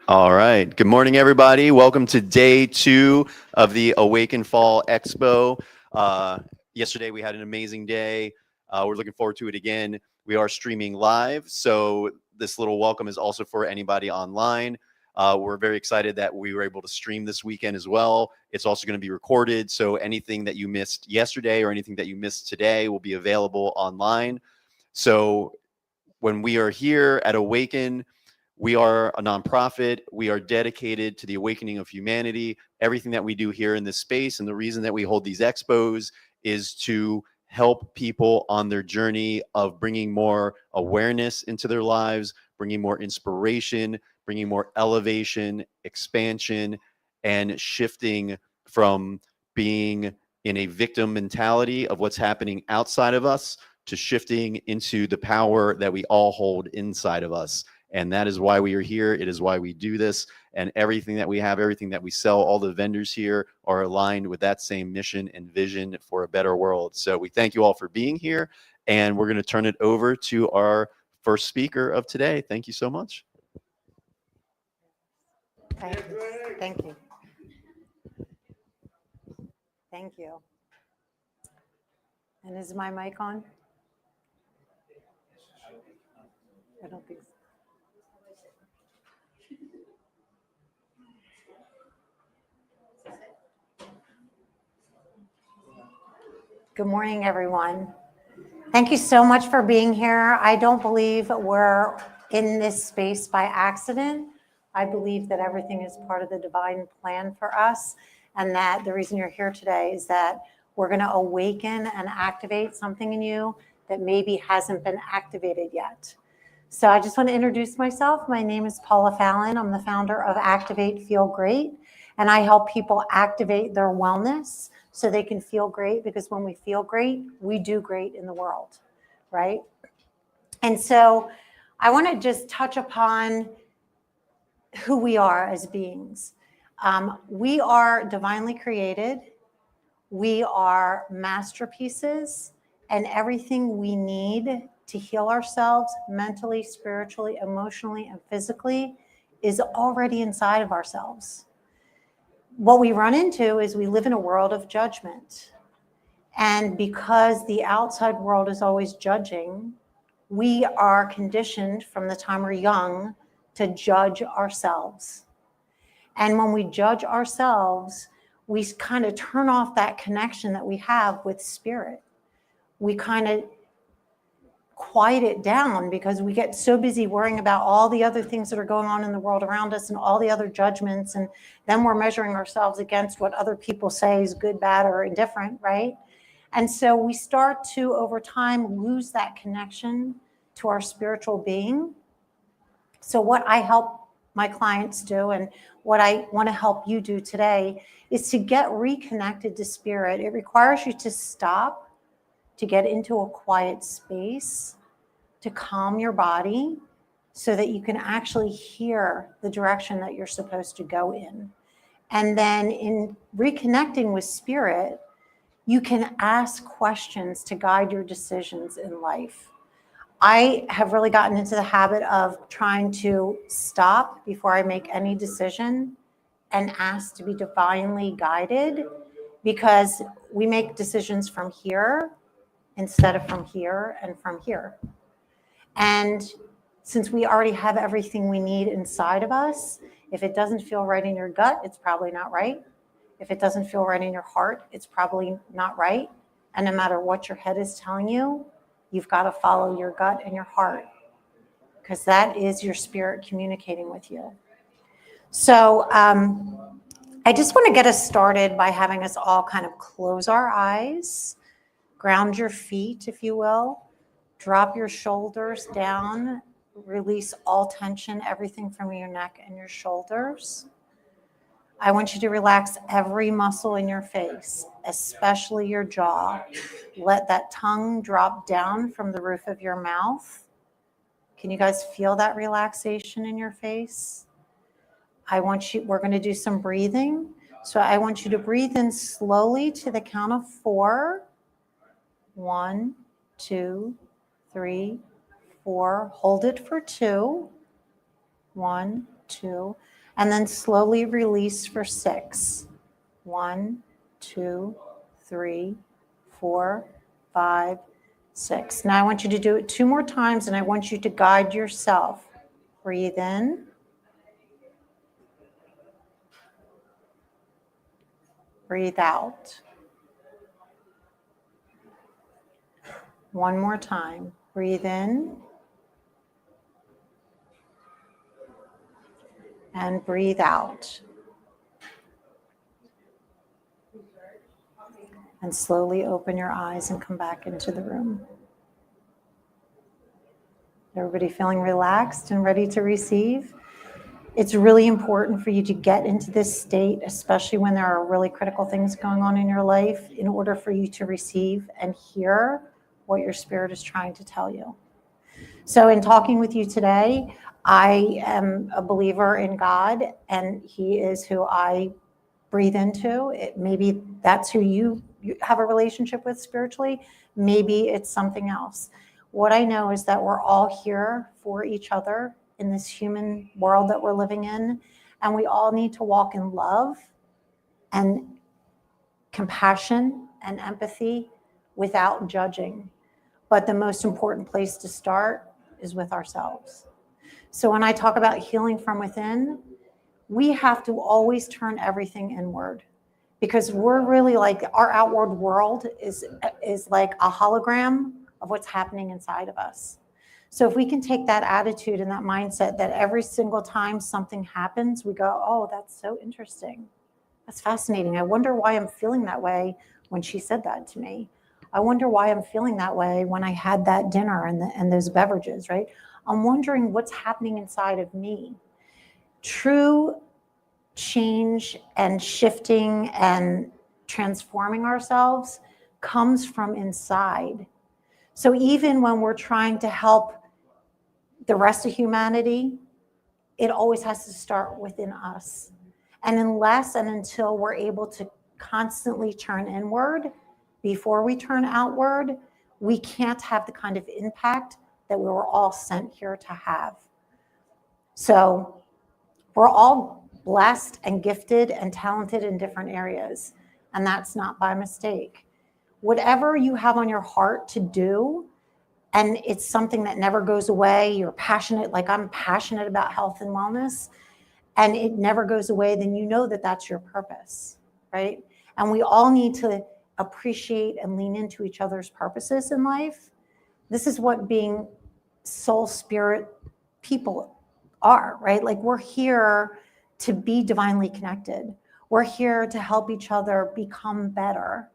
All right. Good morning, everybody. Welcome to day 2 of the AWAKEN Fall Expo. Yesterday, we had an amazing day. We're looking forward to it again. We are streaming live, so this little welcome is also for anybody online. We're very excited that we were able to stream this weekend as well. It's also going to be recorded, so anything that you missed yesterday or anything that you missed today will be available online. So when we are here at AWAKEN, we are a nonprofit. We are dedicated to the awakening of humanity. Everything that we do here in this space, and the reason that we hold these expos is to help people on their journey of bringing more awareness into their lives, bringing more inspiration, bringing more elevation, expansion, and shifting from being in a victim mentality of what's happening outside of us to shifting into the power that we all hold inside of us. And that is why we are here. It is why we do this. And everything that we have, everything that we sell, all the vendors here are aligned with that same mission and vision for a better world. So we thank you all for being here. And we're going to turn it over to our first speaker of today. Thank you so much. Thank you. Thank you. And is my mic on? I don't think so. Good morning, everyone. Thank you so much for being here. I don't believe we're in this space by accident. I believe that everything is part of the divine plan for us, and that the reason you're here today is that we're going to awaken and activate something in you that maybe hasn't been activated yet. So I just want to introduce myself. My name is Paula Fallon. I'm the founder of Activate Feel Great, and I help people activate their wellness so they can feel great, because when we feel great, we do great in the world, right? And so I want to just touch upon who we are as beings. We are divinely created. We are masterpieces, and everything we need to heal ourselves mentally, spiritually, emotionally, and physically is already inside of ourselves. What we run into is we live in a world of judgment. And because the outside world is always judging, we are conditioned from the time we're young to judge ourselves. And when we judge ourselves, we kind of turn off that connection that we have with spirit. We kind of quiet it down because we get so busy worrying about all the other things that are going on in the world around us and all the other judgments. And then we're measuring ourselves against what other people say is good, bad, or indifferent, right? And so we start to, over time, lose that connection to our spiritual being. So what I help my clients do, and what I want to help you do today, is to get reconnected to spirit. It requires you to stop, to get into a quiet space, to calm your body so that you can actually hear the direction that you're supposed to go in. And then in reconnecting with spirit, you can ask questions to guide your decisions in life. I have really gotten into the habit of trying to stop before I make any decision and ask to be divinely guided, because we make decisions from here instead of from here and from here. And since we already have everything we need inside of us, if it doesn't feel right in your gut, it's probably not right. If it doesn't feel right in your heart, it's probably not right. And no matter what your head is telling you, you've got to follow your gut and your heart, because that is your spirit communicating with you. So I just want to get us started by having us all kind of close our eyes, ground your feet, if you will, drop your shoulders down, release all tension, everything from your neck and your shoulders. I want you to relax every muscle in your face, especially your jaw. Let that tongue drop down from the roof of your mouth. Can you guys feel that relaxation in your face? we're going to do some breathing. So I want you to breathe in slowly to the count of 4. 1, 2, 3, 4. Hold it for 2. 1, 2, and then slowly release for 6. 1, 2, 3, 4, 5, 6. Now I want you to do it 2 more times, and I want you to guide yourself. Breathe in. Breathe out. 1 more time. Breathe in. And breathe out. And slowly open your eyes and come back into the room. Everybody feeling relaxed and ready to receive? It's really important for you to get into this state, especially when there are really critical things going on in your life, in order for you to receive and hear what your spirit is trying to tell you. So in talking with you today, I am a believer in God, and He is who I breathe into. Maybe that's who you have a relationship with spiritually. Maybe it's something else. What I know is that we're all here for each other in this human world that we're living in, and we all need to walk in love and compassion and empathy without judging. But the most important place to start is with ourselves. So when I talk about healing from within, we have to always turn everything inward, because we're really like, our outward world is like a hologram of what's happening inside of us. So if we can take that attitude and that mindset that every single time something happens, we go, oh, that's so interesting. That's fascinating. I wonder why I'm feeling that way when she said that to me. I wonder why I'm feeling that way when I had that dinner and those beverages, right? I'm wondering what's happening inside of me. True change and shifting and transforming ourselves comes from inside. So even when we're trying to help the rest of humanity, it always has to start within us. And unless and until we're able to constantly turn inward before we turn outward, we can't have the kind of impact that we were all sent here to have. So we're all blessed and gifted and talented in different areas, and that's not by mistake. Whatever you have on your heart to do, and it's something that never goes away, you're passionate, like I'm passionate about health and wellness, and it never goes away, then you know that that's your purpose, right? And we all need to appreciate and lean into each other's purposes in life. This is what being soul spirit people are, right? Like we're here to be divinely connected. We're here to help each other become better,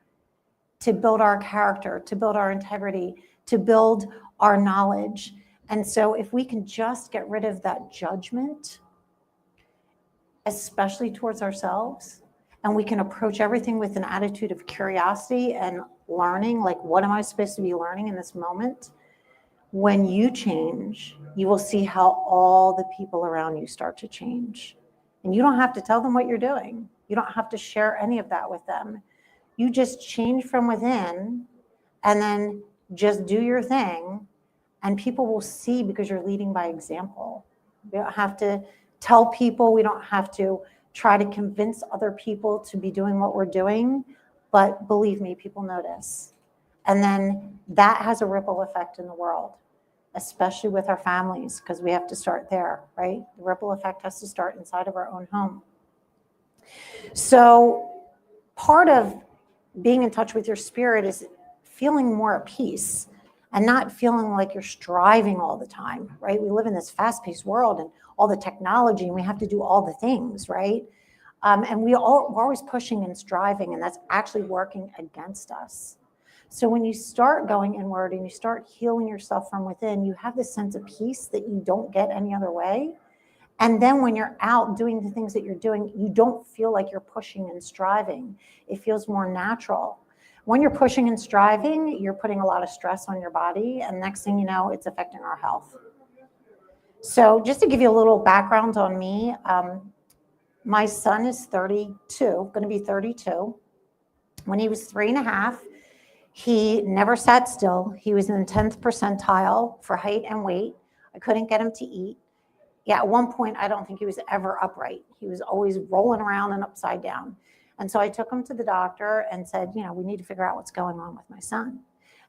to build our character, to build our integrity, to build our knowledge. And so if we can just get rid of that judgment, especially towards ourselves, and we can approach everything with an attitude of curiosity and learning, like what am I supposed to be learning in this moment? When you change, you will see how all the people around you start to change. And you don't have to tell them what you're doing. You don't have to share any of that with them. You just change from within and then just do your thing, and people will see, because you're leading by example. We don't have to tell people, we don't have to try to convince other people to be doing what we're doing, but believe me, people notice. And then that has a ripple effect in the world, especially with our families, because we have to start there, right? The ripple effect has to start inside of our own home. So part of being in touch with your spirit is feeling more at peace and not feeling like you're striving all the time, right? We live in this fast-paced world and all the technology, and we have to do all the things, right? And we're always pushing and striving, and that's actually working against us. So when you start going inward and you start healing yourself from within, you have this sense of peace that you don't get any other way. And then when you're out doing the things that you're doing, you don't feel like you're pushing and striving. It feels more natural. When you're pushing and striving, you're putting a lot of stress on your body, and next thing you know, it's affecting our health. So just to give you a little background on me, my son is 32, going to be 32. When he was 3.5, he never sat still. He was in the 10th percentile for height and weight. I couldn't get him to eat. Yeah, at one point, I don't think he was ever upright. He was always rolling around and upside down. And so I took him to the doctor and said, we need to figure out what's going on with my son.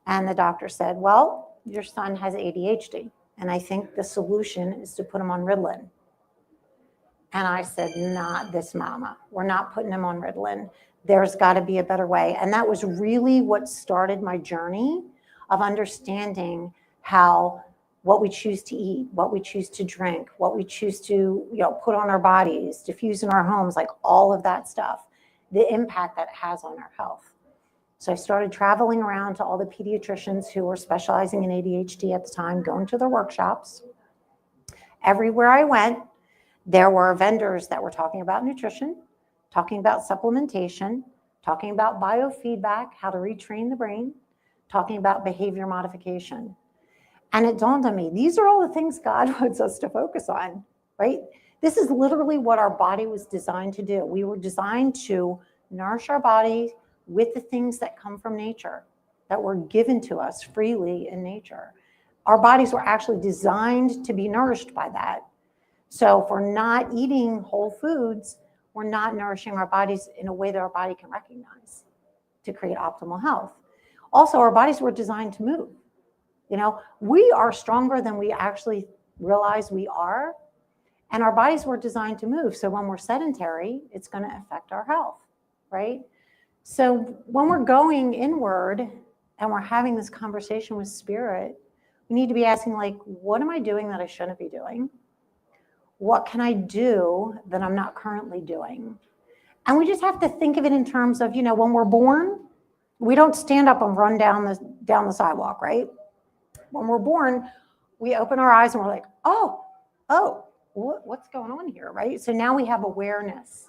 And the doctor said, well, your son has ADHD. And I think the solution is to put him on Ritalin. And I said, not this mama. We're not putting him on Ritalin. There's got to be a better way. And that was really what started my journey of understanding how what we choose to eat, what we choose to drink, what we choose to put on our bodies, diffuse in our homes, like all of that stuff, the impact that it has on our health. So I started traveling around to all the pediatricians who were specializing in ADHD at the time, going to their workshops. Everywhere I went, there were vendors that were talking about nutrition, talking about supplementation, talking about biofeedback, how to retrain the brain, talking about behavior modification. And it dawned on me, these are all the things God wants us to focus on, right? This is literally what our body was designed to do. We were designed to nourish our body with the things that come from nature, that were given to us freely in nature. Our bodies were actually designed to be nourished by that. So if we're not eating whole foods, we're not nourishing our bodies in a way that our body can recognize to create optimal health. Also, our bodies were designed to move. We are stronger than we actually realize we are, and our bodies were designed to move. So when we're sedentary, it's going to affect our health, right? So when we're going inward and we're having this conversation with spirit, we need to be asking, like, what am I doing that I shouldn't be doing? What can I do that I'm not currently doing? And we just have to think of it in terms of, when we're born, we don't stand up and run down the sidewalk, right? When we're born, we open our eyes and we're like, oh, what's going on here, right? So now we have awareness.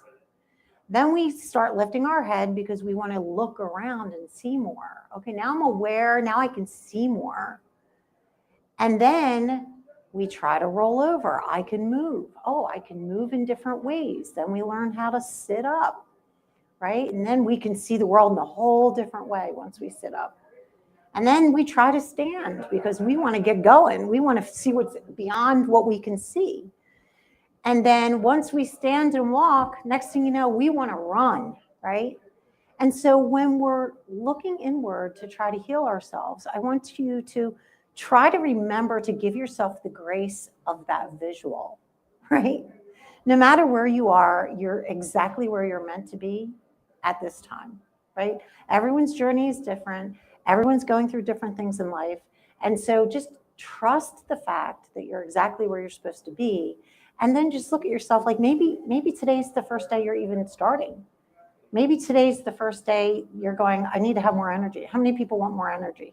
Then we start lifting our head because we want to look around and see more. Okay, now I'm aware, now I can see more. And then we try to roll over. I can move. Oh, I can move in different ways. Then we learn how to sit up, right? And then we can see the world in a whole different way once we sit up. And then we try to stand because we want to get going. We want to see what's beyond what we can see. And then once we stand and walk, next thing you know, we want to run, right? And so when we're looking inward to try to heal ourselves, I want you to try to remember to give yourself the grace of that visual, right? No matter where you are, you're exactly where you're meant to be at this time, right? Everyone's journey is different. Everyone's going through different things in life. And so just trust the fact that you're exactly where you're supposed to be. And then just look at yourself like maybe today's the first day you're even starting. Maybe today's the first day you're going, I need to have more energy. How many people want more energy?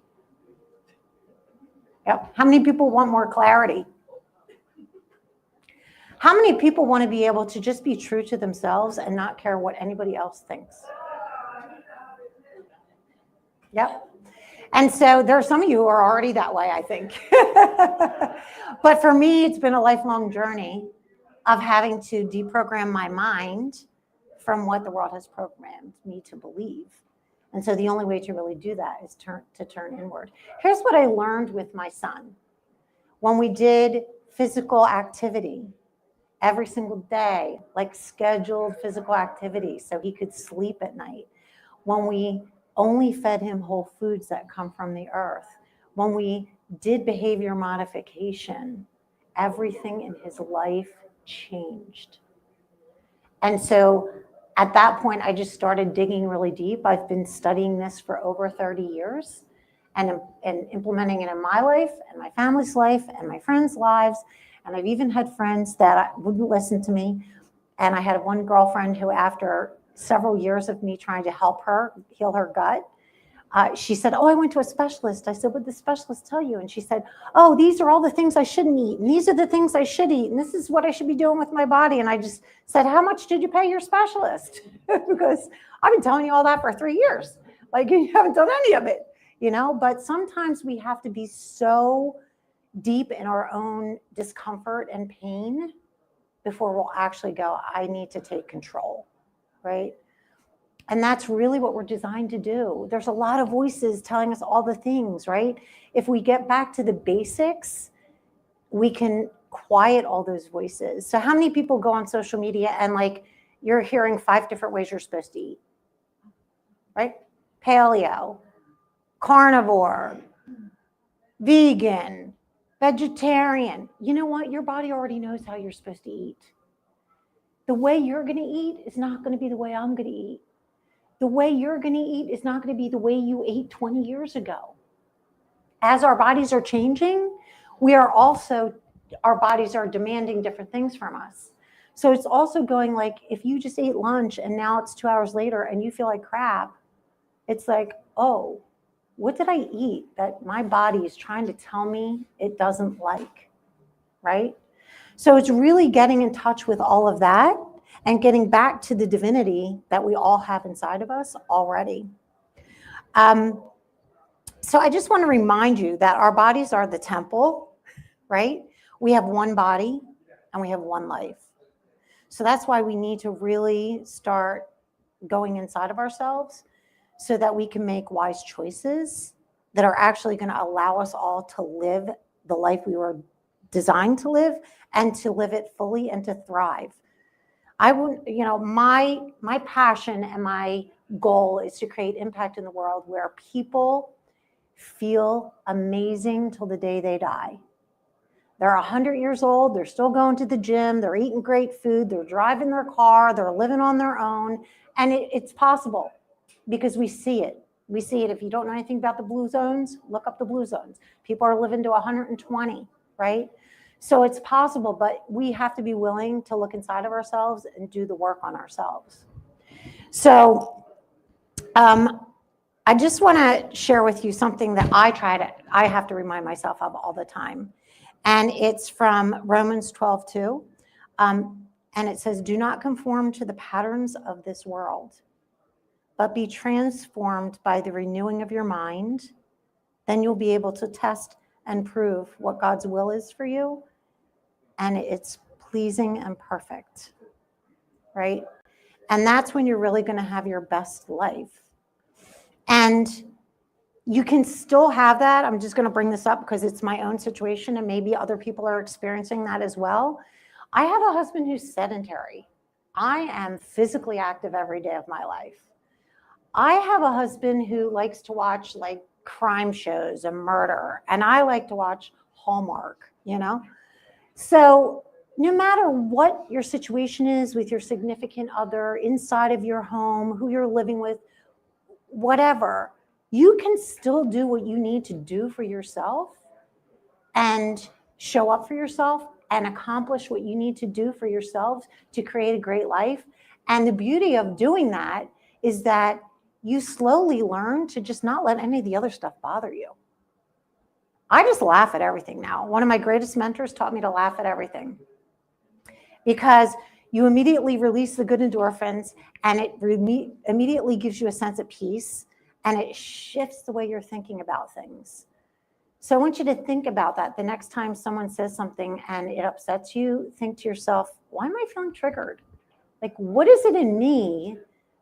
Yep. How many people want more clarity? How many people want to be able to just be true to themselves and not care what anybody else thinks? Yep. And so there are some of you who are already that way, I think. But for me, it's been a lifelong journey of having to deprogram my mind from what the world has programmed me to believe. And so the only way to really do that is to turn inward. Here's what I learned with my son. When we did physical activity every single day, like scheduled physical activity so he could sleep at night, when we only fed him whole foods that come from the earth, when we did behavior modification, everything in his life changed. And so at that point, I just started digging really deep. I've been studying this for over 30 years and implementing it in my life and my family's life and my friends' lives. And I've even had friends that wouldn't listen to me. And I had one girlfriend who, after several years of me trying to help her heal her gut, she said, oh, I went to a specialist. I said, what did the specialist tell you? And she said, oh, these are all the things I shouldn't eat. And these are the things I should eat. And this is what I should be doing with my body. And I just said, how much did you pay your specialist? Because I've been telling you all that for 3 years. Like, you haven't done any of it, But sometimes we have to be so deep in our own discomfort and pain before we'll actually go, I need to take control, right? And that's really what we're designed to do. There's a lot of voices telling us all the things, right? If we get back to the basics, we can quiet all those voices. So how many people go on social media and like you're hearing 5 different ways you're supposed to eat, right? Paleo, carnivore, vegan, vegetarian. You know what? Your body already knows how you're supposed to eat. The way you're going to eat is not going to be the way I'm going to eat. The way you're going to eat is not going to be the way you ate 20 years ago. As our bodies are changing, our bodies are demanding different things from us. So it's also going like, if you just ate lunch and now it's 2 hours later and you feel like crap, it's like, oh, what did I eat that my body is trying to tell me it doesn't like, right? So it's really getting in touch with all of that and getting back to the divinity that we all have inside of us already. So I just want to remind you that our bodies are the temple, right? We have one body and we have one life. So that's why we need to really start going inside of ourselves so that we can make wise choices that are actually going to allow us all to live the life we were designed to live and to live it fully and to thrive. I would, my passion and my goal is to create impact in the world where people feel amazing till the day they die. They're 100 years old, they're still going to the gym, they're eating great food, they're driving their car, they're living on their own, and it's possible because we see it. We see it. If you don't know anything about the blue zones, look up the blue zones. People are living to 120, right? So it's possible, but we have to be willing to look inside of ourselves and do the work on ourselves. So I just want to share with you something that I have to remind myself of all the time. And it's from Romans 12:2. And it says, do not conform to the patterns of this world, but be transformed by the renewing of your mind. Then you'll be able to test and prove what God's will is for you. And it's pleasing and perfect, right? And that's when you're really going to have your best life. And you can still have that. I'm just going to bring this up because it's my own situation and maybe other people are experiencing that as well. I have a husband who's sedentary. I am physically active every day of my life. I have a husband who likes to watch like crime shows and murder, and I like to watch Hallmark, So no matter what your situation is with your significant other, inside of your home, who you're living with, whatever, you can still do what you need to do for yourself and show up for yourself and accomplish what you need to do for yourselves to create a great life. And the beauty of doing that is that you slowly learn to just not let any of the other stuff bother you. I just laugh at everything now. One of my greatest mentors taught me to laugh at everything because you immediately release the good endorphins and it immediately gives you a sense of peace and it shifts the way you're thinking about things. So I want you to think about that. The next time someone says something and it upsets you, think to yourself, why am I feeling triggered? Like, what is it in me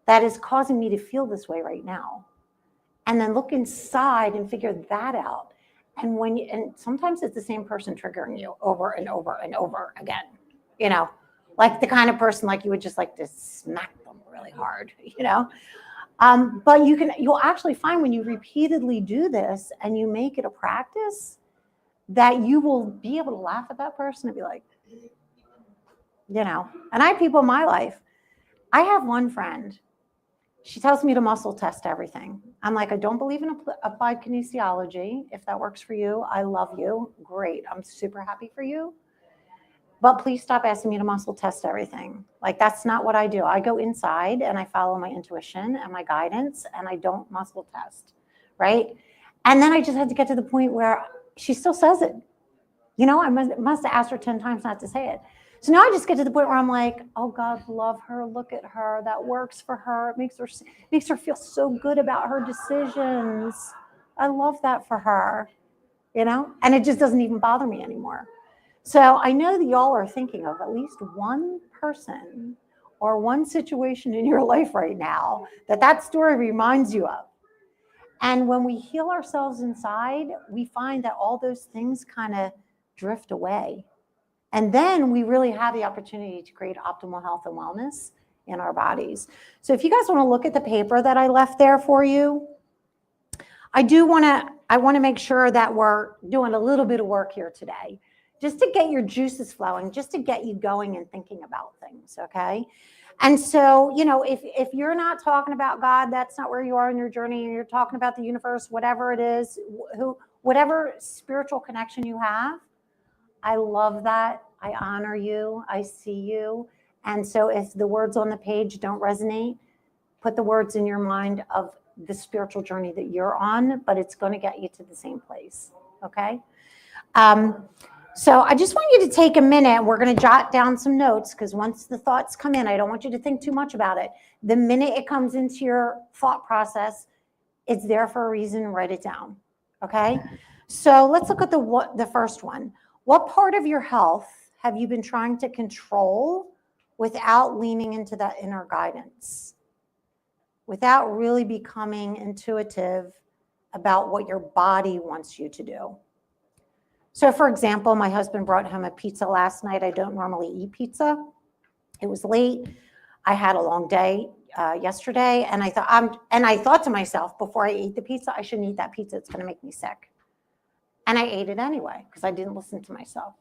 that is causing me to feel this way right now? And then look inside and figure that out. And sometimes it's the same person triggering you over and over and over again, like the kind of person like you would just like to smack them really hard, But you'll actually find when you repeatedly do this and you make it a practice that you will be able to laugh at that person and be like, and I have people in my life. I have one friend. She tells me to muscle test everything. I'm like, I don't believe in applied kinesiology. If that works for you, I love you. Great. I'm super happy for you. But please stop asking me to muscle test everything. Like, that's not what I do. I go inside and I follow my intuition and my guidance and I don't muscle test, right? And then I just had to get to the point where she still says it. I must have asked her 10 times not to say it. So now I just get to the point where I'm like, oh, God, love her. Look at her. That works for her. It makes her feel so good about her decisions. I love that for her, and it just doesn't even bother me anymore. So I know that y'all are thinking of at least one person or one situation in your life right now that story reminds you of. And when we heal ourselves inside, we find that all those things kind of drift away. And then we really have the opportunity to create optimal health and wellness in our bodies. So if you guys want to look at the paper that I left there for you, I want to make sure that we're doing a little bit of work here today, just to get your juices flowing, just to get you going and thinking about things, okay? And so, if you're not talking about God, that's not where you are in your journey, and you're talking about the universe, whatever it is, whatever spiritual connection you have, I love that. I honor you. I see you. And so if the words on the page don't resonate, put the words in your mind of the spiritual journey that you're on, but it's going to get you to the same place, okay? So I just want you to take a minute. We're going to jot down some notes, because once the thoughts come in, I don't want you to think too much about it. The minute it comes into your thought process, it's there for a reason. Write it down, okay? So let's look at the first one. What part of your health have you been trying to control without leaning into that inner guidance, without really becoming intuitive about what your body wants you to do? So for example, my husband brought home a pizza last night. I don't normally eat pizza. It was late. I had a long day yesterday, and I thought to myself, before I ate the pizza, I shouldn't eat that pizza. It's going to make me sick. And I ate it anyway, because I didn't listen to myself.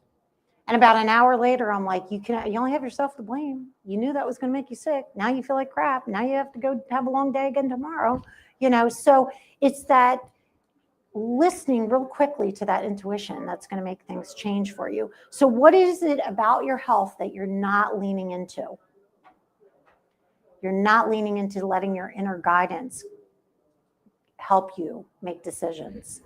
And about an hour later, I'm like, you only have yourself to blame. You knew that was going to make you sick. Now you feel like crap. Now you have to go have a long day again tomorrow. So it's that listening real quickly to that intuition that's going to make things change for you. So what is it about your health that you're not leaning into? You're not leaning into letting your inner guidance help you make decisions.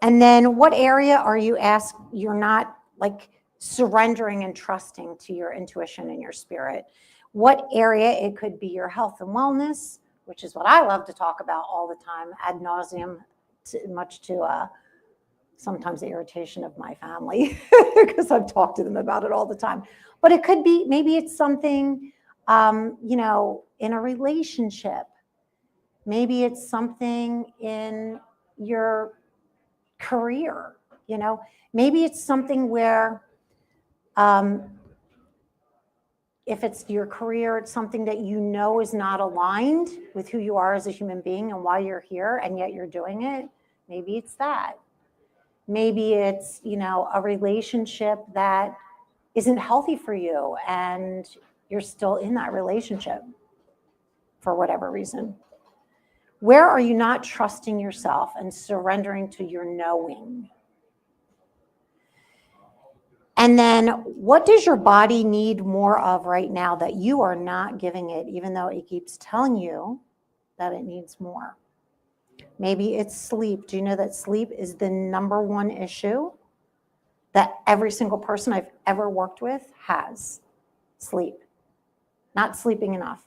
And then what area are you're not like surrendering and trusting to your intuition and your spirit? What area? It could be your health and wellness, which is what I love to talk about all the time, ad nauseum, much to sometimes the irritation of my family, because I've talked to them about it all the time. But it could be, maybe it's something, in a relationship. Maybe it's something in your career, maybe it's something where, if it's your career, it's something that is not aligned with who you are as a human being and why you're here, and yet you're doing it. Maybe it's that. Maybe it's, a relationship that isn't healthy for you, and you're still in that relationship for whatever reason. Where are you not trusting yourself and surrendering to your knowing? And then what does your body need more of right now that you are not giving it, even though it keeps telling you that it needs more? Maybe it's sleep. Do you know that sleep is the number one issue that every single person I've ever worked with has? Sleep. Not sleeping enough.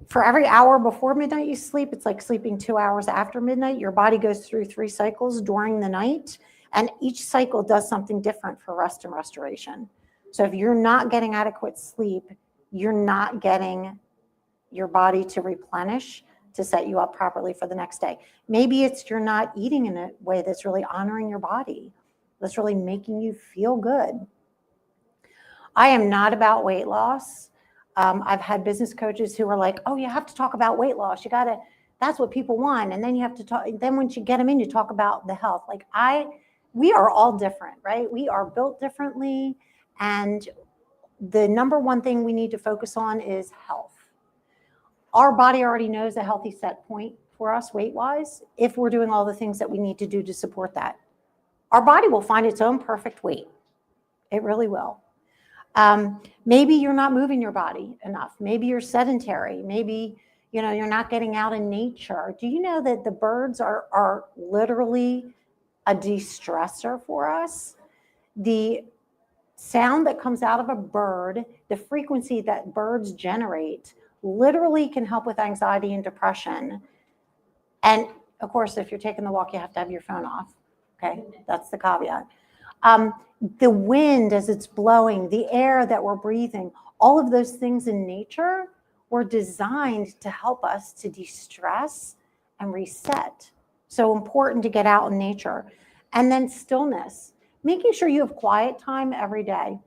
For every hour before midnight you sleep, it's like sleeping 2 hours after midnight. Your body goes through 3 cycles during the night, and each cycle does something different for rest and restoration. So if you're not getting adequate sleep, you're not getting your body to replenish to set you up properly for the next day. Maybe it's you're not eating in a way that's really honoring your body, that's really making you feel good. I am not about weight loss. I've had business coaches who are like, oh, you have to talk about weight loss. That's what people want. And then you have to talk, then once you get them in, you talk about the health. We are all different, right? We are built differently. And the number one thing we need to focus on is health. Our body already knows a healthy set point for us weight-wise if we're doing all the things that we need to do to support that. Our body will find its own perfect weight. It really will. Maybe you're not moving your body enough. Maybe you're sedentary. Maybe, you're not getting out in nature. Do you know that the birds are literally a de-stressor for us? The sound that comes out of a bird, the frequency that birds generate, literally can help with anxiety and depression. And of course, if you're taking the walk, you have to have your phone off. Okay, that's the caveat. The wind as it's blowing, the air that we're breathing, all of those things in nature were designed to help us to de-stress and reset. So important to get out in nature. And then stillness, making sure you have quiet time every day.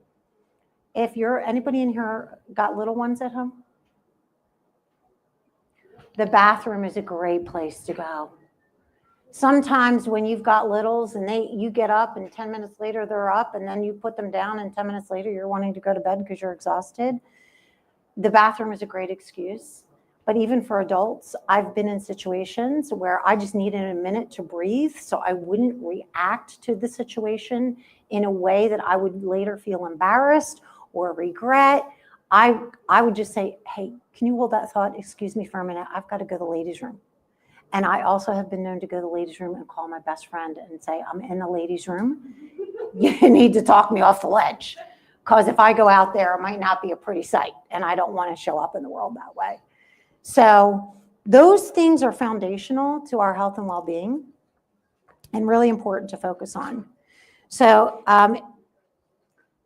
If anybody in here got little ones at home? The bathroom is a great place to go. Sometimes when you've got littles and you get up and 10 minutes later they're up, and then you put them down and 10 minutes later you're wanting to go to bed because you're exhausted. The bathroom is a great excuse. But even for adults, I've been in situations where I just needed a minute to breathe so I wouldn't react to the situation in a way that I would later feel embarrassed or regret. I would just say, hey, can you hold that thought? Excuse me for a minute. I've got to go to the ladies' room. And I also have been known to go to the ladies' room and call my best friend and say, I'm in the ladies' room. You need to talk me off the ledge. Because if I go out there, it might not be a pretty sight. And I don't want to show up in the world that way. So those things are foundational to our health and well-being and really important to focus on. So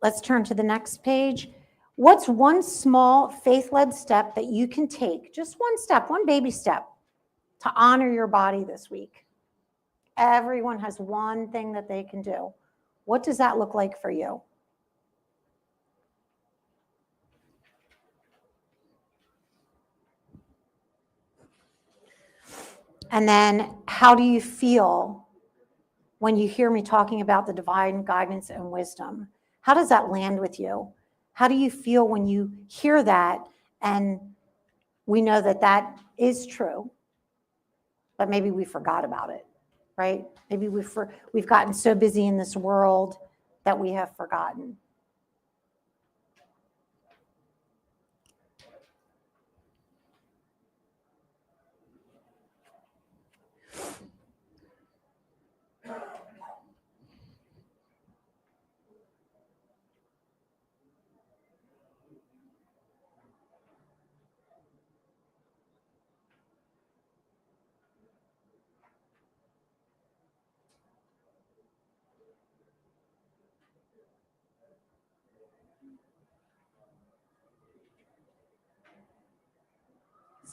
let's turn to the next page. What's one small faith-led step that you can take? Just one step, one baby step, to honor your body this week. Everyone has one thing that they can do. What does that look like for you? And then how do you feel when you hear me talking about the divine guidance and wisdom? How does that land with you? How do you feel when you hear that? And we know that that is true, but maybe we forgot about it, right? Maybe we've gotten so busy in this world that we have forgotten.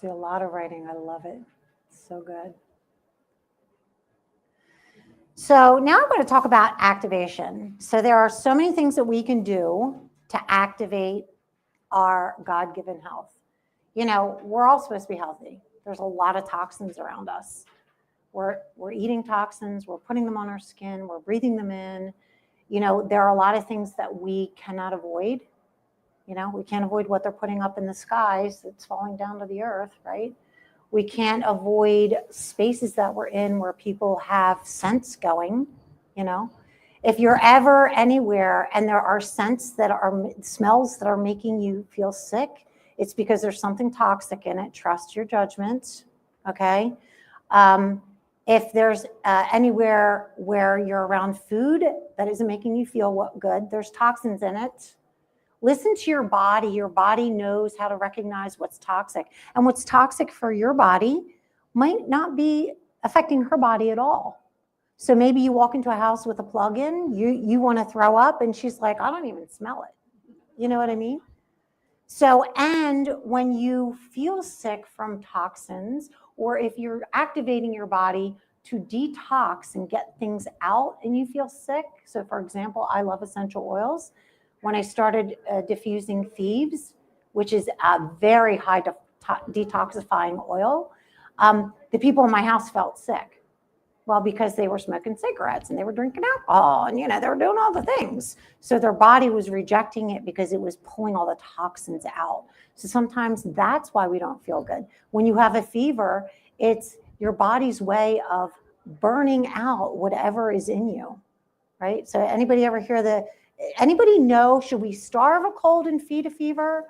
See a lot of writing. I love it. So good. So now I'm going to talk about activation. So there are so many things that we can do to activate our God-given health. You know, we're all supposed to be healthy. There's a lot of toxins around us. We're eating toxins. We're putting them on our skin. We're breathing them in. You know, there are a lot of things that we cannot avoid. You know, we can't avoid what they're putting up in the skies that's falling down to the earth, right? We can't avoid spaces that we're in where people have scents going, you know. If you're ever anywhere and there are smells that are making you feel sick, it's because there's something toxic in it. Trust your judgment, okay? If there's anywhere where you're around food that isn't making you feel good, there's toxins in it. Listen to your body. Your body knows how to recognize what's toxic. And what's toxic for your body might not be affecting her body at all. So maybe you walk into a house with a plug in, you want to throw up, and she's like, I don't even smell it. You know what I mean? So, and when you feel sick from toxins, or if you're activating your body to detox and get things out and you feel sick. So for example, I love essential oils. When I started diffusing thieves, which is a very high detoxifying oil, the people in my house felt sick. Well, because they were smoking cigarettes and they were drinking alcohol and, you know, they were doing all the things. So their body was rejecting it because it was pulling all the toxins out. So sometimes that's why we don't feel good. When you have a fever, it's your body's way of burning out whatever is in you, right? So anybody ever hear anybody know, should we starve a cold and feed a fever,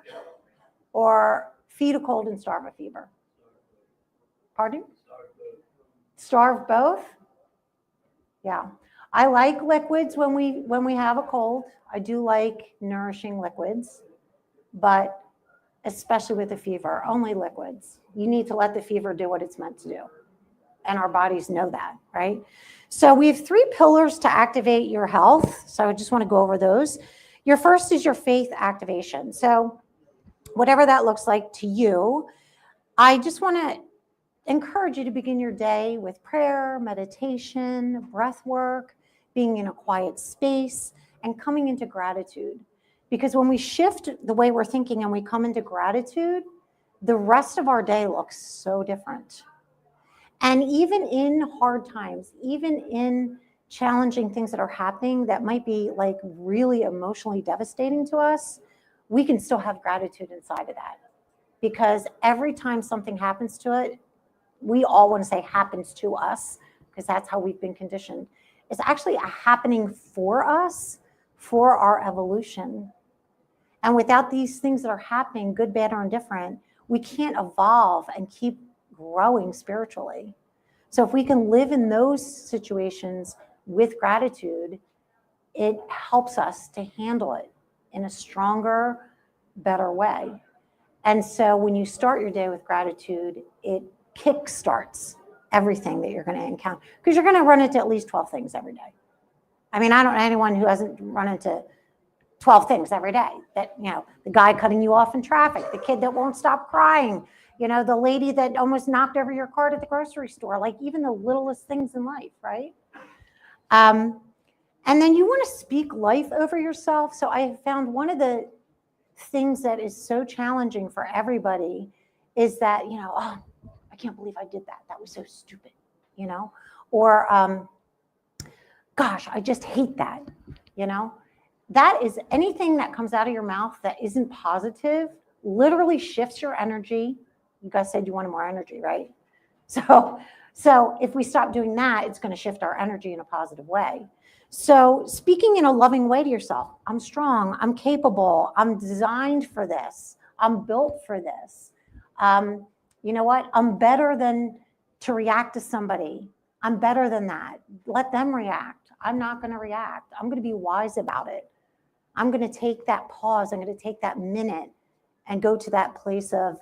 or feed a cold and starve a fever? Pardon? Starve both? Yeah. I like liquids when we have a cold. I do like nourishing liquids, but especially with a fever, only liquids. You need to let the fever do what it's meant to do. And our bodies know that, right? So we have 3 pillars to activate your health. So I just want to go over those. Your first is your faith activation. So whatever that looks like to you, I just want to encourage you to begin your day with prayer, meditation, breath work, being in a quiet space, and coming into gratitude. Because when we shift the way we're thinking and we come into gratitude, the rest of our day looks so different. And even in hard times, even in challenging things that are happening that might be like really emotionally devastating to us, we can still have gratitude inside of that. Because every time something happens to it, we all want to say happens to us, because that's how we've been conditioned. It's actually a happening for us, for our evolution. And without these things that are happening, good, bad, or indifferent, we can't evolve and keep growing spiritually. So if we can live in those situations with gratitude, it helps us to handle it in a stronger, better way. And so when you start your day with gratitude, it kickstarts everything that you're going to encounter, because you're going to run into at least 12 things every day. I mean, I don't know anyone who hasn't run into 12 things every day. That, you know, the guy cutting you off in traffic, the kid that won't stop crying, you know, the lady that almost knocked over your cart at the grocery store, like even the littlest things in life, right? And then you want to speak life over yourself. So I have found one of the things that is so challenging for everybody is that, you know, oh, I can't believe I did that. That was so stupid, you know, or gosh, I just hate that, you know. That is anything that comes out of your mouth that isn't positive, literally shifts your energy. You guys said you wanted more energy, right? So if we stop doing that, it's going to shift our energy in a positive way. So speaking in a loving way to yourself, I'm strong, I'm capable, I'm designed for this, I'm built for this. You know what? I'm better than to react to somebody. I'm better than that. Let them react. I'm not going to react. I'm going to be wise about it. I'm going to take that pause. I'm going to take that minute and go to that place of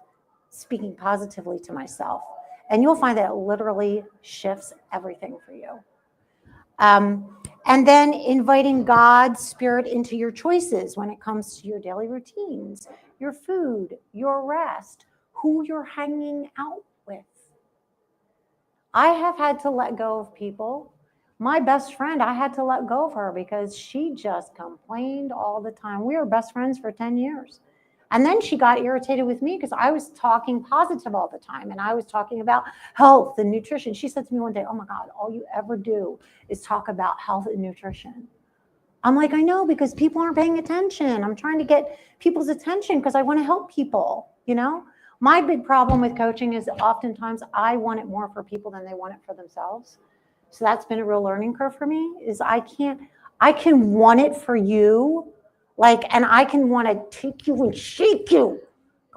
speaking positively to myself. And you'll find that it literally shifts everything for you. And then inviting God's spirit into your choices when it comes to your daily routines, your food, your rest, who you're hanging out with. I have had to let go of people. My best friend, I had to let go of her because she just complained all the time. We were best friends for 10 years. And then she got irritated with me because I was talking positive all the time. And I was talking about health and nutrition. She said to me one day, oh my God, all you ever do is talk about health and nutrition. I'm like, I know, because people aren't paying attention. I'm trying to get people's attention because I want to help people, you know? My big problem with coaching is oftentimes I want it more for people than they want it for themselves. So that's been a real learning curve for me, is I can want it for you, like, and I can want to take you and shake you.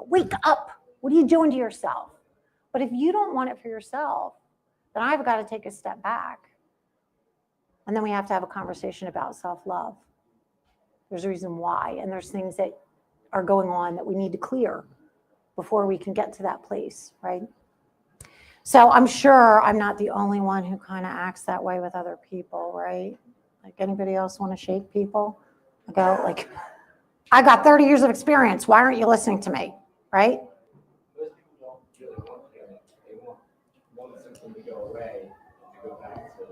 Wake up. What are you doing to yourself? But if you don't want it for yourself, then I've got to take a step back. And then we have to have a conversation about self-love. There's a reason why, and there's things that are going on that we need to clear before we can get to that place, right? So I'm sure I'm not the only one who kind of acts that way with other people, right? Like, anybody else want to shake people? I go, like, I got 30 years of experience. Why aren't you listening to me, right? Most people don't really want healing. They want something to go away and to go back to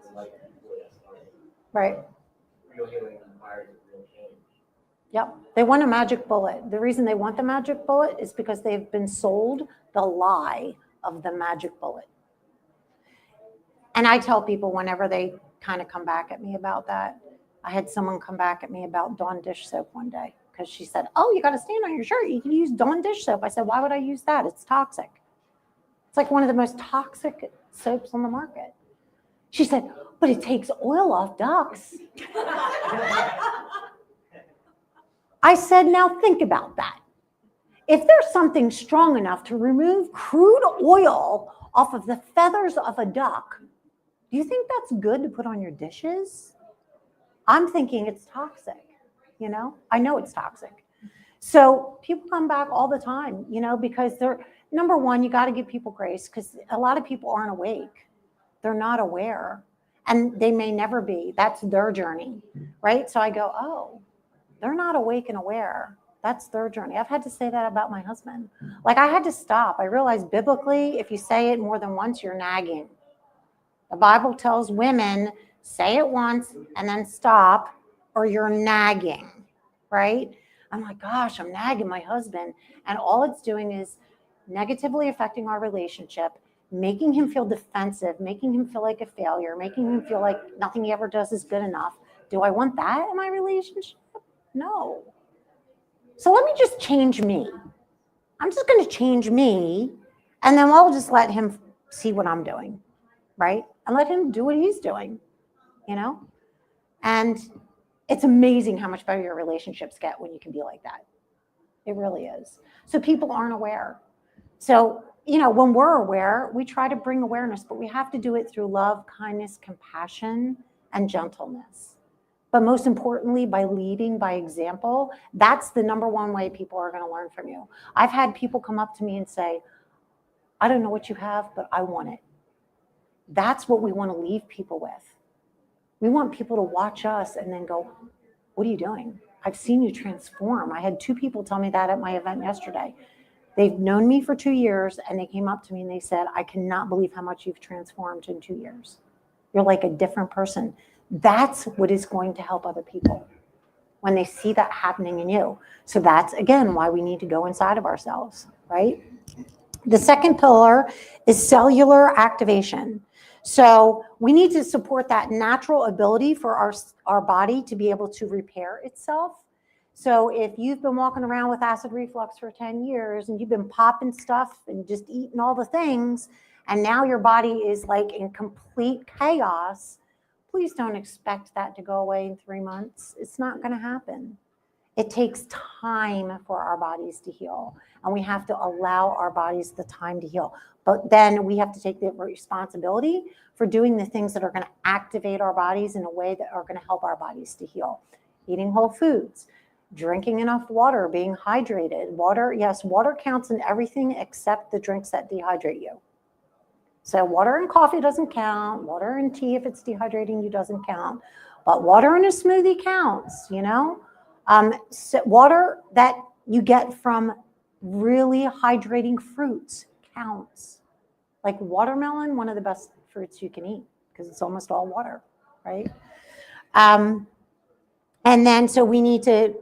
the life before that started. Right. Real healing requires real change. Yep. They want a magic bullet. The reason they want the magic bullet is because they've been sold the lie of the magic bullet. And I tell people whenever they kind of come back at me about that, I had someone come back at me about Dawn dish soap one day because she said, oh, you got a stain on your shirt. You can use Dawn dish soap. I said, why would I use that? It's toxic. It's like one of the most toxic soaps on the market. She said, but it takes oil off ducks. I said, now think about that. If there's something strong enough to remove crude oil off of the feathers of a duck, do you think that's good to put on your dishes? I'm thinking it's toxic, you know? I know it's toxic. So people come back all the time, you know, because they're, number one, you got to give people grace because a lot of people aren't awake. They're not aware. And they may never be. That's their journey, right? So I go, oh, they're not awake and aware. That's their journey. I've had to say that about my husband. Like, I had to stop. I realized biblically, if you say it more than once, you're nagging. The Bible tells women, say it once and then stop, or you're nagging, right? I'm like, gosh, I'm nagging my husband. And all it's doing is negatively affecting our relationship, making him feel defensive, making him feel like a failure, making him feel like nothing he ever does is good enough. Do I want that in my relationship? No. So let me just change me. I'm just going to change me, and then I'll just let him see what I'm doing, right? And let him do what he's doing, you know? And it's amazing how much better your relationships get when you can be like that. It really is. So people aren't aware. So, you know, when we're aware, we try to bring awareness, but we have to do it through love, kindness, compassion, and gentleness. But most importantly, by leading by example. That's the number one way people are going to learn from you. I've had people come up to me and say, I don't know what you have, but I want it. That's what we want to leave people with. We want people to watch us and then go, what are you doing? I've seen you transform. I had 2 people tell me that at my event yesterday. They've known me for 2 years, and they came up to me and they said, I cannot believe how much you've transformed in 2 years. You're like a different person. That's what is going to help other people when they see that happening in you. So that's, again, why we need to go inside of ourselves, right? The second pillar is cellular activation. So we need to support that natural ability for our body to be able to repair itself. So if you've been walking around with acid reflux for 10 years and you've been popping stuff and just eating all the things, and now your body is like in complete chaos, please don't expect that to go away in 3 months. It's not going to happen. It takes time for our bodies to heal, and we have to allow our bodies the time to heal. But then we have to take the responsibility for doing the things that are going to activate our bodies in a way that are going to help our bodies to heal. Eating whole foods, drinking enough water, being hydrated. Water, yes, water counts in everything except the drinks that dehydrate you. So water and coffee doesn't count. Water and tea, if it's dehydrating you, doesn't count. But water in a smoothie counts, you know? So water that you get from really hydrating fruits counts. Like watermelon, one of the best fruits you can eat because it's almost all water, right? And then so we need to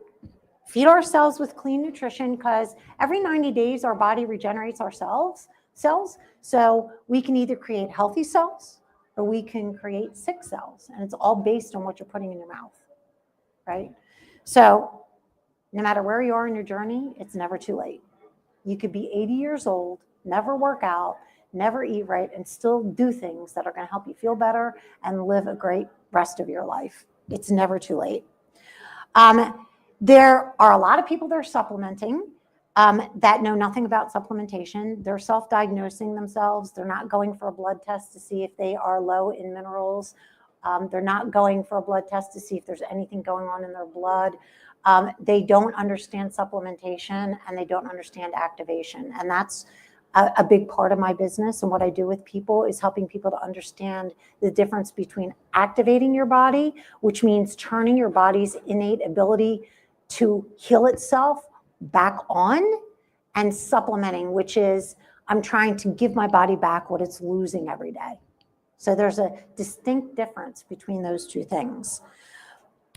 feed ourselves with clean nutrition because every 90 days our body regenerates our cells. So we can either create healthy cells or we can create sick cells. And it's all based on what you're putting in your mouth, right? So no matter where you are in your journey, it's never too late. You could be 80 years old, never work out, never eat right, and still do things that are going to help you feel better and live a great rest of your life. It's never too late. There are a lot of people that are supplementing that know nothing about supplementation. They're self-diagnosing themselves. They're not going for a blood test to see if they are low in minerals. They're not going for a blood test to see if there's anything going on in their blood. They don't understand supplementation and they don't understand activation. And that's a big part of my business. And what I do with people is helping people to understand the difference between activating your body, which means turning your body's innate ability to heal itself back on, and supplementing, which is I'm trying to give my body back what it's losing every day. So there's a distinct difference between those two things.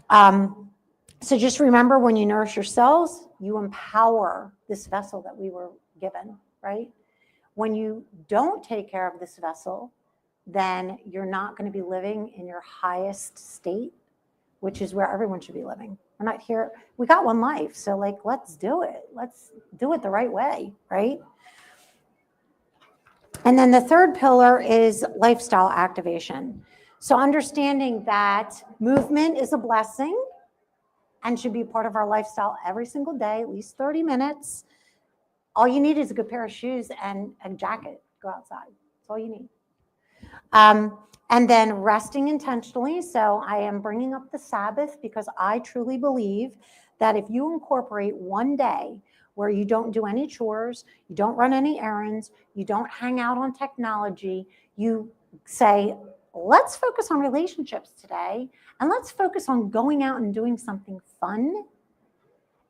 So just remember, when you nourish your cells, you empower this vessel that we were given, right? When you don't take care of this vessel, then you're not going to be living in your highest state, which is where everyone should be living. We're not here. We got one life. So like, let's do it. Let's do it the right way, right? And then the third pillar is lifestyle activation. So understanding that movement is a blessing and should be part of our lifestyle every single day, at least 30 minutes. All you need is a good pair of shoes and a jacket. Go outside. That's all you need. And then resting intentionally. So I am bringing up the Sabbath because I truly believe that if you incorporate one day where you don't do any chores, you don't run any errands, you don't hang out on technology, you say, let's focus on relationships today, and let's focus on going out and doing something fun.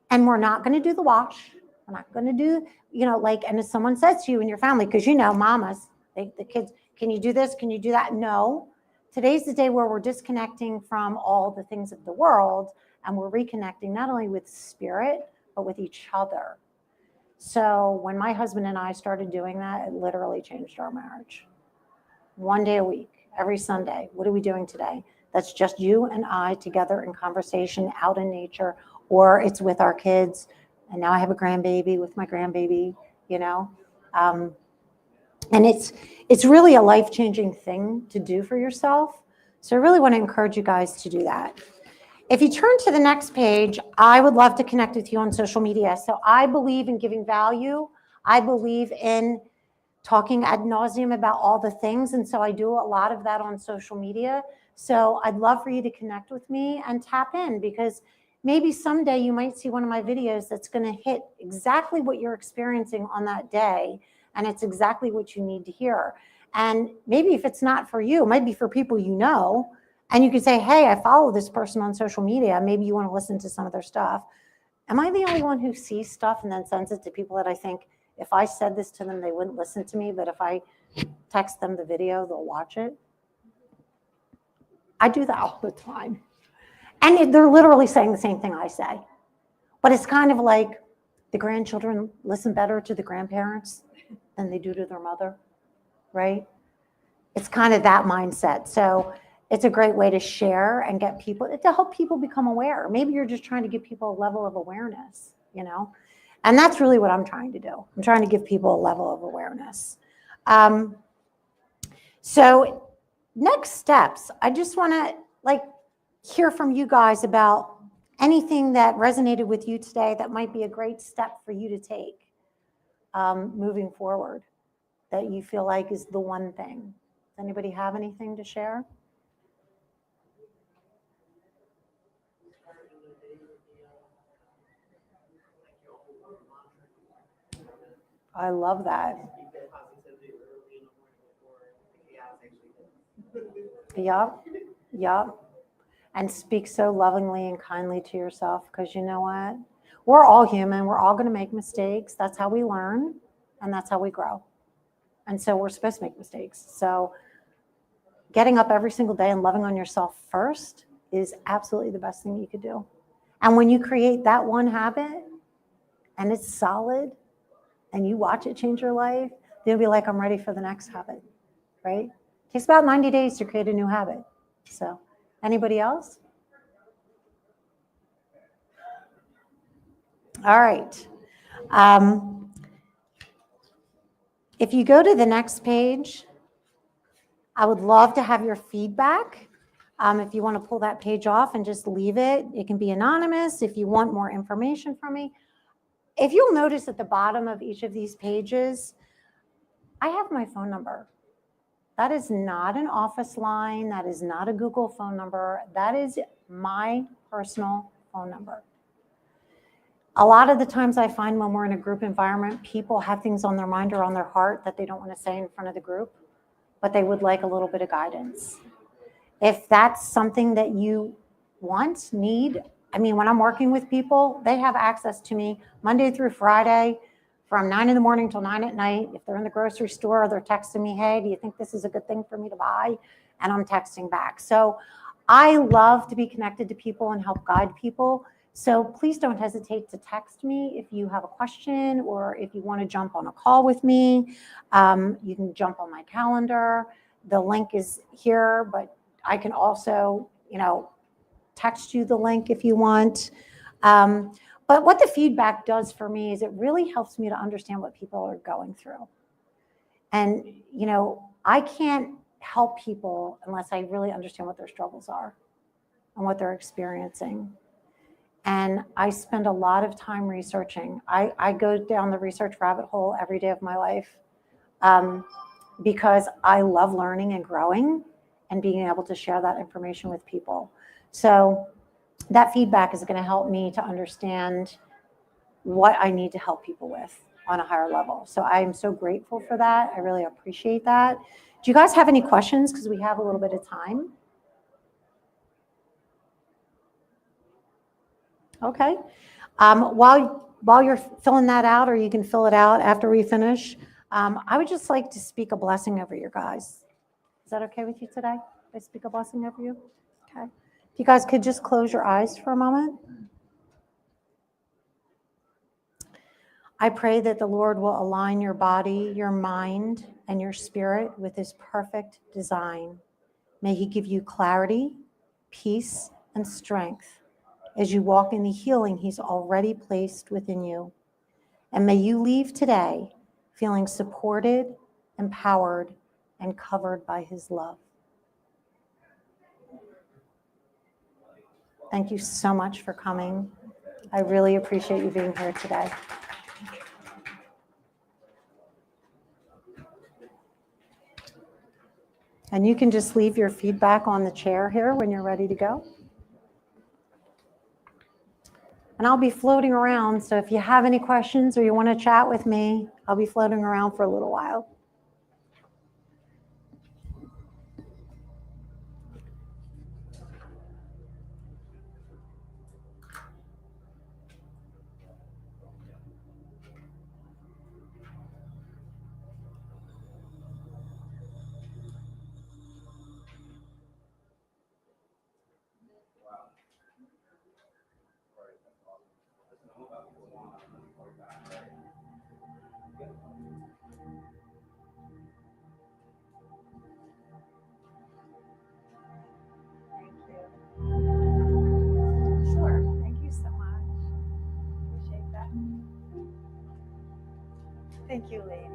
And we're not going to do the wash. We're not going to do, and if someone says to you in your family, because mamas, the kids, can you do this? Can you do that? No. Today's the day where we're disconnecting from all the things of the world, and we're reconnecting not only with spirit, but with each other. So when my husband and I started doing that, it literally changed our marriage. One day a week, every Sunday. What are we doing today? That's just you and I together in conversation out in nature, or it's with our kids. And now I have a grandbaby with my grandbaby, and it's really a life-changing thing to do for yourself. So I really want to encourage you guys to do that. If you turn to the next page, I would love to connect with you on social media. So I believe in giving value. I believe in talking ad nauseum about all the things. And so I do a lot of that on social media. So I'd love for you to connect with me and tap in, because maybe someday you might see one of my videos that's going to hit exactly what you're experiencing on that day. And it's exactly what you need to hear. And maybe if it's not for you, it might be for people you know. And you could say, hey, I follow this person on social media. Maybe you want to listen to some of their stuff. Am I the only one who sees stuff and then sends it to people that I think if I said this to them, they wouldn't listen to me, but if I text them the video, they'll watch it? I do that all the time. And they're literally saying the same thing I say. But it's kind of like the grandchildren listen better to the grandparents than they do to their mother, right? It's kind of that mindset. So it's a great way to share and get people, to help people become aware. Maybe you're just trying to give people a level of awareness, And that's really what I'm trying to do. I'm trying to give people a level of awareness. So next steps, I just want to hear from you guys about anything that resonated with you today that might be a great step for you to take moving forward, that you feel like is the one thing. Does anybody have anything to share? I love that. Yep. And speak so lovingly and kindly to yourself, because you know what? We're all human. We're all going to make mistakes. That's how we learn, and that's how we grow. And so we're supposed to make mistakes. So getting up every single day and loving on yourself first is absolutely the best thing you could do. And when you create that one habit and it's solid and you watch it change your life, you'll be like, I'm ready for the next habit, right? It takes about 90 days to create a new habit. So anybody else? All right. If you go to the next page, I would love to have your feedback. If you want to pull that page off and just leave it, it can be anonymous. If you want more information from me, if you'll notice at the bottom of each of these pages, I have my phone number. That is not an office line. That is not a Google phone number. That is my personal phone number. A lot of the times I find when we're in a group environment, people have things on their mind or on their heart that they don't want to say in front of the group, but they would like a little bit of guidance. If that's something that you want, need, when I'm working with people, they have access to me Monday through Friday from 9 in the morning till 9 at night. If they're in the grocery store, they're texting me, hey, do you think this is a good thing for me to buy? And I'm texting back. So I love to be connected to people and help guide people. So please don't hesitate to text me if you have a question or if you want to jump on a call with me. You can jump on my calendar. The link is here, but I can also, text you the link if you want. But what the feedback does for me is it really helps me to understand what people are going through. And, I can't help people unless I really understand what their struggles are and what they're experiencing. And I spend a lot of time researching. I go down the research rabbit hole every day of my life because I love learning and growing and being able to share that information with people. So that feedback is going to help me to understand what I need to help people with on a higher level. So I am so grateful for that. I really appreciate that. Do you guys have any questions? Because we have a little bit of time. Okay. While you're filling that out, or you can fill it out after we finish, I would just like to speak a blessing over you guys. Is that okay with you today? I speak a blessing over you? Okay. If you guys could just close your eyes for a moment. I pray that the Lord will align your body, your mind, and your spirit with his perfect design. May he give you clarity, peace, and strength as you walk in the healing he's already placed within you. And may you leave today feeling supported, empowered, and covered by his love. Thank you so much for coming. I really appreciate you being here today. And you can just leave your feedback on the chair here when you're ready to go. And I'll be floating around, so if you have any questions or you want to chat with me, I'll be floating around for a little while. Sure. Thank you so much. Appreciate that. Thank you, ladies.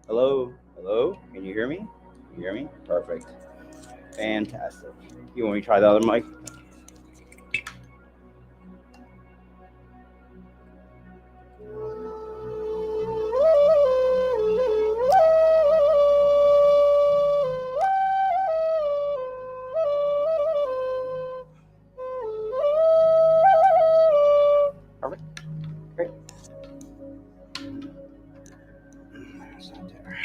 Hello? Hello? Can you hear me? Can you hear me? Perfect. Fantastic. You want me to try the other mic? Perfect. Great. There's that there.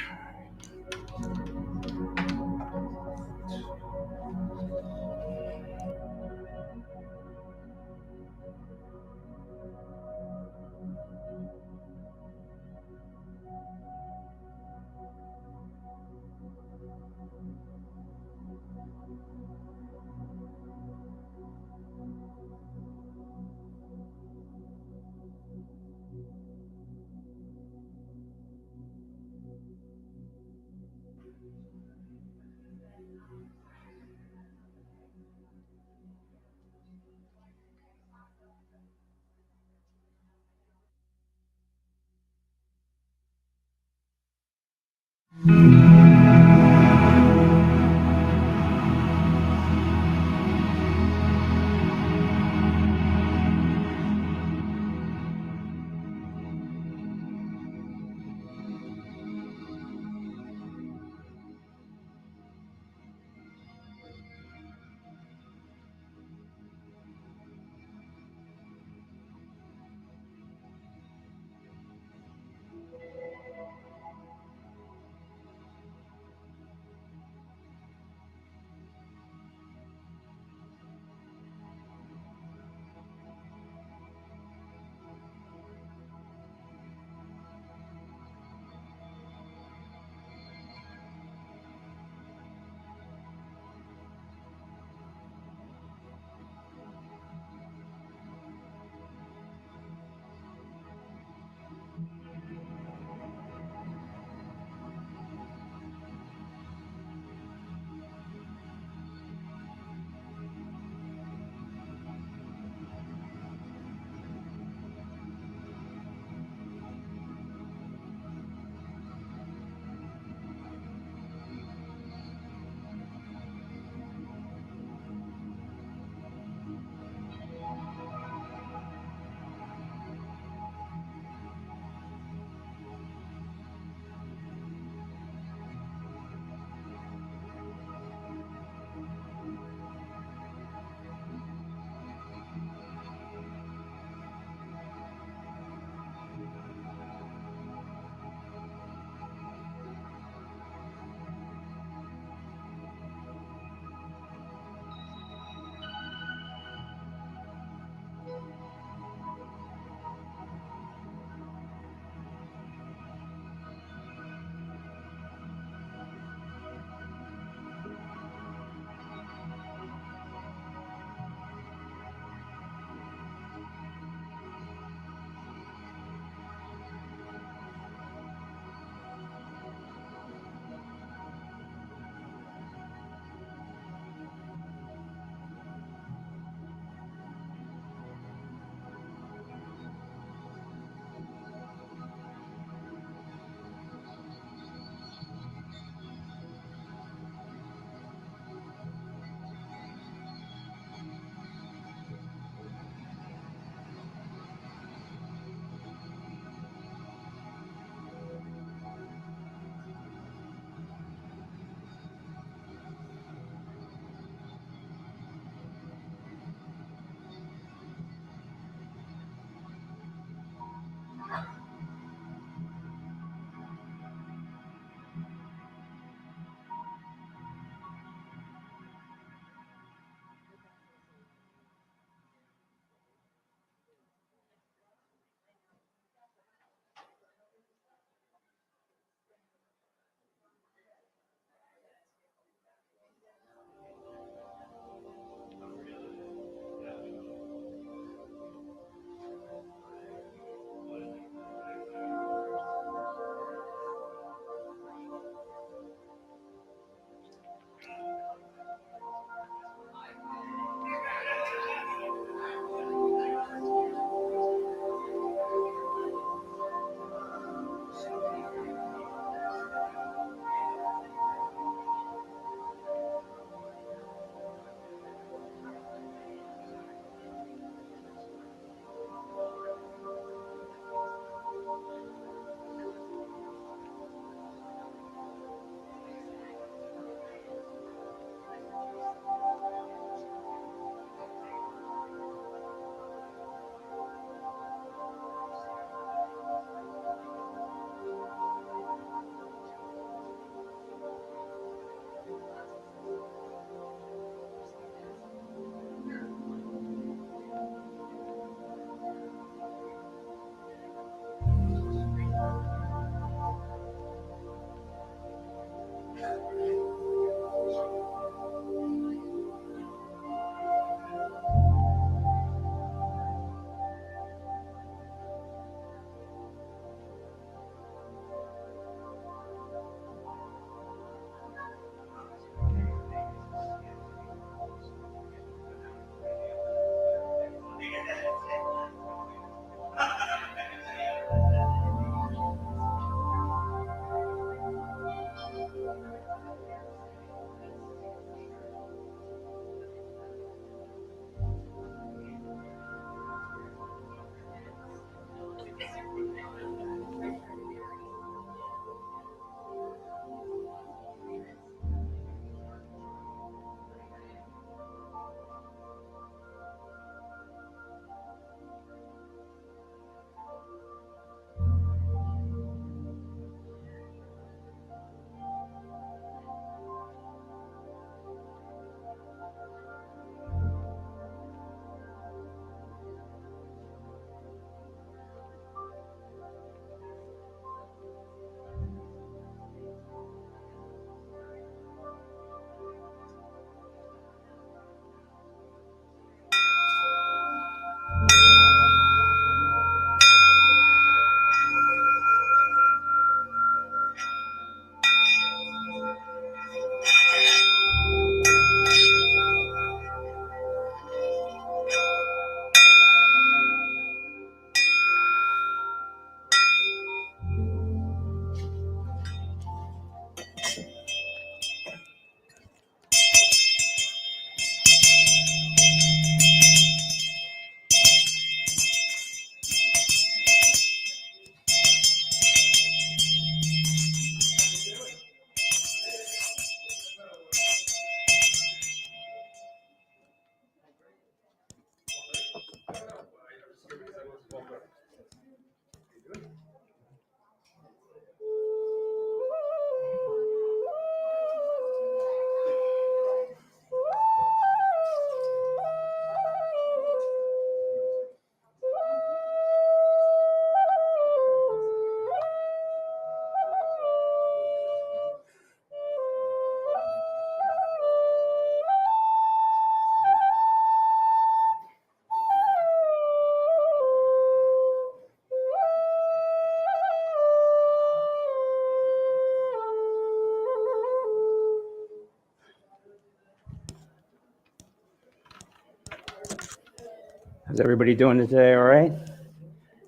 How's everybody doing today? All right.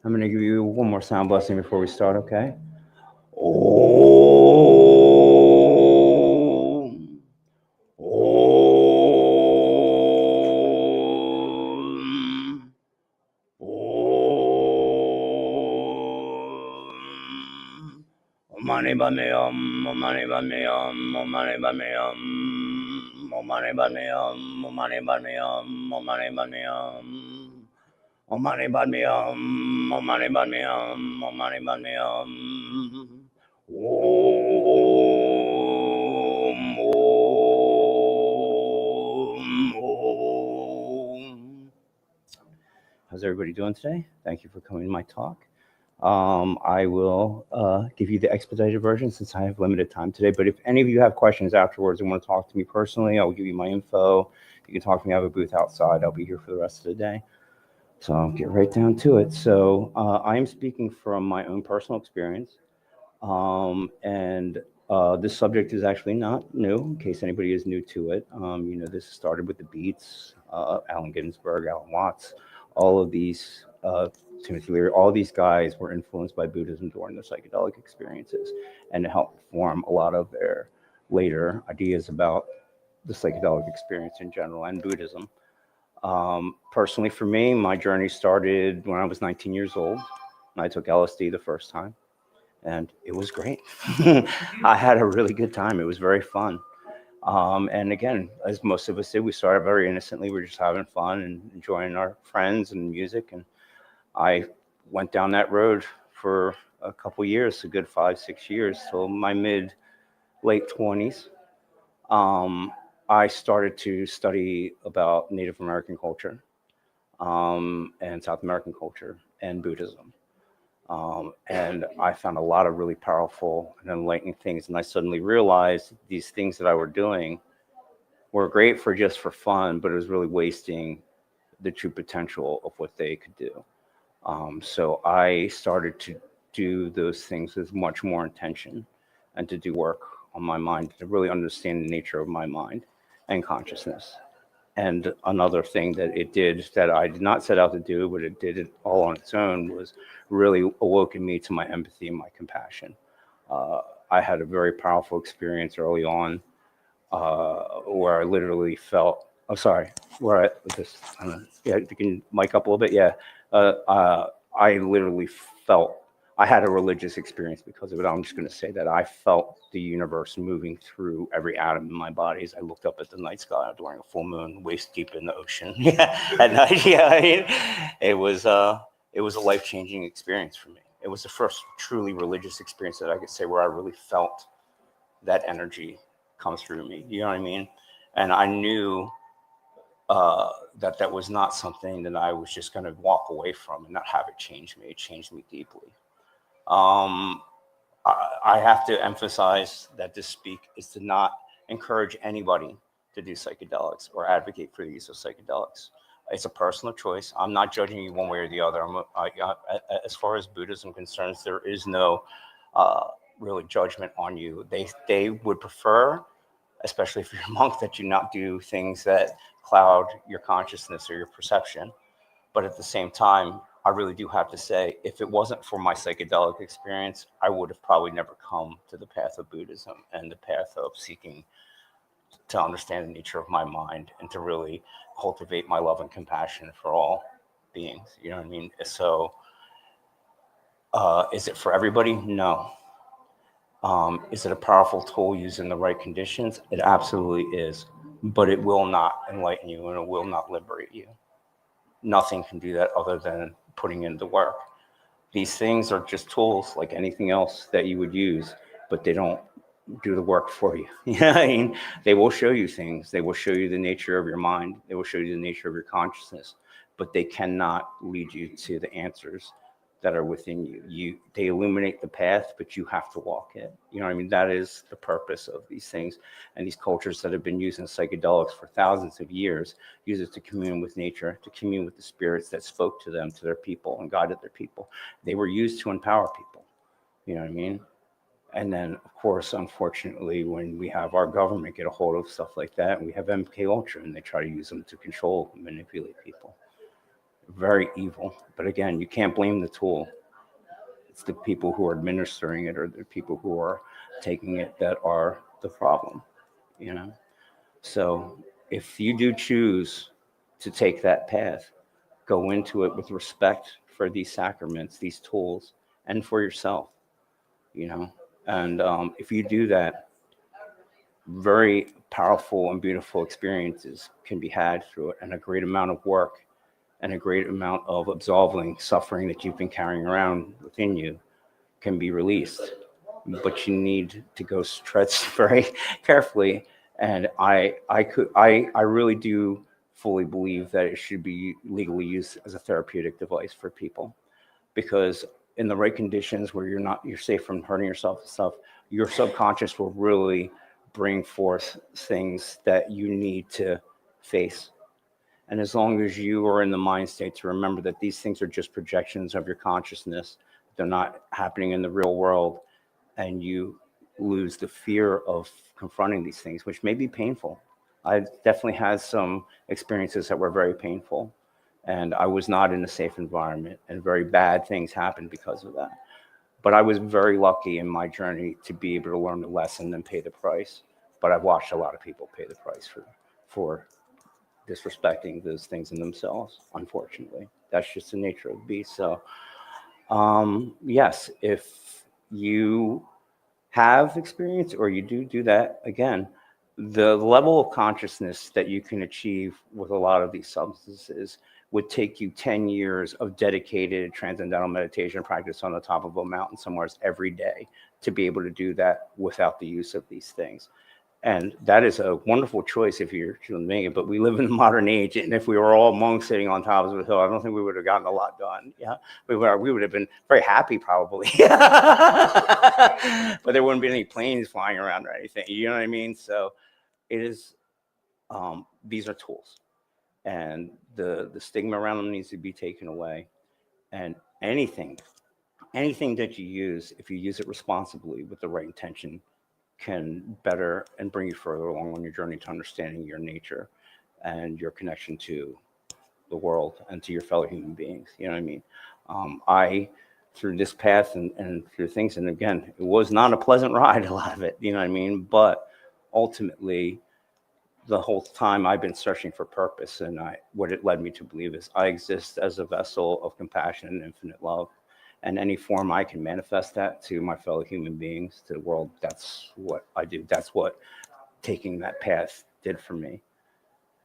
I'm going to give you one more sound blessing before we start, okay? Om. Om. Om. Mani bani mani bani mani bani mani bani mani bani mani bani Om mani padme Om, Om mani padme Om, Om mani padme Om. Om, Om. How's everybody doing today? Thank you for coming to my talk. I will give you the expedited version since I have limited time today. But if any of you have questions afterwards and want to talk to me personally, I'll give you my info. You can talk to me. I have a booth outside. I'll be here for the rest of the day. So I'll get right down to it. So I'm speaking from my own personal experience. This subject is actually not new, in case anybody is new to it. This started with the Beats, Allen Ginsberg, Alan Watts, all of these, Timothy Leary, all these guys were influenced by Buddhism during their psychedelic experiences and helped form a lot of their later ideas about the psychedelic experience in general and Buddhism. Personally, for me, my journey started when I was 19 years old. And I took LSD the first time, and it was great. I had a really good time. It was very fun. And again, as most of us did, we started very innocently. We were just having fun and enjoying our friends and music. And I went down that road for a couple years, a good 5-6 years, till my late 20s. I started to study about Native American culture and South American culture and Buddhism. And I found a lot of really powerful and enlightening things. And I suddenly realized these things that I were doing were great for just for fun, but it was really wasting the true potential of what they could do. So I started to do those things with much more intention and to do work on my mind, to really understand the nature of my mind and consciousness. And another thing that it did that I did not set out to do, but it did it all on its own, was really awoken me to my empathy and my compassion. Uh, I had a very powerful experience early on where I literally felt, oh, sorry, where I just, yeah, you can mic up a little bit. Yeah. I literally felt, I had a religious experience because of it. I'm just going to say that I felt the universe moving through every atom in my body as I looked up at the night sky during a full moon, waist deep in the ocean. Yeah, at night. Yeah, I mean, it was a life-changing experience for me. It was the first truly religious experience that I could say where I really felt that energy come through me. You know what I mean? And I knew that that was not something that I was just going to walk away from and not have it change me. It changed me deeply. I have to emphasize that this speak is to not encourage anybody to do psychedelics or advocate for the use of psychedelics. It's a personal choice. I'm not judging you one way or the other. As far as Buddhism concerns, there is no really judgment on you. They would prefer, especially if you're a monk, that you not do things that cloud your consciousness or your perception. But at the same time, I really do have to say, if it wasn't for my psychedelic experience, I would have probably never come to the path of Buddhism and the path of seeking to understand the nature of my mind and to really cultivate my love and compassion for all beings. You know what I mean? So, is it for everybody? No. Is it a powerful tool used in the right conditions? It absolutely is, but it will not enlighten you and it will not liberate you. Nothing can do that other than putting in the work. These things are just tools like anything else that you would use, but they don't do the work for you. You know what I mean? They will show you things. They will show you the nature of your mind. They will show you the nature of your consciousness, but they cannot lead you to the answers that are within you. They illuminate the path, but you have to walk it. You know what I mean? That is the purpose of these things. And these cultures that have been using psychedelics for thousands of years use it to commune with nature, to commune with the spirits that spoke to them, to their people, and guided their people. They were used to empower people. You know what I mean? And then, of course, unfortunately, when we have our government get a hold of stuff like that, and we have MK Ultra, and they try to use them to control and manipulate people. Very evil. But again, you can't blame the tool. It's the people who are administering it or the people who are taking it that are the problem, you know? So if you do choose to take that path, go into it with respect for these sacraments, these tools, and for yourself, you know? And if you do that, very powerful and beautiful experiences can be had through it, and a great amount of work and a great amount of absolving suffering that you've been carrying around within you can be released. But you need to go tread very carefully. And I really do fully believe that it should be legally used as a therapeutic device for people, because in the right conditions where you're safe from hurting yourself and stuff, your subconscious will really bring forth things that you need to face. And as long as you are in the mind state to remember that these things are just projections of your consciousness, they're not happening in the real world, and you lose the fear of confronting these things, which may be painful. I definitely had some experiences that were very painful, and I was not in a safe environment, and very bad things happened because of that. But I was very lucky in my journey to be able to learn the lesson and pay the price. But I've watched a lot of people pay the price for disrespecting those things in themselves, unfortunately. That's just the nature of the beast. So, yes, if you have experience or you do that, again, the level of consciousness that you can achieve with a lot of these substances would take you 10 years of dedicated transcendental meditation practice on the top of a mountain somewhere every day to be able to do that without the use of these things. And that is a wonderful choice if you're doing it. But we live in the modern age, and if we were all monks sitting on top of a hill, I don't think we would have gotten a lot done. Yeah, we would have been very happy probably, but there wouldn't be any planes flying around or anything. You know what I mean? So it is. These are tools, and the stigma around them needs to be taken away. And anything that you use, if you use it responsibly with the right intention, can better and bring you further along on your journey to understanding your nature and your connection to the world and to your fellow human beings. You know what I mean? I, through this path and through things, and again, it was not a pleasant ride, a lot of it, you know what I mean? But ultimately, the whole time I've been searching for purpose, and what it led me to believe is I exist as a vessel of compassion and infinite love. And any form I can manifest that to my fellow human beings, to the world, that's what I do. That's what taking that path did for me.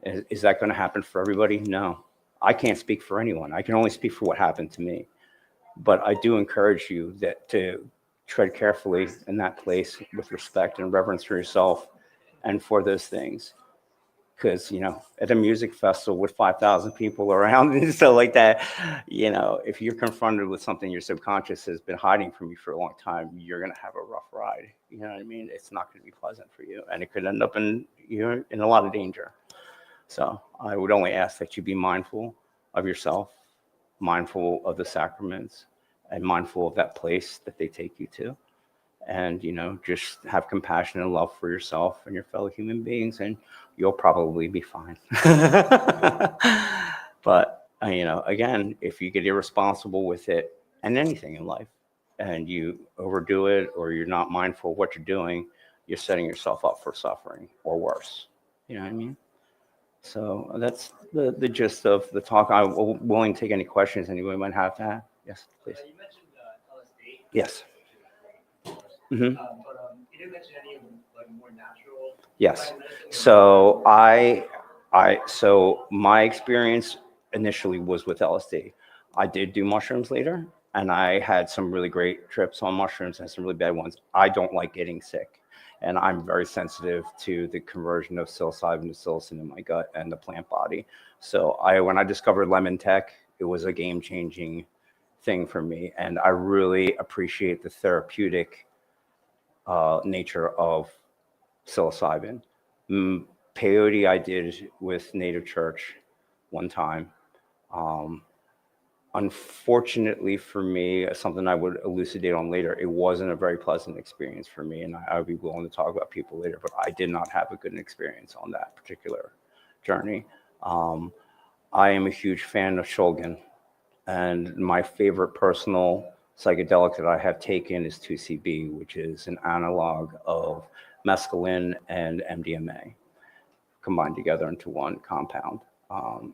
Is that going to happen for everybody? No. I can't speak for anyone. I can only speak for what happened to me. But I do encourage you to tread carefully in that place with respect and reverence for yourself and for those things. Because, at a music festival with 5,000 people around and stuff like that, if you're confronted with something your subconscious has been hiding from you for a long time, you're going to have a rough ride. You know what I mean? It's not going to be pleasant for you, and it could end up in a lot of danger. So I would only ask that you be mindful of yourself, mindful of the sacraments, and mindful of that place that they take you to. And, just have compassion and love for yourself and your fellow human beings, and you'll probably be fine. But, again, if you get irresponsible with it and anything in life, and you overdo it, or you're not mindful of what you're doing, you're setting yourself up for suffering or worse. You know what I mean? So that's the gist of the talk. I'm willing to take any questions anybody might have to have. Yes, please. You mentioned LSD. Yes. But you didn't mention any of the more natural. Yes. So so my experience initially was with LSD. I did do mushrooms later, and I had some really great trips on mushrooms and some really bad ones. I don't like getting sick, and I'm very sensitive to the conversion of psilocybin to psilocin in my gut and the plant body. So when I discovered lemon tech, it was a game-changing thing for me, and I really appreciate the therapeutic nature of psilocybin. Peyote I did with Native Church one time. Unfortunately for me, something I would elucidate on later, it wasn't a very pleasant experience for me, and I would be willing to talk about people later, but I did not have a good experience on that particular journey. I am a huge fan of Shulgin, and my favorite personal psychedelic that I have taken is 2CB, which is an analog of mescaline and MDMA combined together into one compound.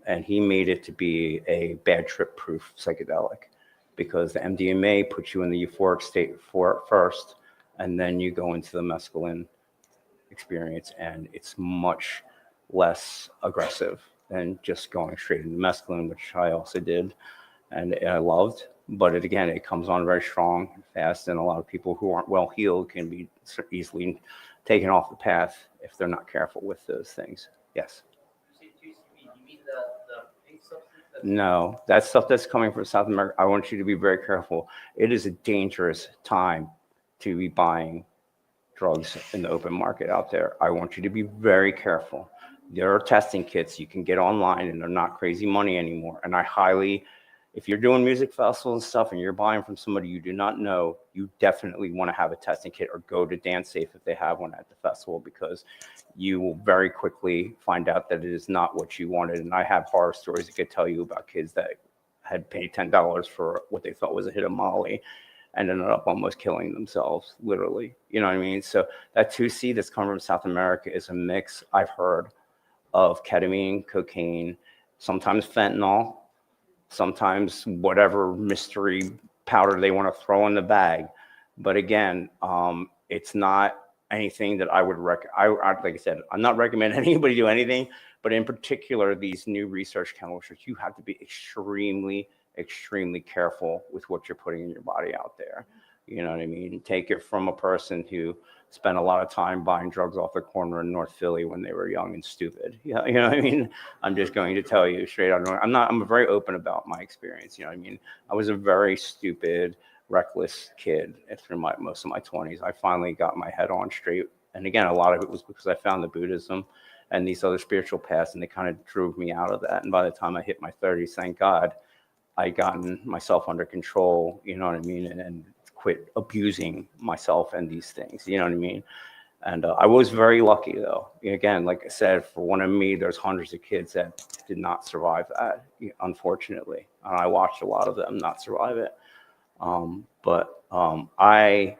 And he made it to be a bad trip proof psychedelic, because the MDMA puts you in the euphoric state first, and then you go into the mescaline experience, and it's much less aggressive than just going straight into mescaline, which I also did and I loved. But it comes on very strong and fast, and a lot of people who aren't well healed can be easily taken off the path if they're not careful with those things. Yes. No, that's stuff that's coming from South America. I want you to be very careful. It is a dangerous time to be buying drugs in the open market out there. I want you to be very careful. There are testing kits you can get online, and they're not crazy money anymore. And if you're doing music festivals and stuff and you're buying from somebody you do not know, you definitely want to have a testing kit, or go to Dance Safe if they have one at the festival, because you will very quickly find out that it is not what you wanted. And I have horror stories that could tell you about kids that had paid $10 for what they thought was a hit of Molly and ended up almost killing themselves, literally. You know what I mean? So that 2C that's coming from South America is a mix, I've heard, of ketamine, cocaine, sometimes fentanyl, sometimes whatever mystery powder they want to throw in the bag. But again, it's not anything that I would like I said, I'm not recommending anybody do anything, but in particular, these new research chemicals, you have to be extremely, extremely careful with what you're putting in your body out there. You know what I mean? Take it from a person who spent a lot of time buying drugs off the corner in North Philly when they were young and stupid. Yeah, you know what I mean? I'm just going to tell you straight out. I'm very open about my experience. You know what I mean? I was a very stupid, reckless kid through most of my 20s. I finally got my head on straight. And again, a lot of it was because I found the Buddhism and these other spiritual paths, and they kind of drove me out of that. And by the time I hit my 30s, thank God, I gotten myself under control, you know what I mean, and quit abusing myself and these things, you know what I mean? And I was very lucky, though. Again, like I said, for one of me, there's hundreds of kids that did not survive that, unfortunately. And I watched a lot of them not survive it. But I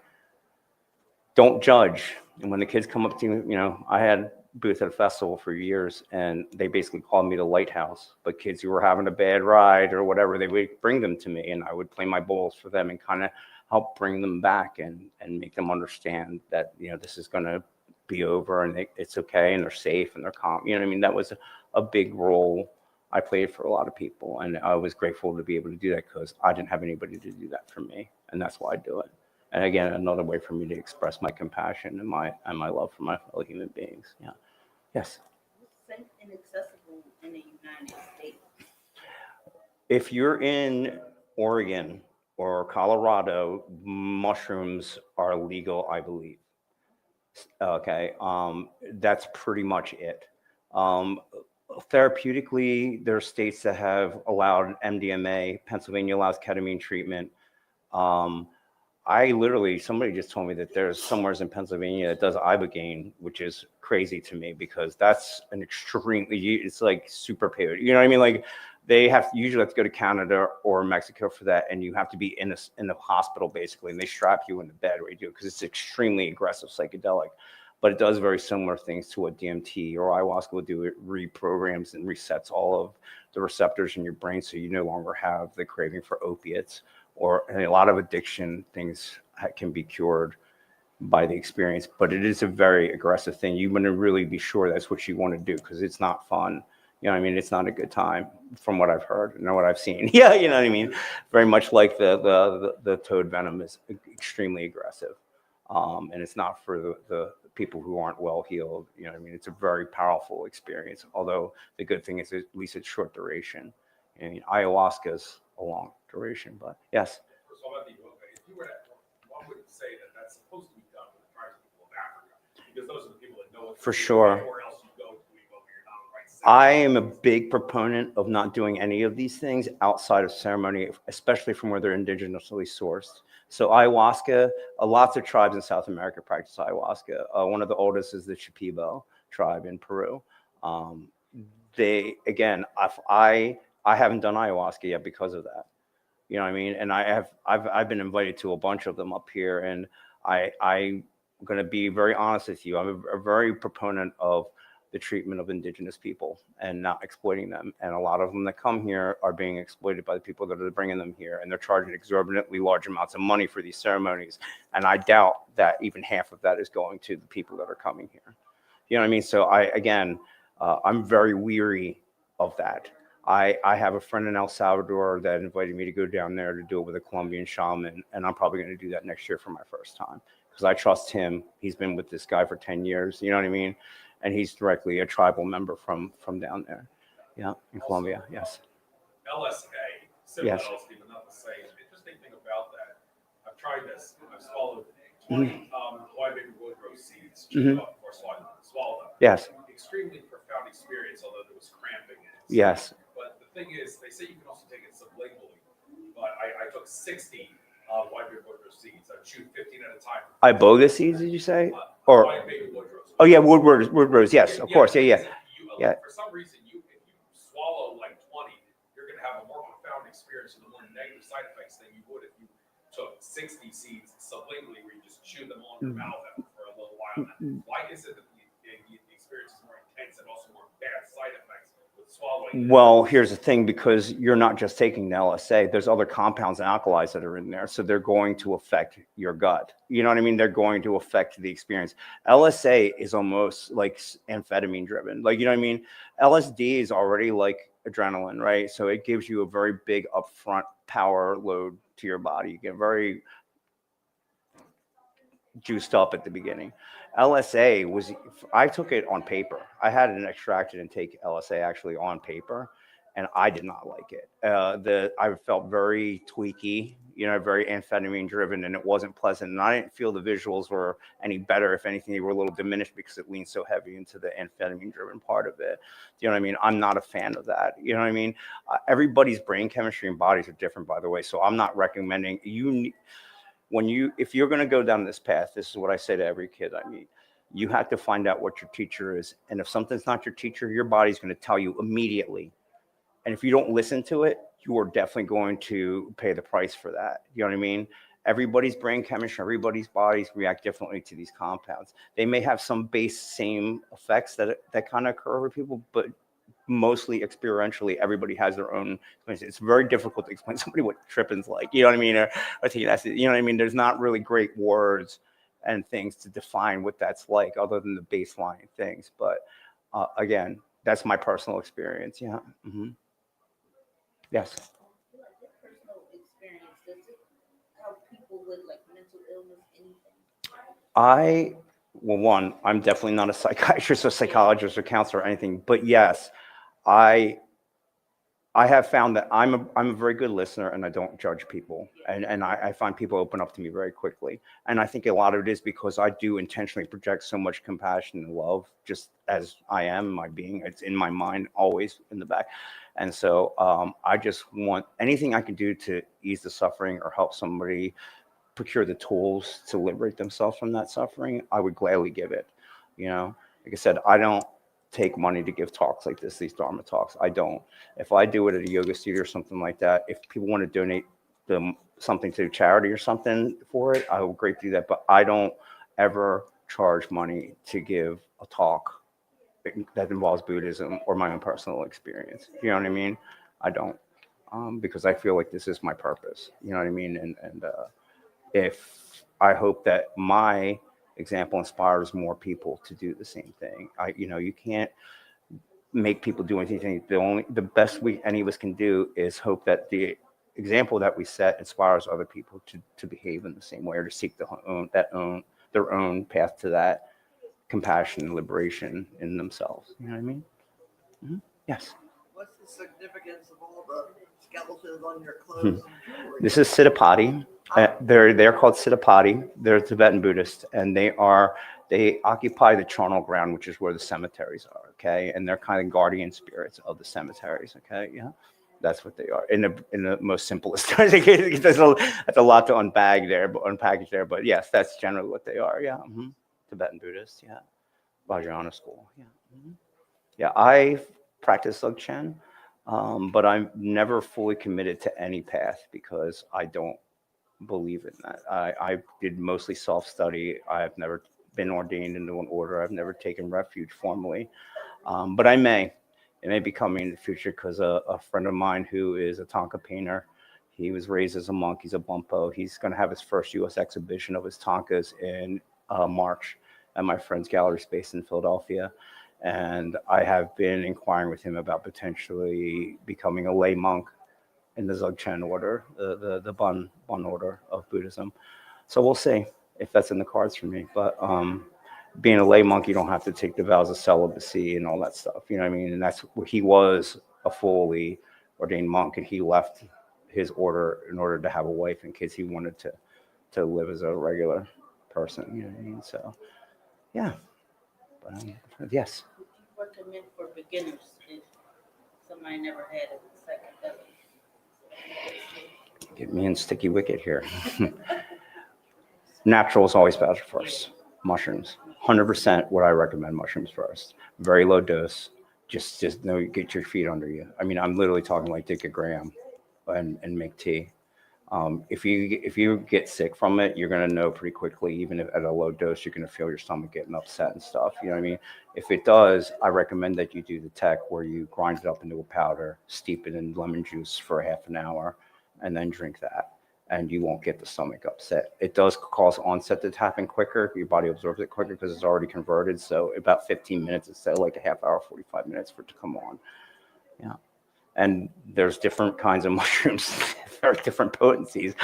don't judge. And when the kids come up to me, you know, I had booth at a festival for years, and they basically called me the lighthouse. But kids who were having a bad ride or whatever, they would bring them to me, and I would play my bowls for them and kind of help bring them back and make them understand that, you know, this is going to be over and it's okay and they're safe and they're calm. You know what I mean? That was a big role I played for a lot of people, and I was grateful to be able to do that because I didn't have anybody to do that for me, and that's why I do it. And again, another way for me to express my compassion and my love for my fellow human beings. Yeah. Yes. Safe and accessible in the United States. If you're in Oregon or Colorado, mushrooms are legal, I believe. Okay. That's pretty much it. Therapeutically, there are states that have allowed MDMA. Pennsylvania allows ketamine treatment. Somebody just told me that there's somewhere in Pennsylvania that does ibogaine, which is crazy to me because that's an it's like super paid. You know what I mean? Like they usually have to go to Canada or Mexico for that, and you have to be in the hospital basically, and they strap you in the bed where you do it because it's extremely aggressive psychedelic. But it does very similar things to what DMT or ayahuasca will do. It reprograms and resets all of the receptors in your brain, so you no longer have the craving for opiates. And a lot of addiction things can be cured by the experience, but it is a very aggressive thing. You want to really be sure that's what you want to do because it's not fun. You know what I mean? It's not a good time from what I've heard and what I've seen. Yeah, you know what I mean? Very much like the toad venom is extremely aggressive. And it's not for the people who aren't well healed. You know what I mean? It's a very powerful experience. Although the good thing is at least it's short duration. I mean, ayahuasca is a long duration, but yes. So about the yoga, if you were to, one would say that that's supposed to be done with the tribal people of Africa, because those are the people that know it. For sure. Anywhere else you go to yoga, you're not on the right side. I am a big proponent of not doing any of these things outside of ceremony, especially from where they're indigenously sourced. So ayahuasca, lots of tribes in South America practice ayahuasca. One of the oldest is the Shipibo tribe in Peru. I haven't done ayahuasca yet because of that. You know what I mean? And I've been invited to a bunch of them up here, and I'm going to be very honest with you. I'm a very proponent of the treatment of indigenous people and not exploiting them. And a lot of them that come here are being exploited by the people that are bringing them here, and they're charging exorbitantly large amounts of money for these ceremonies. And I doubt that even half of that is going to the people that are coming here. You know what I mean? So I'm very weary of that. I have a friend in El Salvador that invited me to go down there to do it with a Colombian shaman, and I'm probably going to do that next year for my first time because I trust him. He's been with this guy for 10 years, you know what I mean? And he's directly a tribal member from down there. Yeah, in Colombia, yes. LSA, similar Yes. LSD, but not the same. The interesting thing about that, I've tried this. I've swallowed 20 white baby woodrose seeds, chewed up before swallowed them. Yes. Extremely profound experience, although there was cramping in it. Yes. But the thing is, they say you can also take it sublingually. But I took 60 white baby woodrose seeds. I chewed 15 at a time. Iboga seeds, did you say? White baby woodrose. Oh yeah, woodrose. Yes, of course. Yeah. Yeah. For some reason, if you swallow like 20, you're going to have a more profound experience and the more negative side effects than you would if you took 60 seeds sublingually, where you just chew them on your mouth for a little while. Why is it that the experience is more intense and also more bad side effects with swallowing? Well, here's the thing, because you're not just taking the LSA, there's other compounds and alkalis that are in there. So they're going to affect your gut. You know what I mean? They're going to affect the experience. LSA is almost like amphetamine driven. Like, you know what I mean? LSD is already like adrenaline, right? So it gives you a very big upfront power load to your body. You get very juiced up at the beginning. LSA was, I took it on paper. I had an extracted and take LSA actually on paper, and I did not like it. I felt very tweaky, very amphetamine driven, and it wasn't pleasant. And I didn't feel the visuals were any better. If anything, they were a little diminished because it leaned so heavy into the amphetamine driven part of it. You know what I mean? I'm not a fan of that. You know what I mean? Everybody's brain chemistry and bodies are different, by the way. So I'm not recommending if you're going to go down this path, this is what I say to every kid I meet. You have to find out what your teacher is. And if something's not your teacher, your body's going to tell you immediately. And if you don't listen to it, you are definitely going to pay the price for that. You know what I mean? Everybody's brain chemistry, everybody's bodies react differently to these compounds. They may have some same effects that kind of occur with people, but mostly experientially, everybody has their own. It's very difficult to explain to somebody what tripping's like. You know what I mean? Or taking acid. You know what I mean? There's not really great words and things to define what that's like, other than the baseline things. But again, that's my personal experience. Yeah. Mm-hmm. Yes. Personal experience, does it help people with like mental illness, anything? I'm definitely not a psychiatrist or psychologist or counselor or anything, but yes, I have found that I'm a very good listener, and I don't judge people, and I find people open up to me very quickly. And I think a lot of it is because I do intentionally project so much compassion and love, just as I am, my being. It's in my mind, always in the back. And so I just want anything I can do to ease the suffering or help somebody procure the tools to liberate themselves from that suffering, I would gladly give it. Like I said, I don't take money to give talks like this, these Dharma talks. I don't. If I do it at a yoga studio or something like that, if people want to donate something to charity or something for it, I will greatly do that. But I don't ever charge money to give a talk that involves Buddhism or my own personal experience. You know what I mean? I don't, because I feel like this is my purpose. You know what I mean? And if I hope that my example inspires more people to do the same thing. You can't make people do anything. The best any of us can do is hope that the example that we set inspires other people to behave in the same way, or to seek their own path to that compassion and liberation in themselves. You know what I mean? Mm-hmm. Yes. What's the significance of all the skeletons on your clothes? This is Siddhapati. They're called Siddhapati. They're Tibetan Buddhists, and they occupy the charnel ground, which is where the cemeteries are. Okay, and they're kind of guardian spirits of the cemeteries. Okay, yeah, that's what they are in the most simplest terms. That's a lot to unpackage there, but yes, that's generally what they are. Yeah, mm-hmm. Tibetan Buddhists. Yeah, Vajrayana school. Yeah, mm-hmm. Yeah. I practice Dzogchen, but I'm never fully committed to any path because I don't believe in that. I did mostly self-study. I've never been ordained into an order. I've never taken refuge formally, but it may be coming in the future, because a friend of mine who is a Thangka painter, he was raised as a monk. He's a Bumpo. He's going to have his first U.S. exhibition of his Thangkas in March at my friend's gallery space in Philadelphia. And I have been inquiring with him about potentially becoming a lay monk in the Dzogchen order, the Bon order of Buddhism. So we'll see if that's in the cards for me. But being a lay monk, you don't have to take the vows of celibacy and all that stuff. You know what I mean? And that's what he was, a fully ordained monk, and he left his order in order to have a wife and kids. He wanted to live as a regular person. You know what I mean? So, yeah. But, yes. Would you recommend for beginners if somebody never had a psychedelic? Get me in sticky wicket here. Natural is always better first. Mushrooms, 100% what I recommend, mushrooms first. Very low dose. Just get your feet under you. I mean, I'm literally talking like take a gram and make tea. If you get sick from it, you're gonna know pretty quickly. Even if at a low dose, you're gonna feel your stomach getting upset and stuff. You know what I mean? If it does, I recommend that you do the tech where you grind it up into a powder, steep it in lemon juice for half an hour, and then drink that. And you won't get the stomach upset. It does cause onset to happen quicker. Your body absorbs it quicker because it's already converted. So about 15 minutes instead of like a half hour, 45 minutes for it to come on. Yeah. And there's different kinds of mushrooms very different potencies.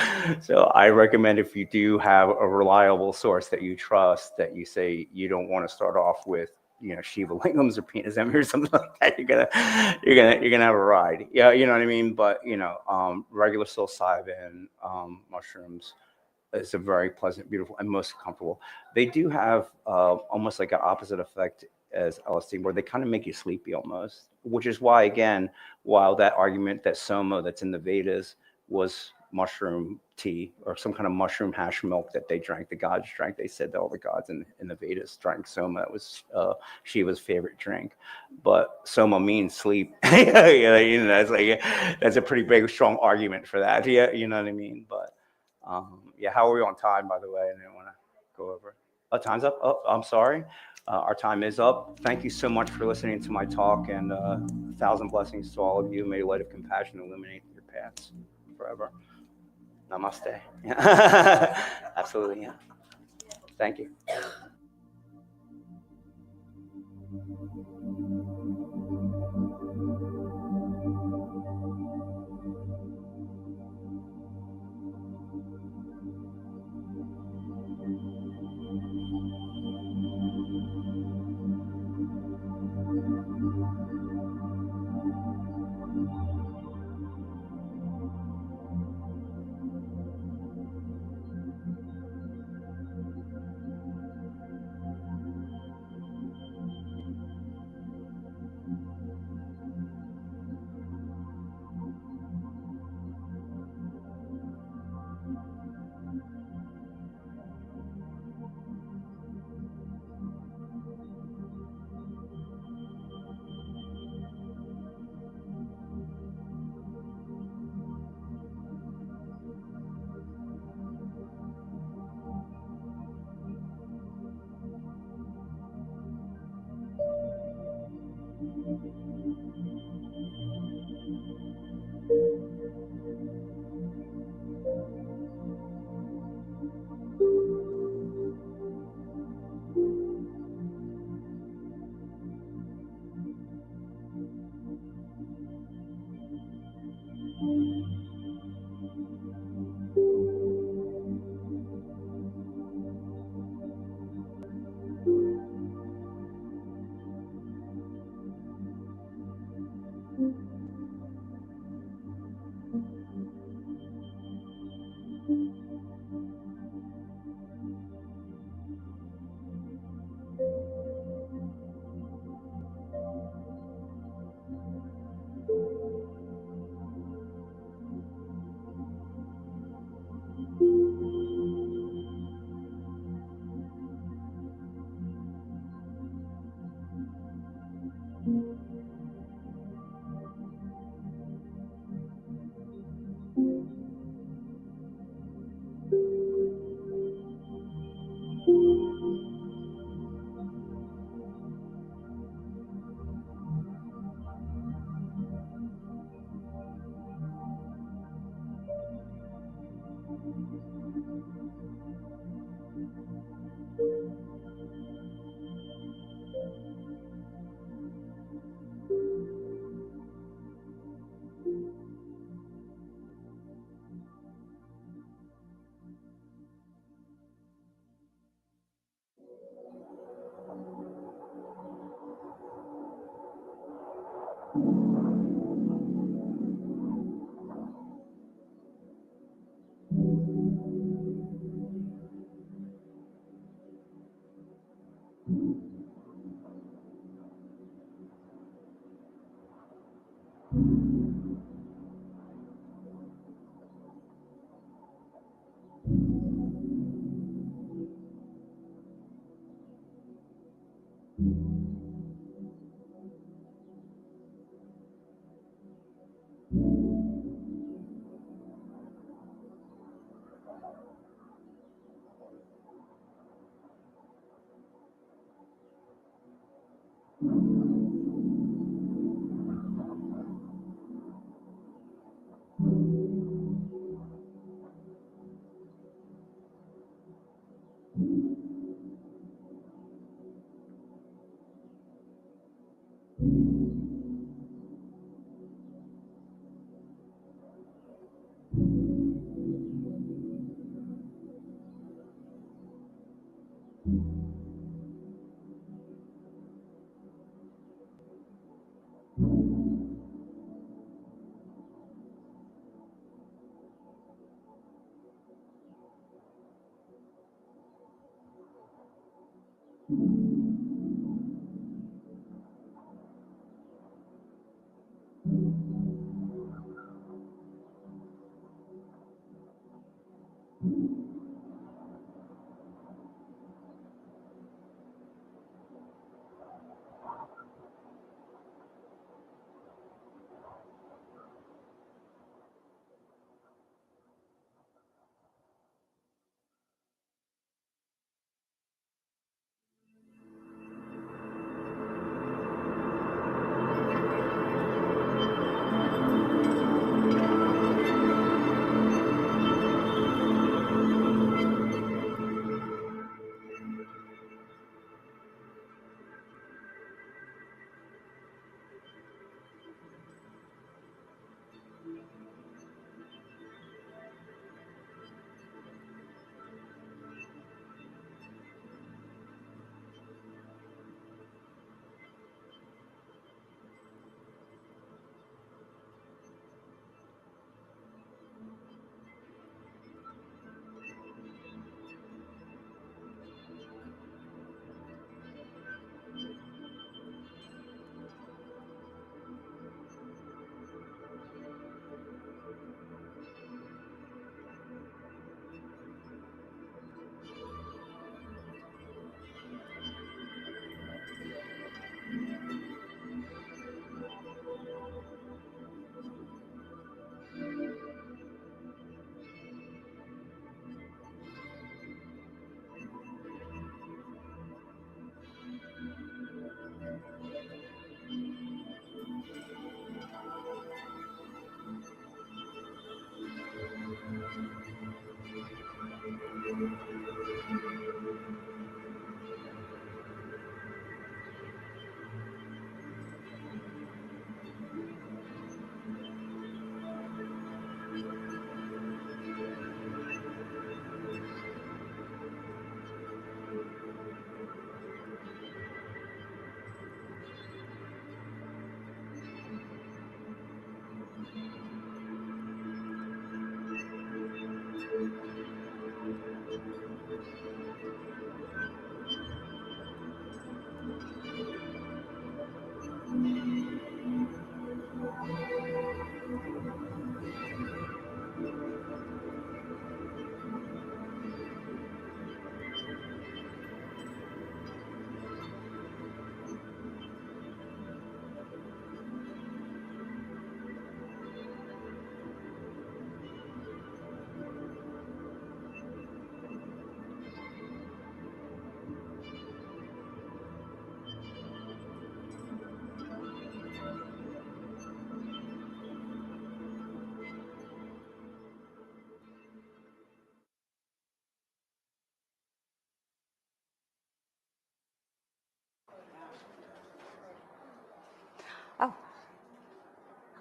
So I recommend, if you do have a reliable source that you trust, that you say you don't want to start off with, Shiva lingams or penis envy or something like that, you're gonna have a ride. Yeah, you know what I mean. But regular psilocybin mushrooms is a very pleasant, beautiful, and most comfortable. They do have almost like an opposite effect as LSD, where they kind of make you sleepy almost, which is why, again, while that argument that Soma that's in the Vedas was mushroom tea or some kind of mushroom hash milk that they drank, the gods drank, they said that all the gods in the Vedas drank Soma. It was Shiva's favorite drink. But Soma means sleep. That's a pretty big, strong argument for that. Yeah, you know what I mean? But yeah, how are we on time, by the way? I didn't want to go over. Oh, time's up. Oh, I'm sorry. Our time is up. Thank you so much for listening to my talk, and 1,000 blessings to all of you. May the light of compassion illuminate your paths forever. Namaste. Absolutely. Yeah. Thank you.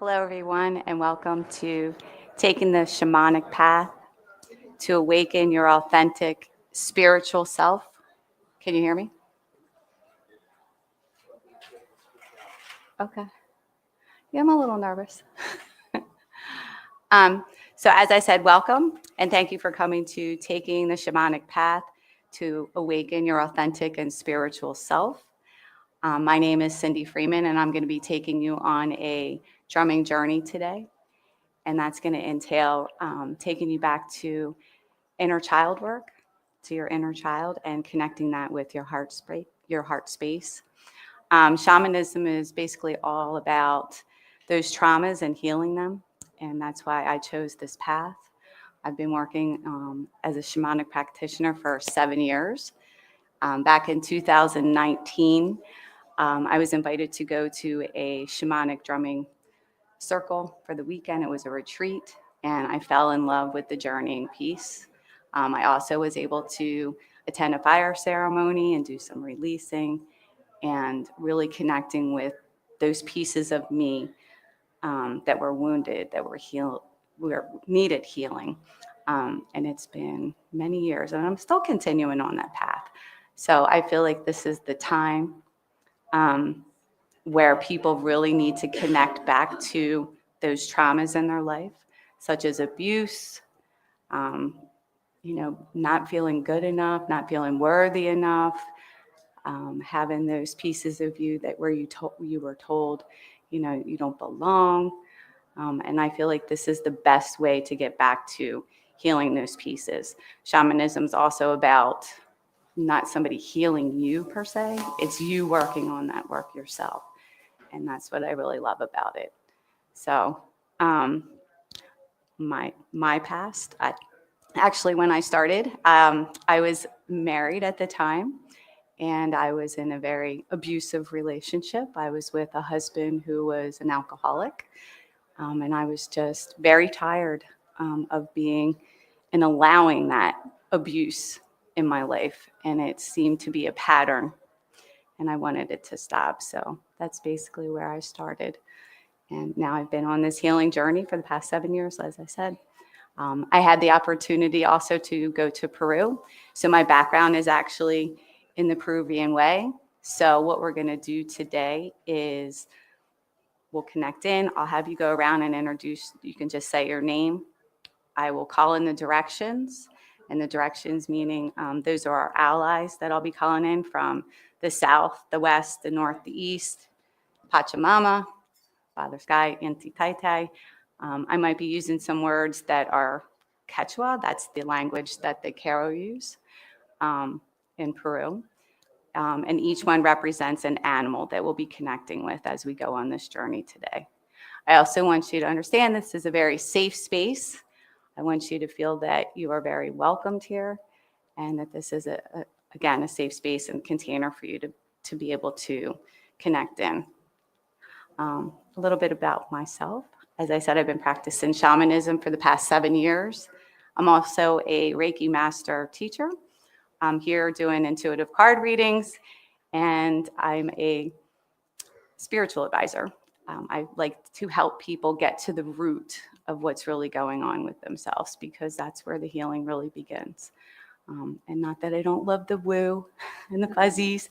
Hello, everyone, and welcome to Taking the Shamanic Path to Awaken Your Authentic Spiritual Self. Can you hear me? Okay. Yeah, I'm a little nervous. So as I said, welcome, and thank you for coming to Taking the Shamanic Path to Awaken Your Authentic and Spiritual Self. My name is Cindy Freeman, and I'm going to be taking you on a drumming journey today. And that's going to entail taking you back to inner child work, to your inner child, and connecting that with your heart space. Shamanism is basically all about those traumas and healing them. And that's why I chose this path. I've been working as a shamanic practitioner for 7 years. Back in 2019, I was invited to go to a shamanic drumming circle for the weekend. It was a retreat, and I fell in love with the journeying piece. I also was able to attend a fire ceremony and do some releasing and really connecting with those pieces of me that were wounded, that were needed healing. And it's been many years, and I'm still continuing on that path. So I feel like this is the time where people really need to connect back to those traumas in their life, such as abuse, not feeling good enough, not feeling worthy enough, having those pieces of you that where you were told, you don't belong. And I feel like this is the best way to get back to healing those pieces. Shamanism is also about not somebody healing you per se, it's you working on that work yourself. And that's what I really love about it. So my past, actually when I started, I was married at the time, and I was in a very abusive relationship. I was with a husband who was an alcoholic, and I was just very tired of being and allowing that abuse in my life, and it seemed to be a pattern, and I wanted it to stop. So that's basically where I started. And now I've been on this healing journey for the past 7 years, as I said. I had the opportunity also to go to Peru. So my background is actually in the Peruvian way. So what we're going to do today is we'll connect in. I'll have you go around and introduce. You can just say your name. I will call in the directions. And the directions meaning those are our allies that I'll be calling in from the south, the west, the north, the east, Pachamama, Father Sky, Inti Taitai. I might be using some words that are Quechua. That's the language that the Q'ero use in Peru. And each one represents an animal that we'll be connecting with as we go on this journey today. I also want you to understand this is a very safe space. I want you to feel that you are very welcomed here, and that this is, again, a safe space and container for you to be able to connect in. A little bit about myself. As I said, I've been practicing shamanism for the past 7 years. I'm also a Reiki master teacher. I'm here doing intuitive card readings, and I'm a spiritual advisor. I like to help people get to the root of what's really going on with themselves, because that's where the healing really begins. And not that I don't love the woo and the fuzzies.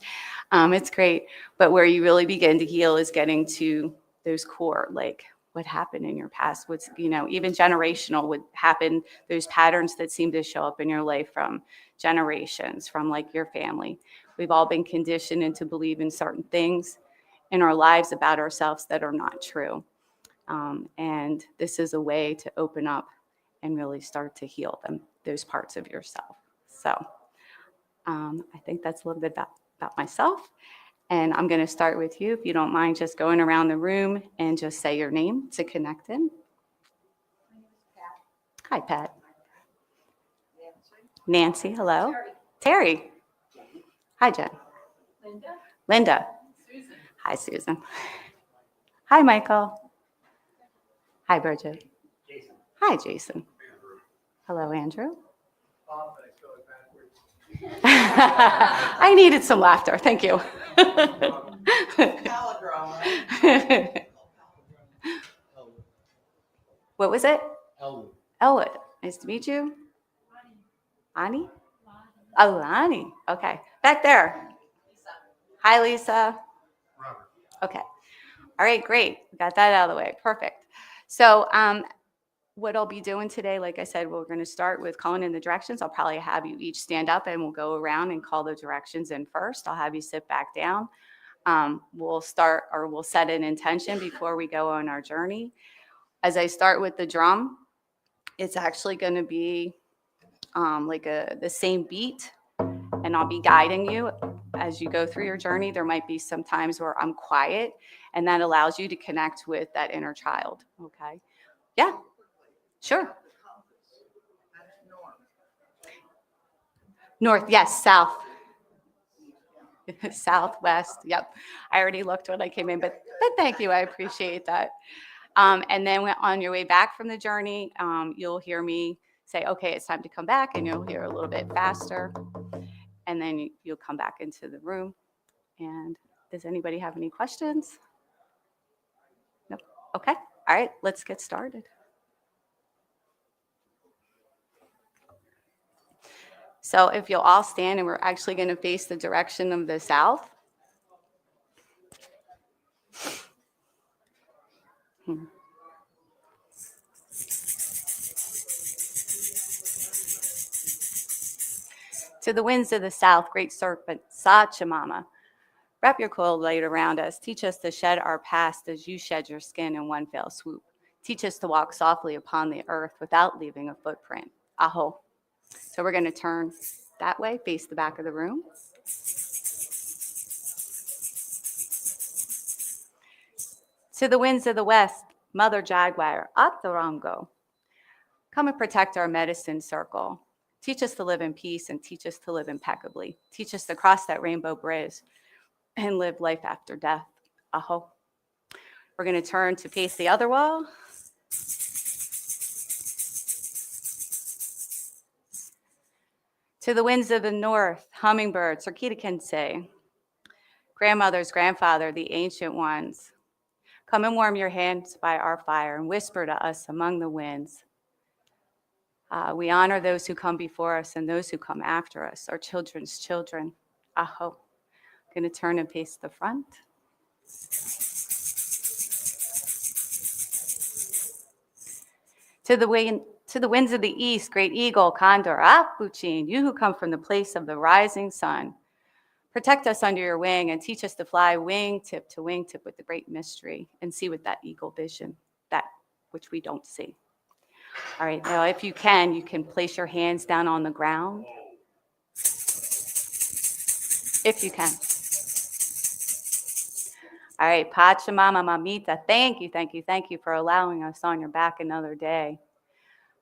It's great. But where you really begin to heal is getting to those core, like what happened in your past, what's, even generational would happen, those patterns that seem to show up in your life from generations, from like your family. We've all been conditioned into believe in certain things in our lives about ourselves that are not true. And this is a way to open up and really start to heal those parts of yourself. So I think that's a little bit about myself. And I'm going to start with you, if you don't mind just going around the room and just say your name to connect in. Hi, Pat. Nancy, hello. Terry. Hi, Jen. Linda. Susan. Hi, Susan. Hi, Michael. Hi, Bridget. Jason. Hi, Jason. Andrew. Hello, Andrew. Bob, but I spelled it backwards. I needed some laughter. Thank you. Palindrome, right? What was it? Elwood. Elwood. Nice to meet you. Ani? Oh, Ani. Okay. Back there. Hi, Lisa. Robert. Okay. All right, great. Got that out of the way. Perfect. So what I'll be doing today, like I said, we're going to start with calling in the directions. I'll probably have you each stand up and we'll go around and call the directions in first. I'll have you sit back down. We'll set an intention before we go on our journey. As I start with the drum, it's actually going to be the same beat, and I'll be guiding you as you go through your journey. There might be some times where I'm quiet, and that allows you to connect with that inner child. Okay? Yeah, sure. North, yes, south. Southwest, yep. I already looked when I came in, but thank you. I appreciate that. And then on your way back from the journey, you'll hear me say, okay, it's time to come back, and you'll hear a little bit faster. And then you'll come back into the room. And does anybody have any questions? Nope. Okay. All right, let's get started. So if you'll all stand, and we're actually going to face the direction of the south. To the winds of the south, great serpent, Sachamama, wrap your coiled light around us. Teach us to shed our past as you shed your skin in one fell swoop. Teach us to walk softly upon the earth without leaving a footprint. Aho. So we're going to turn that way, face the back of the room. To the winds of the west, Mother Jaguar, Atarango, come and protect our medicine circle. Teach us to live in peace and teach us to live impeccably. Teach us to cross that rainbow bridge and live life after death. Aho. We're going to turn to face the other wall. To the winds of the north, hummingbird, Sarkitakense, grandmothers, grandfather, the ancient ones, come and warm your hands by our fire and whisper to us among the winds. We honor those who come before us and those who come after us, our children's children. Aho. Going to turn and face the front. To the winds of the east, great eagle, condor, Apuchin, you who come from the place of the rising sun. Protect us under your wing and teach us to fly wingtip to wingtip with the great mystery and see with that eagle vision, that which we don't see. All right, now if you can place your hands down on the ground. If you can. All right, Pachamama, Mamita, thank you for allowing us on your back another day,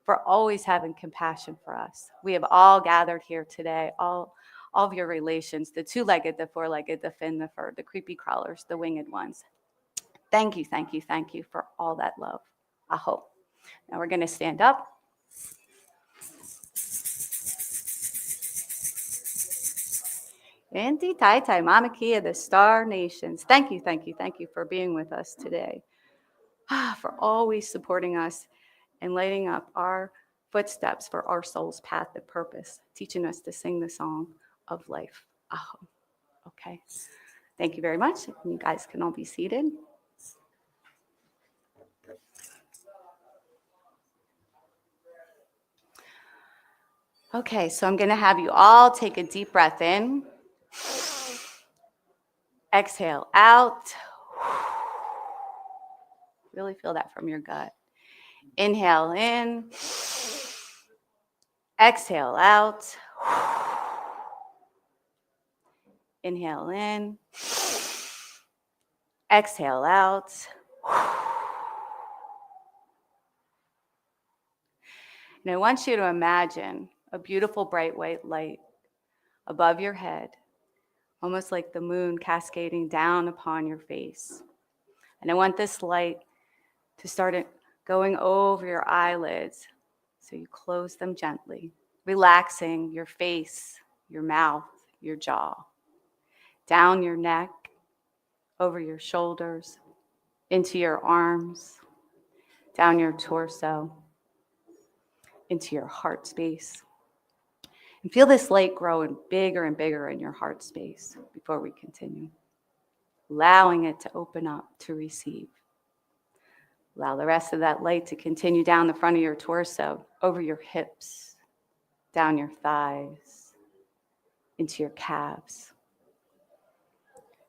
for always having compassion for us. We have all gathered here today, all of your relations, the two-legged, the four-legged, the fin, the fur, the creepy crawlers, the winged ones. Thank you for all that love. Aho. Now we're going to stand up. Inti Tai Tai Mama Kia, the Star Nations. Thank you for being with us today. For always supporting us and lighting up our footsteps for our soul's path of purpose, teaching us to sing the song of life. Aho. Okay. Thank you very much. You guys can all be seated. Okay, so I'm going to have you all take a deep breath in. Exhale out. Really feel that from your gut. Inhale in. Exhale out. Inhale in. Exhale out. And I want you to imagine a beautiful bright white light above your head, almost like the moon cascading down upon your face. And I want this light to start going over your eyelids. So you close them gently, relaxing your face, your mouth, your jaw, down your neck, over your shoulders, into your arms, down your torso, into your heart space. And feel this light growing bigger and bigger in your heart space before we continue. Allowing it to open up to receive. Allow the rest of that light to continue down the front of your torso, over your hips, down your thighs, into your calves,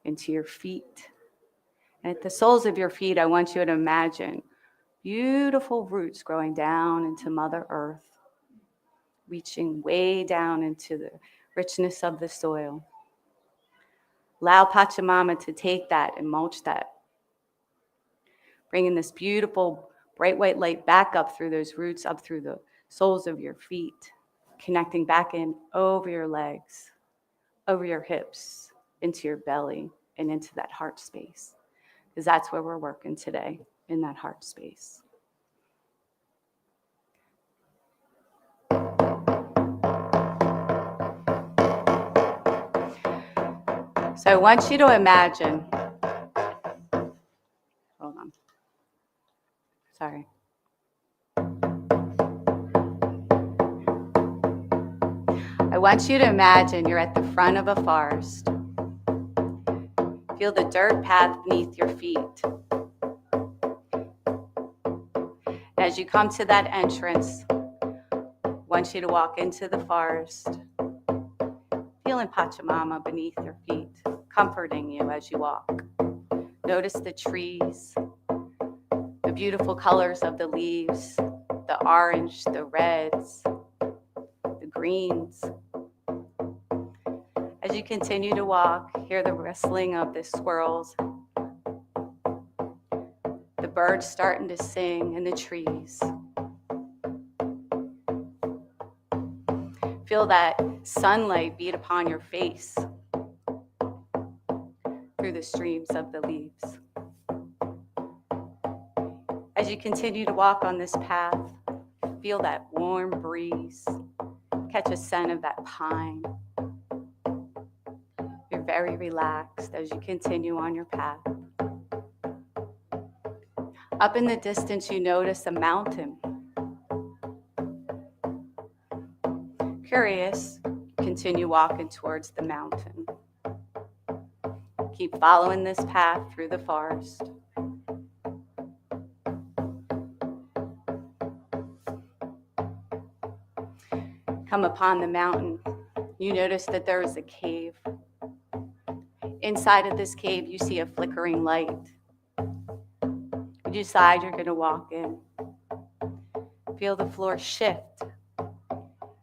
into your feet. And at the soles of your feet, I want you to imagine beautiful roots growing down into Mother Earth, reaching way down into the richness of the soil. Allow Pachamama to take that and mulch that, bringing this beautiful bright white light back up through those roots, up through the soles of your feet, connecting back in over your legs, over your hips, into your belly, and into that heart space. Because that's where we're working today, in that heart space. So I want you to imagine, hold on, sorry. I want you to imagine you're at the front of a forest. Feel the dirt path beneath your feet. As you come to that entrance, I want you to walk into the forest, feeling Pachamama beneath your feet, comforting you as you walk. Notice the trees, the beautiful colors of the leaves, the orange, the reds, the greens. As you continue to walk, hear the rustling of the squirrels, the birds starting to sing in the trees. Feel that sunlight beat upon your face through the streams of the leaves. As you continue to walk on this path, feel that warm breeze, catch a scent of that pine. You're very relaxed as you continue on your path. Up in the distance, you notice a mountain. Curious, continue walking towards the mountain. Keep following this path through the forest. Come upon the mountain. You notice that there is a cave. Inside of this cave, you see a flickering light. You decide you're going to walk in. Feel the floor shift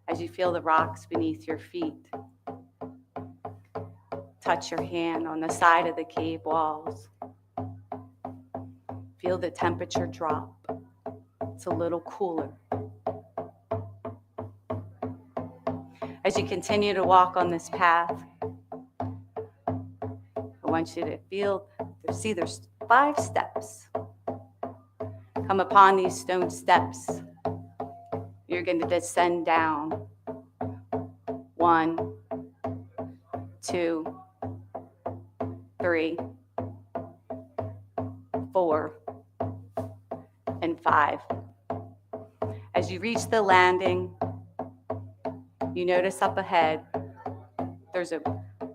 as you feel the rocks beneath your feet. Touch your hand on the side of the cave walls. Feel the temperature drop. It's a little cooler. As you continue to walk on this path, I want you to see there's 5 steps. Come upon these stone steps. You're going to descend down. 1, 2, 3, 4, and 5. As you reach the landing, you notice up ahead, there's a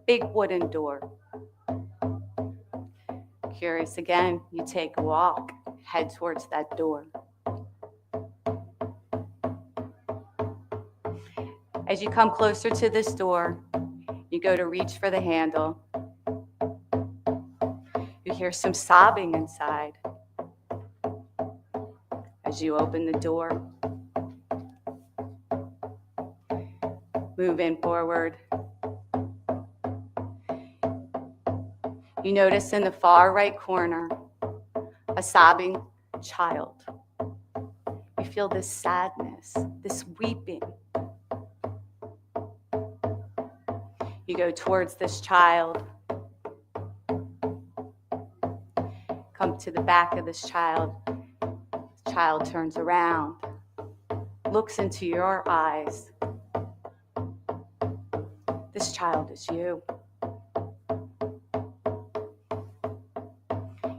big wooden door. Curious again, you take a walk, head towards that door. As you come closer to this door, you go to reach for the handle. You hear some sobbing inside. As you open the door, move in forward. You notice in the far right corner, a sobbing child. You feel this sadness, this weeping. You go towards this child. Come to the back of this child. The child turns around, looks into your eyes. This child is you.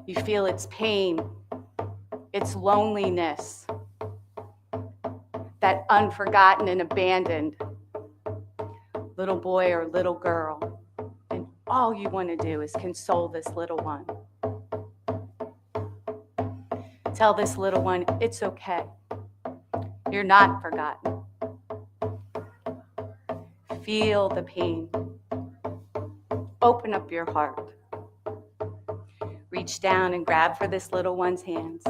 You feel its pain. It's loneliness, that unforgotten and abandoned little boy or little girl. And all you want to do is console this little one. Tell this little one, it's okay. You're not forgotten. Feel the pain. Open up your heart. Reach down and grab for this little one's hands.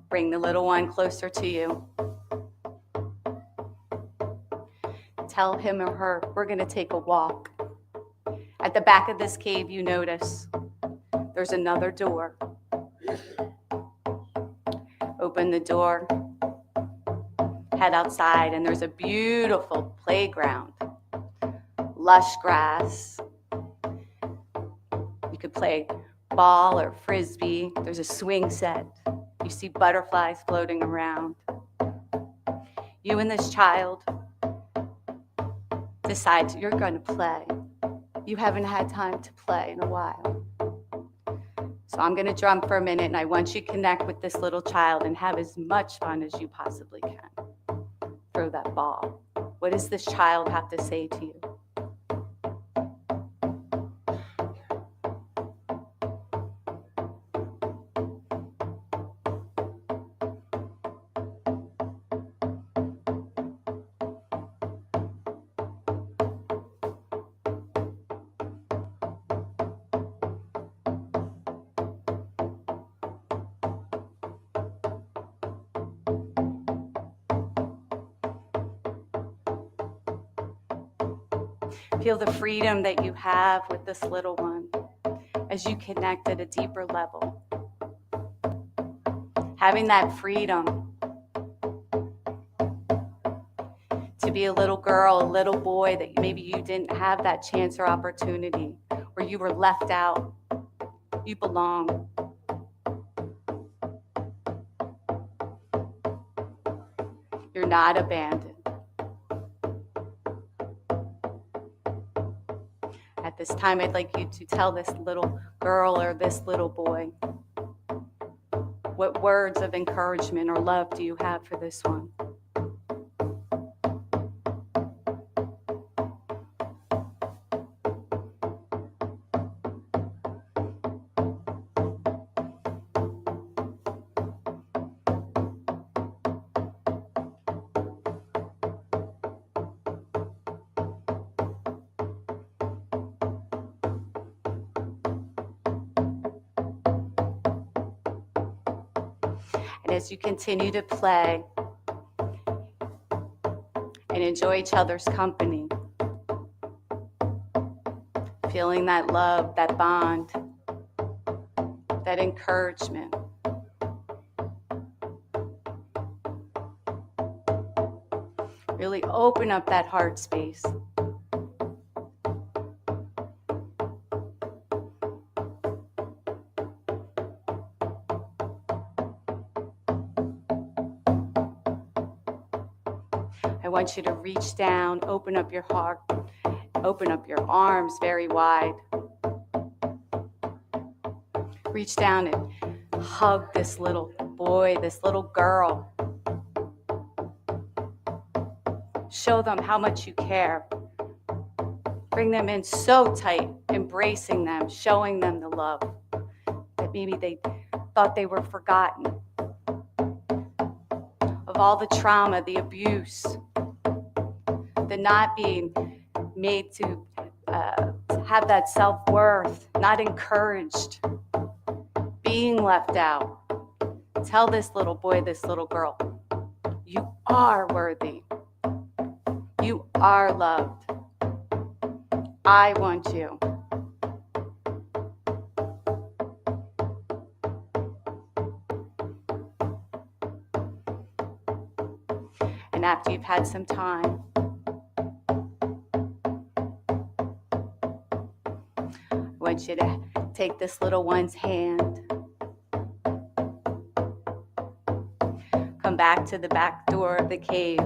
Bring the little one closer to you. Tell him or her, we're going to take a walk. At the back of this cave, you notice there's another door. Open the door, head outside, and there's a beautiful playground. Lush grass. You could play ball or frisbee. There's a swing set. You see butterflies floating around. You and this child decide you're going to play. You haven't had time to play in a while. So I'm going to drum for a minute, and I want you to connect with this little child and have as much fun as you possibly can. Throw that ball. What does this child have to say to you? Feel the freedom that you have with this little one as you connect at a deeper level. Having that freedom to be a little girl, a little boy that maybe you didn't have that chance or opportunity, or you were left out. You belong. You're not abandoned. At this time, I'd like you to tell this little girl or this little boy, what words of encouragement or love do you have for this one? And as you continue to play and enjoy each other's company, feeling that love, that bond, that encouragement. Really open up that heart space. I want you to reach down, open up your heart, open up your arms very wide. Reach down and hug this little boy, this little girl. Show them how much you care. Bring them in so tight, embracing them, showing them the love that maybe they thought they were forgotten. Of all the trauma, the abuse, the not being made to have that self-worth, not encouraged, being left out. Tell this little boy, this little girl, you are worthy. You are loved. I want you. And after you've had some time, I want you to take this little one's hand. Come back to the back door of the cave.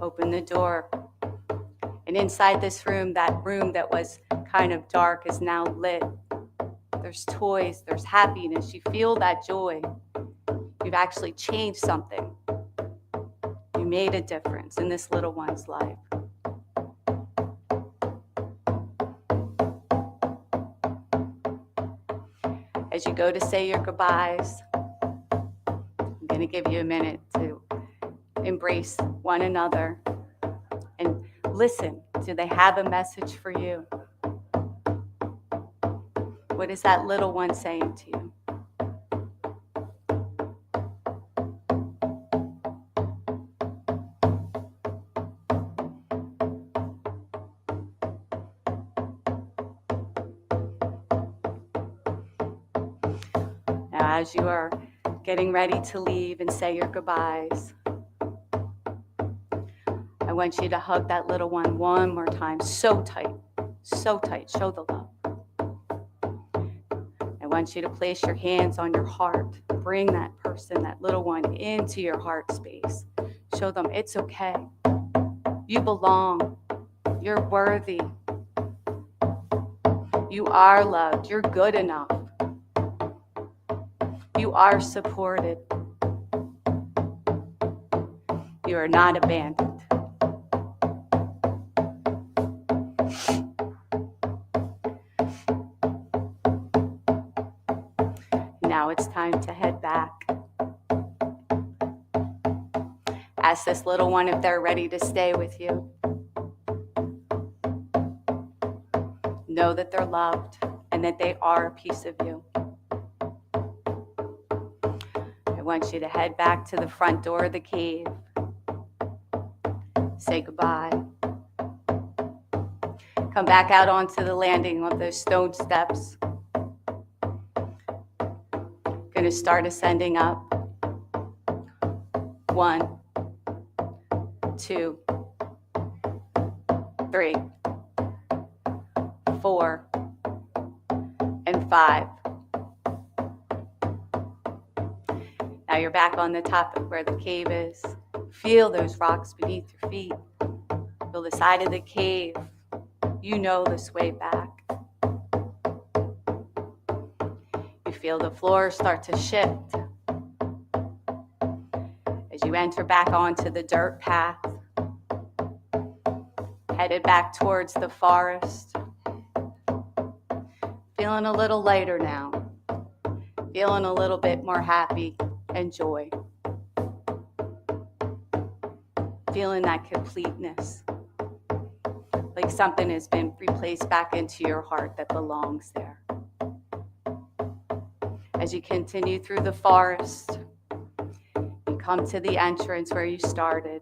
Open the door. And And inside this room that was kind of dark is now lit. There's toys, there's happiness. You feel that joy. You've actually changed something. You made a difference in this little one's life. As you go to say your goodbyes, I'm going to give you a minute to embrace one another and listen. Do they have a message for you? What is that little one saying to you? Now, as you are getting ready to leave and say your goodbyes, I want you to hug that little one more time, so tight, show the love. I want you to place your hands on your heart, bring that person, that little one into your heart space. Show them it's okay. You belong. You're worthy. You are loved. You're good enough. You are supported. You are not abandoned. Now it's time to head back. Ask this little one if they're ready to stay with you. Know that they're loved and that they are a piece of you. I want you to head back to the front door of the cave. Say goodbye. Come back out onto the landing of those stone steps. Going to start ascending up. 1, 2, 3, 4, and 5. Now you're back on the top of where the cave is. Feel those rocks beneath your feet. Feel the side of the cave. You know this way back. You feel the floor start to shift. As you enter back onto the dirt path, headed back towards the forest. Feeling a little lighter now. Feeling a little bit more happy and joy. Feeling that completeness. Like something has been replaced back into your heart that belongs there. As you continue through the forest, you come to the entrance where you started.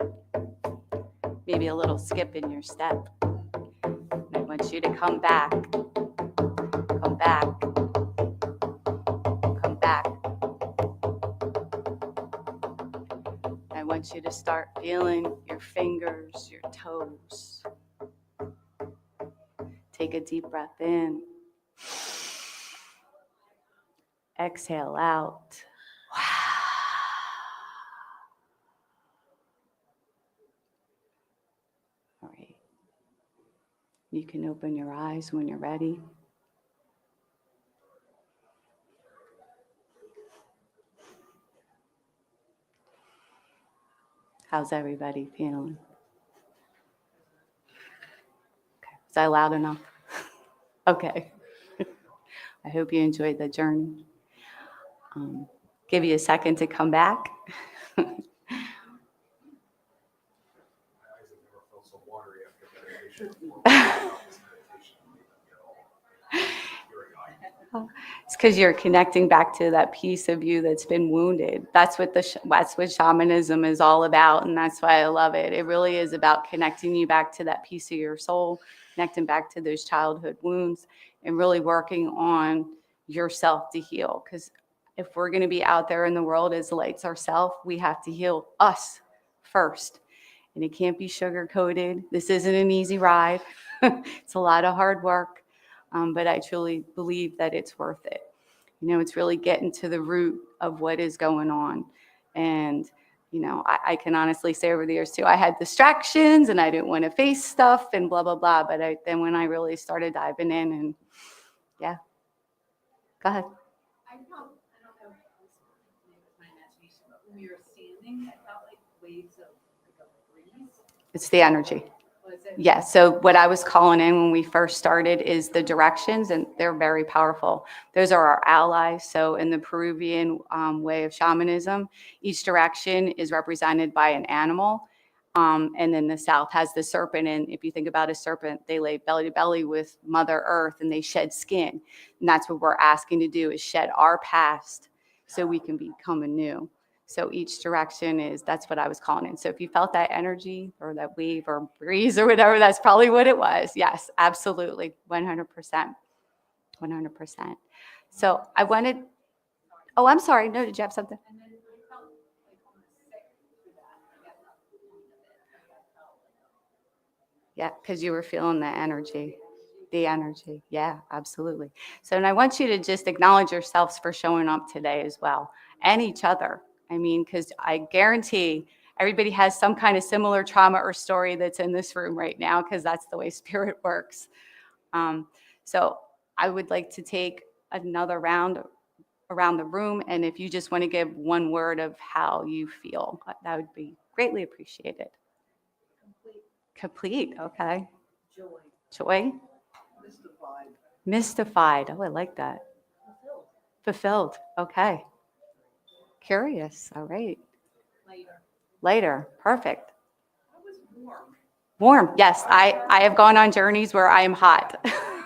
Maybe a little skip in your step. And I want you to come back. Come back. Come back. I want you to start feeling your fingers, your toes. Take a deep breath in. Exhale out. All right. You can open your eyes when you're ready. How's everybody feeling? Okay. Is that loud enough? Okay. I hope you enjoyed the journey. Give you a second to come back. My eyes have never felt so watery after meditation. It's because you're connecting back to that piece of you that's been wounded. That's what shamanism is all about, and that's why I love it. It really is about connecting you back to that piece of your soul, connecting back to those childhood wounds, and really working on yourself to heal. Because if we're going to be out there in the world as lights ourselves, we have to heal us first. And it can't be sugar-coated. This isn't an easy ride. It's a lot of hard work, but I truly believe that it's worth it. You know, it's really getting to the root of what is going on. And, You know, I can honestly say over the years too, I had distractions and I didn't want to face stuff and blah, blah, blah. But then when I really started diving in and yeah, go ahead. I don't know if it's my imagination, but when we were standing, I felt like waves of like a breeze. It's the energy. Was it? Yeah, so what I was calling in when we first started is the directions, and they're very powerful. Those are our allies. So in the Peruvian way of shamanism, each direction is represented by an animal. And then the South has the serpent. And if you think about a serpent, they lay belly to belly with Mother Earth and they shed skin. And that's what we're asking to do, is shed our past so we can become anew. So each direction that's what I was calling in. So if you felt that energy or that wave or breeze or whatever, that's probably what it was. Yes, absolutely. 100%. 100%. So I wanted, oh, I'm sorry. No, did you have something? And then I felt like almost sick through that. I guess that's the point of it. Like I felt like Yeah, because you were feeling the energy. The energy. Yeah, absolutely. So, and I want you to just acknowledge yourselves for showing up today as well, and each other. I mean, because I guarantee everybody has some kind of similar trauma or story that's in this room right now, because that's the way spirit works. So I would like to take another round around the room. And if you just want to give one word of how you feel, that would be greatly appreciated. Complete. Okay. Joy. Joy. Mystified. Mystified. Oh, I like that. Fulfilled. Okay. Curious. All right. Later. Perfect. I was warm. Warm. Yes. I have gone on journeys where I am hot.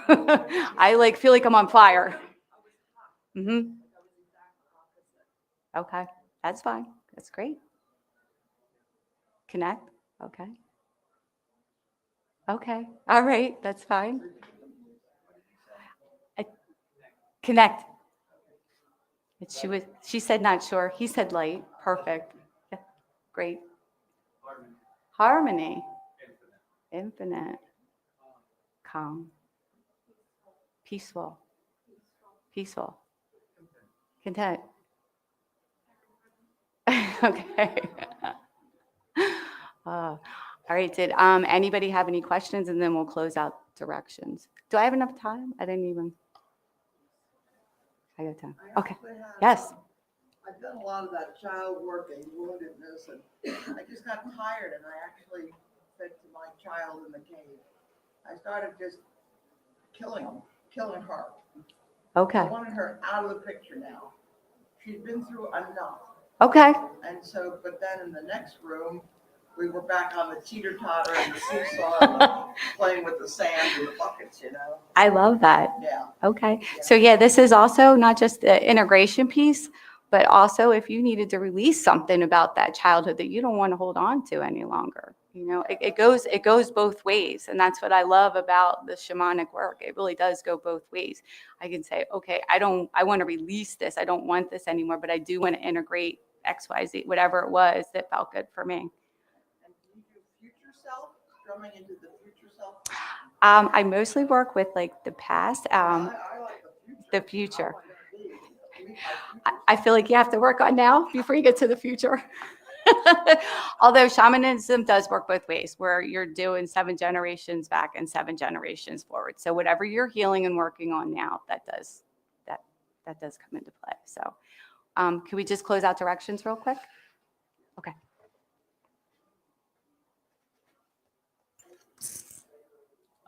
I feel like I'm on fire. Mm-hmm. Okay. That's fine. That's great. Connect. Okay. Okay. All right. That's fine. Connect. She said not sure. He said light. Perfect. Yeah. Great. Harmony. Infinite. Calm. Peaceful. Peaceful. Content. Okay. All right. Did anybody have any questions? And then we'll close out directions. Do I have enough time? I got time. Okay. Yes. I've done a lot of that child work and woundedness, and I just got tired, and I actually said to my child in the cave, I started just killing her. Okay. I wanted her out of the picture now. She'd been through enough. Okay. And so, but then in the next room, we were back on the teeter-totter and the seesaw, and playing with the sand and the buckets, you know? I love that. Yeah. Okay. So yeah, this is also not just the integration piece, but also if you needed to release something about that childhood that you don't want to hold on to any longer. You know, it goes both ways. And that's what I love about the shamanic work. It really does go both ways. I can say, okay, I want to release this. I don't want this anymore, but I do want to integrate X, Y, Z, whatever it was that felt good for me. And do you do future self, drumming into the future self? I mostly work with the past, I like the future. How am I gonna be? I feel like you have to work on now before you get to the future. Although shamanism does work both ways, where you're doing 7 generations back and 7 generations forward. So whatever you're healing and working on now, that does come into play. So can we just close out directions real quick? Okay.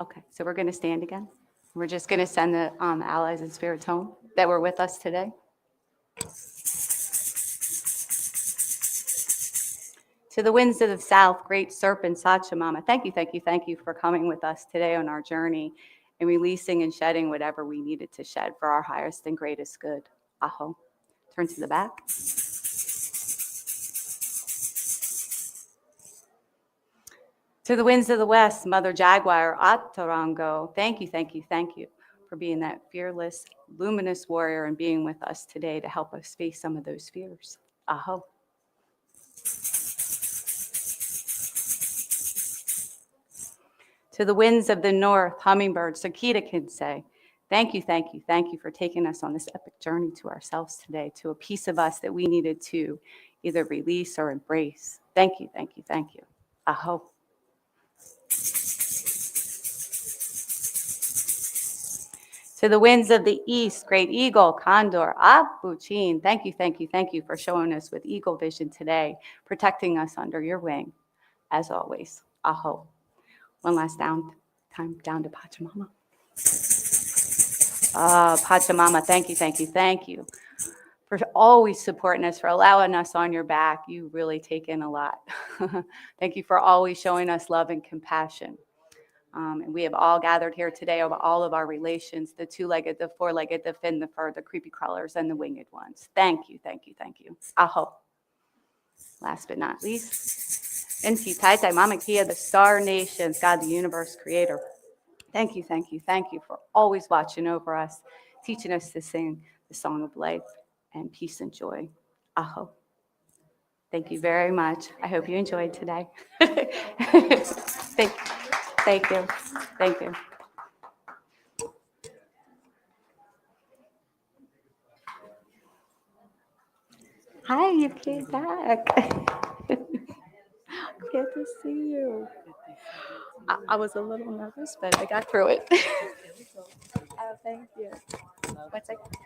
Okay, so we're going to stand again. We're just going to send the allies and spirits home that were with us today. To the winds of the south, great serpent Sachamama, thank you for coming with us today on our journey and releasing and shedding whatever we needed to shed for our highest and greatest good. Aho. Turn to the back. To the winds of the west, Mother Jaguar, Atarango, thank you for being that fearless, luminous warrior and being with us today to help us face some of those fears. Aho. To the winds of the north, hummingbird, Sakita can say, thank you for taking us on this epic journey to ourselves today, to a piece of us that we needed to either release or embrace. Thank you, thank you, thank you. Aho. To the winds of the east, great eagle, condor, Abuchin. Thank you, thank you, thank you for showing us with eagle vision today, protecting us under your wing, as always. Aho. One last time down to Pachamama. Pachamama, thank you, thank you, thank you for always supporting us, for allowing us on your back. You really take in a lot. Thank you for always showing us love and compassion. And we have all gathered here today of all of our relations, the two-legged, the four-legged, the fin, the fur, the creepy crawlers, and the winged ones. Thank you, thank you, thank you. Aho. Last but not least, Inti Taitai Mama Kia, the star nations, God, the universe creator. Thank you, thank you, thank you for always watching over us, teaching us to sing the song of life and peace and joy. Aho. Thank you very much. I hope you enjoyed today. Thank you. Thank you. Hi, you came back. Good to see you. I was a little nervous, but I got through it. Oh, thank you. 1 second.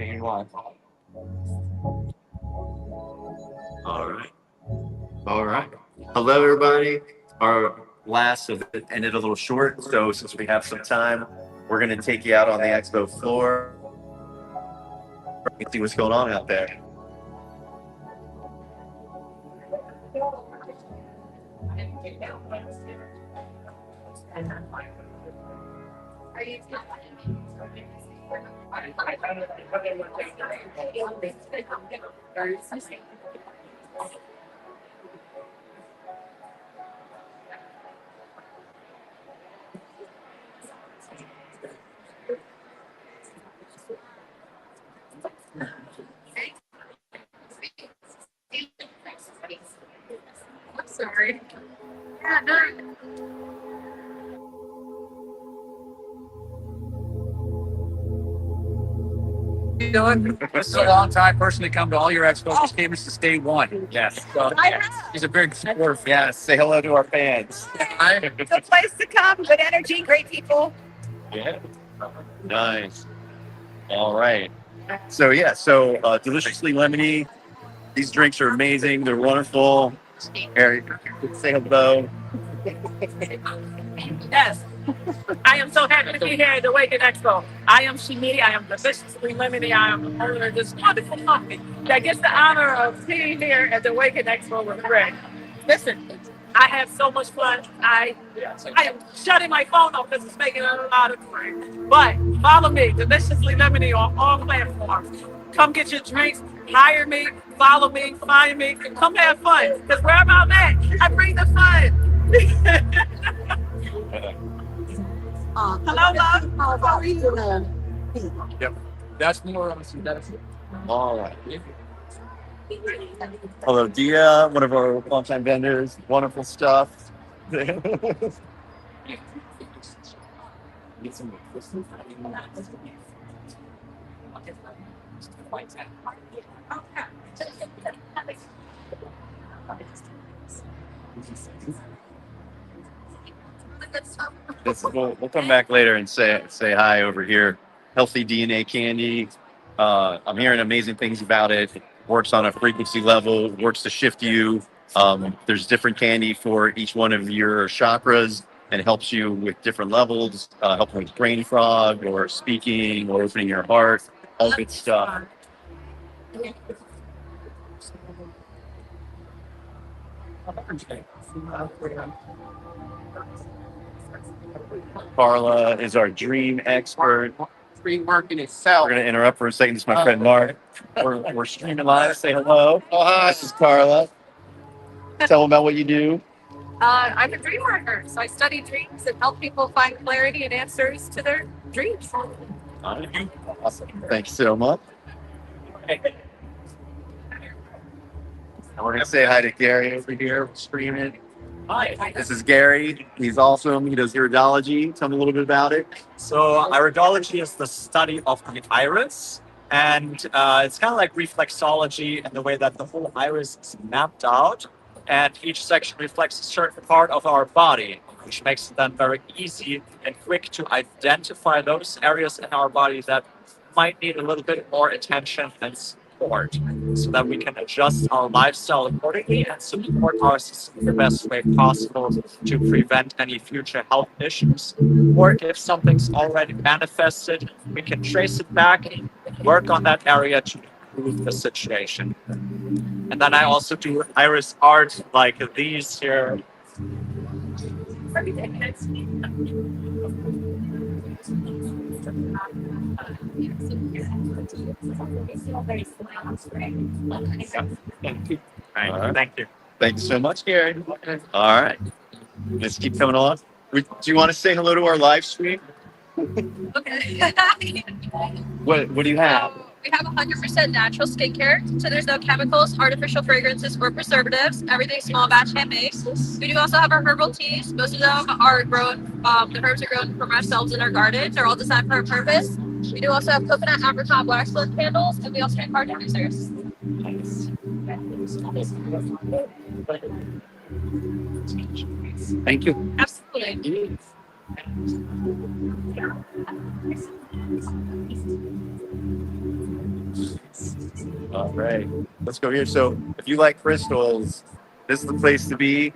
anything you want. All right. All right. Hello, everybody. Our last event ended a little short, so since we have some time, we're going to take you out on the expo floor and see what's going on out there. I'm sorry. Dylan, this is a long time person to come to all your expos. This game is to stay one. Yes. So, he's a big supporter. Yes. Say hello to our fans. It's a place to come. Good energy, great people. Yeah. Nice. All right. So deliciously lemony. These drinks are amazing. They're wonderful. Eric, say hello. Yes. I am so happy to be here at the AWAKEN Expo. I am Shimi. I am deliciously lemony. I am the owner of this wonderful company that gets the honor of being here at the AWAKEN Expo with Greg. Listen, I have so much fun. I am shutting my phone off because it's making a lot of noise. But follow me, deliciously lemony, on all platforms. Come get your drinks, hire me, follow me, find me, and come have fun. Because wherever I'm at, I bring the fun. Hello, love. How are you? Yep. That's more on that's it. All right. Hello, Dia, one of our longtime vendors. Wonderful stuff. We'll come back later and say hi over here. Healthy DNA candy. I'm hearing amazing things about it. Works on a frequency level. Works to shift you. There's different candy for each one of your chakras, and it helps you with different levels. Helping with brain fog or speaking or opening your heart. All good stuff. Carla is our dream expert. Dream working itself. We're going to interrupt for a second. This is my friend Mark. We're streaming live. Say hello. Oh, hi. This is Carla. Tell them about what you do. I'm a dream worker, so I study dreams and help people find clarity and answers to their dreams. Awesome. Thanks so much. And we're going to say hi to Gary over here, streaming. Hi. This is Gary. He's awesome. He does iridology. Tell me a little bit about it. So iridology is the study of the iris, and it's kind of like reflexology in the way that the whole iris is mapped out, and each section reflects a certain part of our body, which makes it then very easy and quick to identify those areas in our body that might need a little bit more attention and support, so that we can adjust our lifestyle accordingly and support our system the best way possible to prevent any future health issues. Or if something's already manifested, we can trace it back and work on that area to improve the situation. And then I also do iris art like these here. Thank you. All right. Thank you. Thanks so much, Gary. All right. Let's keep coming on. Do you want to say hello to our live stream? Okay. What do you have? We have 100% natural skincare, so there's no chemicals, artificial fragrances, or preservatives. Everything's small batch handmade. We do also have our herbal teas. Most of them are grown, the herbs are grown from ourselves in our garden. They're all designed for a purpose. We do also have coconut apricot waxwood candles, and we also have hard diffusers. Thank you. Absolutely. All right, let's go here. So if you like crystals, this is the place to be.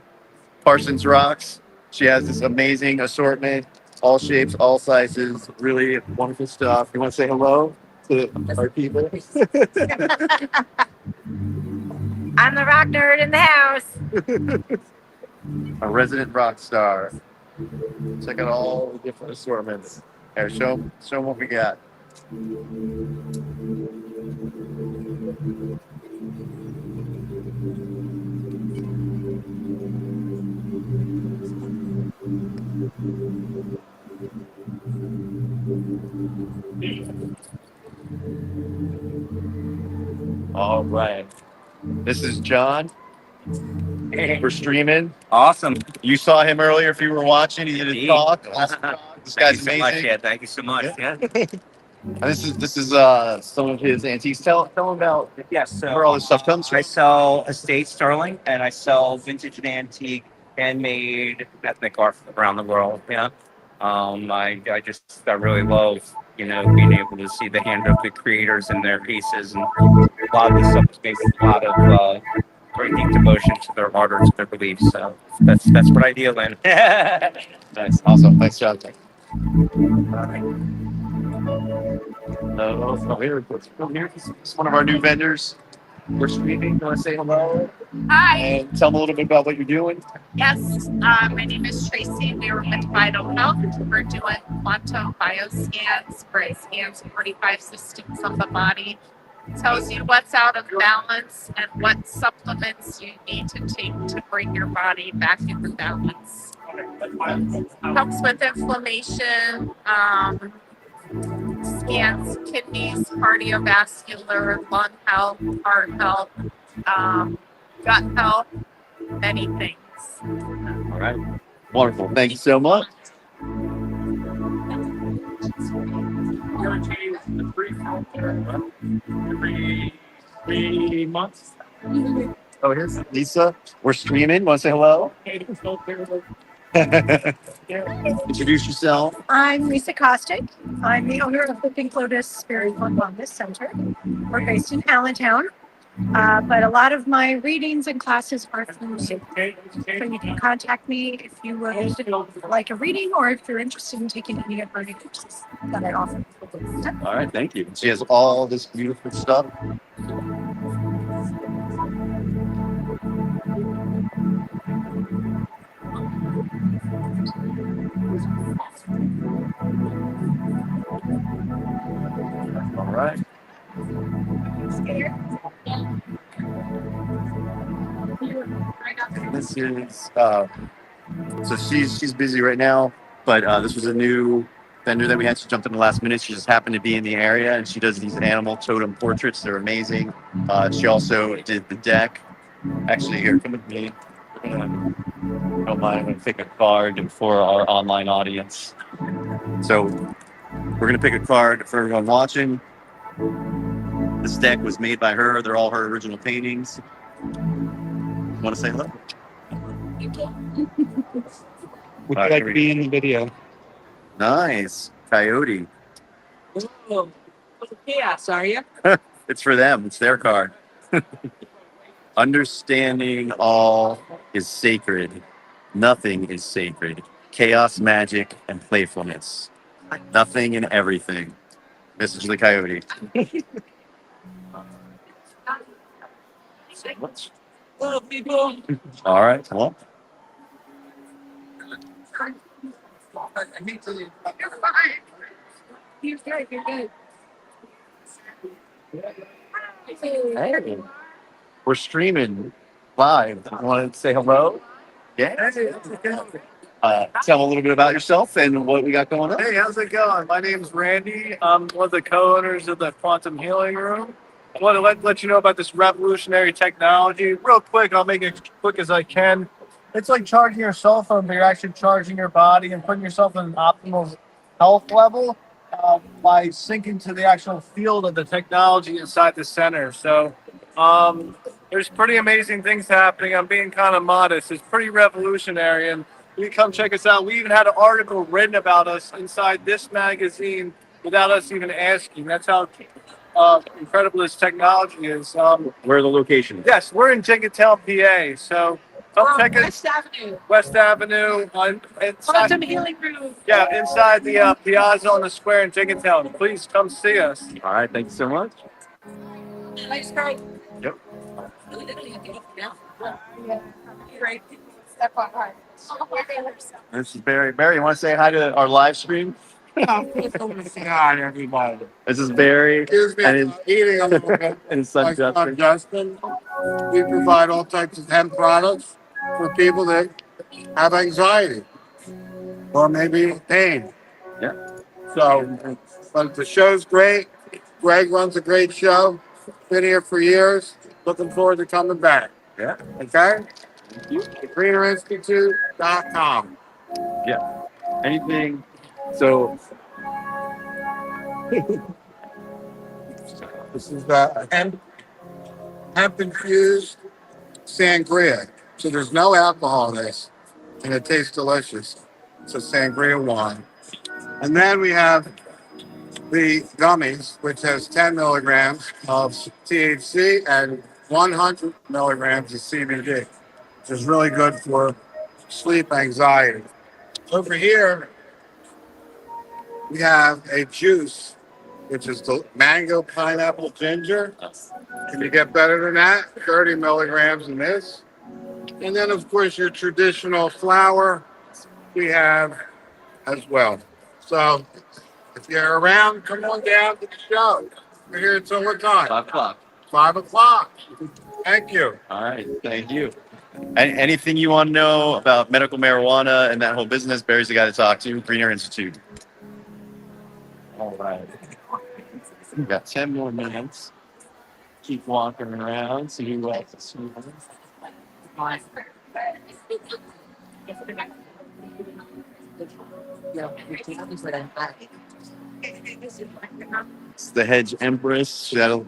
Parsons Rocks. She has this amazing assortment, all shapes, all sizes, really wonderful stuff. You want to say hello to our people? I'm the rock nerd in the house. A resident rock star. Check out all the different assortments. Here, show them what we got. All right. This is John. We're streaming. Awesome. You saw him earlier if you were watching. He did his talk. Awesome talk. This guy's Thank you so much. amazing. Yeah, thank you so much. Yeah. Yeah. And this is some of his antiques. Tell him about Yes. So where all this stuff comes from. I sell estate sterling and I sell vintage and antique, handmade ethnic art around the world. Yeah. I really love, being able to see the hand of the creators and their pieces, and a lot of this stuff is based on a lot of very deep devotion to their art or to their beliefs. So that's what I deal in. Nice. Awesome. Thanks, John. Here. This is one of our new vendors. We're streaming. You want to say hello? Hi. And tell them a little bit about what you're doing. Yes, my name is Tracy. We are with Vital Health. We're doing quantum bioscans, where it scans 45 systems of the body. Tells you what's out of balance and what supplements you need to take to bring your body back into balance. Helps with inflammation, scans kidneys, cardiovascular, lung health, heart health, gut health, many things. All right. Wonderful. Thank you so much. Every 3 months. Oh, here's Lisa. We're streaming. Want to say hello? Introduce yourself. I'm Lisa Kostick. I'm the owner of the Pink Lotus Spiritual Wellness Center. We're based in Allentown, but a lot of my readings and classes are through Zoom. So you can contact me if you would like a reading or if you're interested in taking any of our courses that I offer. All right. Thank you. She has all this beautiful stuff. All right. This is so she's busy right now, but this was a new vendor that we had. She jumped in the last minute. She just happened to be in the area, and she does these animal totem portraits. They're amazing. She also did the deck. Actually, here, come with me. Don't mind, I'm going to pick a card for our online audience. So we're going to pick a card for everyone watching. This deck was made by her. They're all her original paintings. Want to say hello? Would you like to be in the video? Nice. Coyote. Oh, chaos, are you? It's for them. It's their card. Understanding all is sacred. Nothing is sacred. Chaos, magic, and playfulness. Nothing and everything. Message of the Coyote. Little people. All right. Well, You're fine. You're good. You're good. hey, we're streaming live. You want to say hello? Yeah. Tell a little bit about yourself and what we got going on. Hey, how's it going? My name's Randy. I'm one of the co-owners of the Quantum Healing Room. I want to let you know about this revolutionary technology. Real quick, I'll make it as quick as I can. It's like charging your cell phone, but you're actually charging your body and putting yourself in an optimal health level by syncing to the actual field of the technology inside the center. So there's pretty amazing things happening. I'm being kind of modest. It's pretty revolutionary, and you can come check us out. We even had an article written about us inside this magazine without us even asking. That's how incredible this technology is. Where are the locations? Yes, we're in Jenkintown, PA. So come check it. West Avenue. West Avenue. Quantum Healing Room. Yeah, inside the Piazza on the Square in Jenkintown. Please come see us. All right, thank you so much. Nice girl. Yep. Great. Step on right. This is Barry. Barry, you want to say hi to our live stream? God, everybody. This is Barry Excuse me, and his, eating a little bit. and his son My Justin. son Justin. We provide all types of hemp products for people that have anxiety or maybe pain. Yeah. So, but the show's great. Greg runs a great show. Been here for years. Looking forward to coming back. Yeah. Okay? GreenerInstitute.com. Yeah. Anything. So This is hemp infused sangria. So there's no alcohol in this, and it tastes delicious. It's a sangria wine. And then we have the gummies, which has 10 milligrams of THC and 100 milligrams of CBD, which is really good for sleep anxiety. Over here, we have a juice, which is the mango, pineapple, ginger. Can you get better than that? 30 milligrams in this. And then, of course, your traditional flower we have as well. So if you're around, come on down to the show. We're here until what time? 5 o'clock. 5 o'clock. Thank you. All right, thank you. Anything you want to know about medical marijuana and that whole business, Barry's the guy to talk to. Greener Institute. All right. We've got 10 more minutes. Keep walking around, see who else is sweeping. It's the Hedge Empress. That'll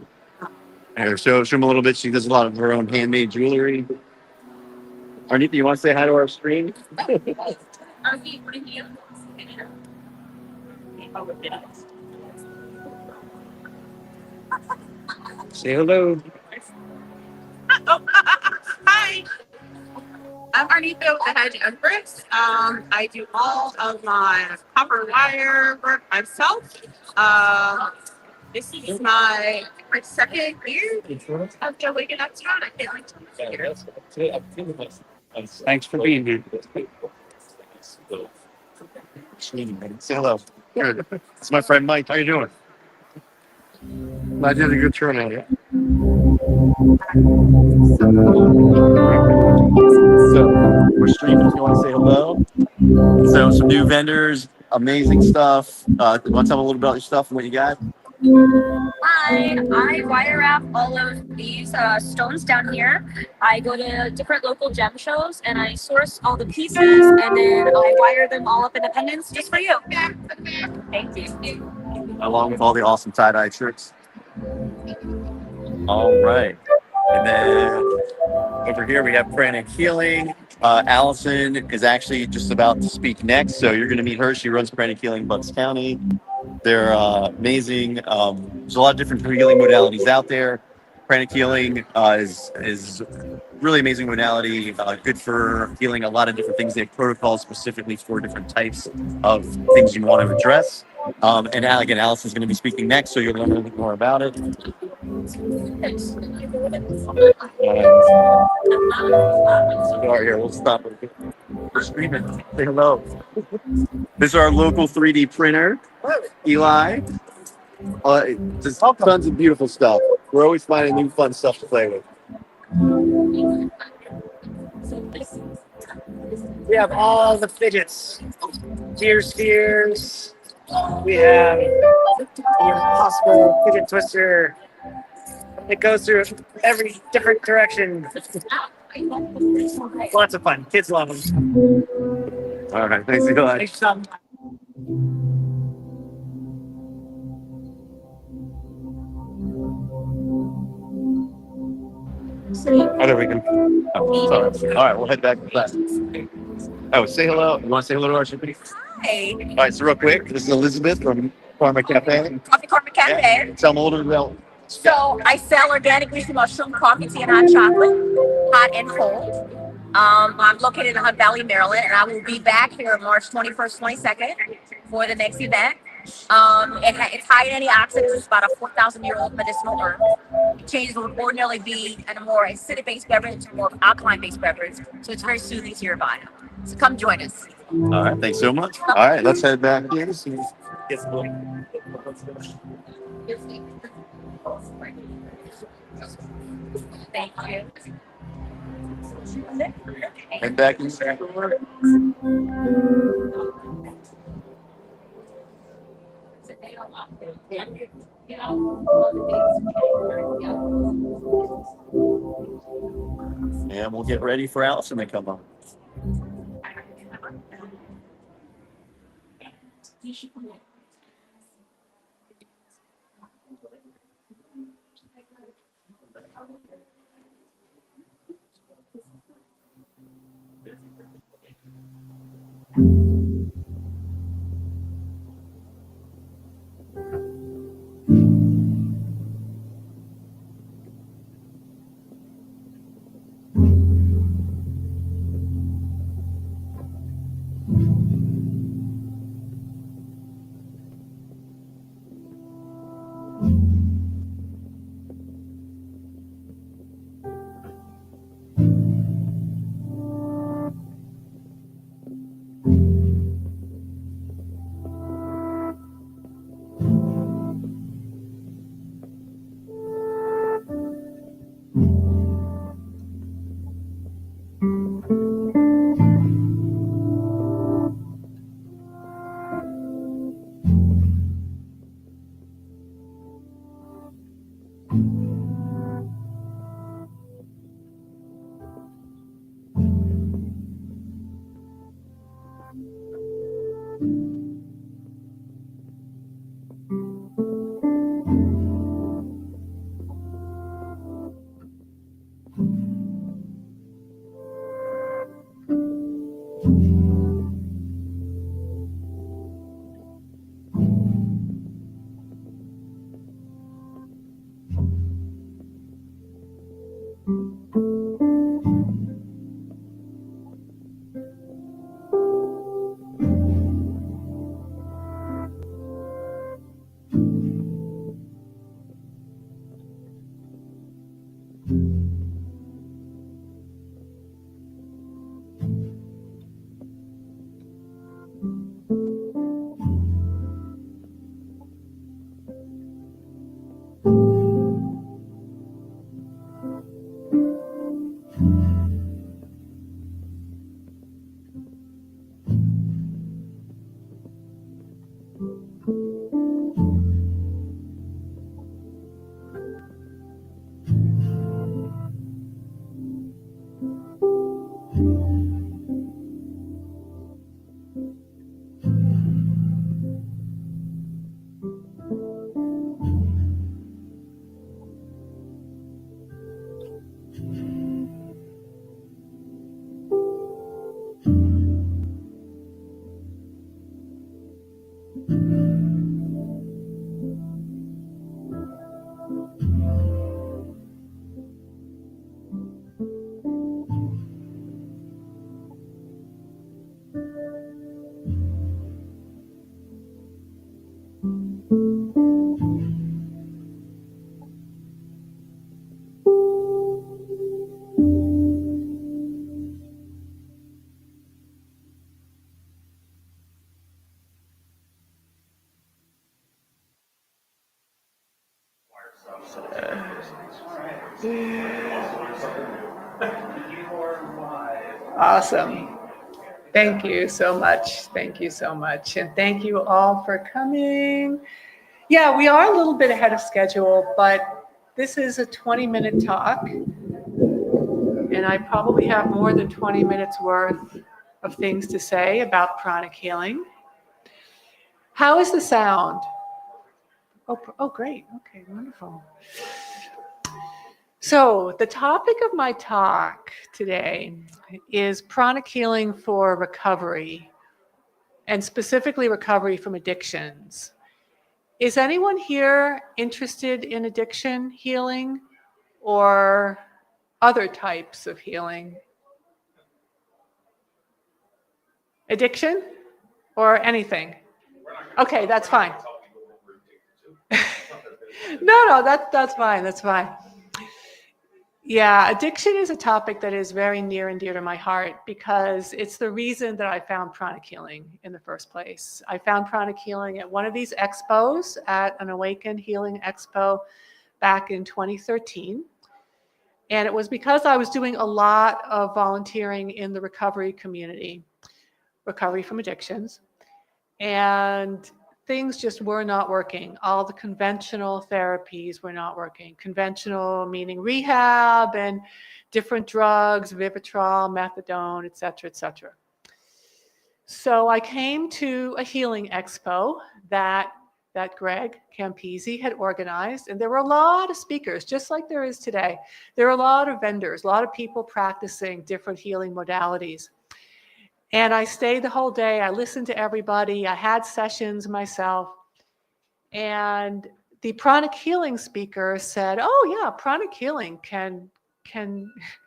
show him a little bit. She does a lot of her own handmade jewelry. Arnita, you want to say hi to our stream? Say hello. Hi. I'm Arnita with the Hedge Empress. I do all of my copper wire work myself. This is my second year of the AWAKEN Expo. I can't wait to be here. Thanks for being here. Say hello. It's my friend Mike. How you doing? I did a good turnout. Yeah. So we're streaming if you want to say hello. So some new vendors, amazing stuff. You want to tell them a little bit about your stuff and what you got? Hi, I wire wrap all of these stones down here. I go to different local gem shows and I source all the pieces and then I wire them all up independence just for you. Thank you. Along with all the awesome tie-dye shirts. All right. And then over here we have Pranic Healing. Allison is actually just about to speak next, so you're going to meet her. She runs Pranic Healing Bucks County. They're amazing. There's a lot of different healing modalities out there. Pranic Healing is really amazing modality, good for healing a lot of different things. They have protocols specifically for different types of things you want to address. And again, Allison's going to be speaking next, so you'll learn a little bit more about it. All here, we'll stop. We're streaming. Say hello. This is our local 3D printer, Eli. Just tons of beautiful stuff. We're always finding new fun stuff to play with. We have all the fidgets, gear spheres. We have the impossible fidget twister. It goes through every different direction. Lots of fun. Kids love them. All right, thanks, Eli. Thanks, Tom. Oh, there we go. Oh, sorry. All right, we'll head back to class. Oh, say hello. You want to say hello to our company? Hi. All right, so real quick, this is Elizabeth from Karma Cafe. Coffee Karma Cafe. Yeah. Tell them a little bit about. So I sell organic leafy mushroom coffee, tea, and hot chocolate, hot and cold. I'm located in Hunt Valley, Maryland, and I will be back here March 21st, 22nd for the next event. It's high in antioxidants. It's about a 4,000-year-old medicinal herb. It changes what would ordinarily be a more acidic-based beverage to a more alkaline-based beverage. So it's very soothing to your body. So come join us. All right. Thanks so much. All right. Let's head back. Thank you. Head back. And we'll get ready for Allison to come on. Awesome. Thank you so much. Thank you so much. And thank you all for coming. Yeah, we are a little bit ahead of schedule, but this is a 20-minute talk. And I probably have more than 20 minutes worth of things to say about pranic healing. How is the sound? Oh, great. Okay, wonderful. So the topic of my talk today is pranic healing for recovery, and specifically recovery from addictions. Is anyone here interested in addiction healing or other types of healing? Addiction or anything? Okay, that's fine. No, that's fine. That's fine. Yeah, addiction is a topic that is very near and dear to my heart because it's the reason that I found pranic healing in the first place. I found pranic healing at one of these expos, at an AWAKEN Healing Expo back in 2013. And it was because I was doing a lot of volunteering in the recovery community, recovery from addictions. And things just were not working. All the conventional therapies were not working. Conventional meaning rehab and different drugs, Vivitrol, methadone, et cetera, et cetera. So I came to a healing expo that Greg Campisi had organized, and there were a lot of speakers, just like there is today. There were a lot of vendors, a lot of people practicing different healing modalities. And I stayed the whole day. I listened to everybody. I had sessions myself. And the pranic healing speaker said, oh yeah, pranic healing can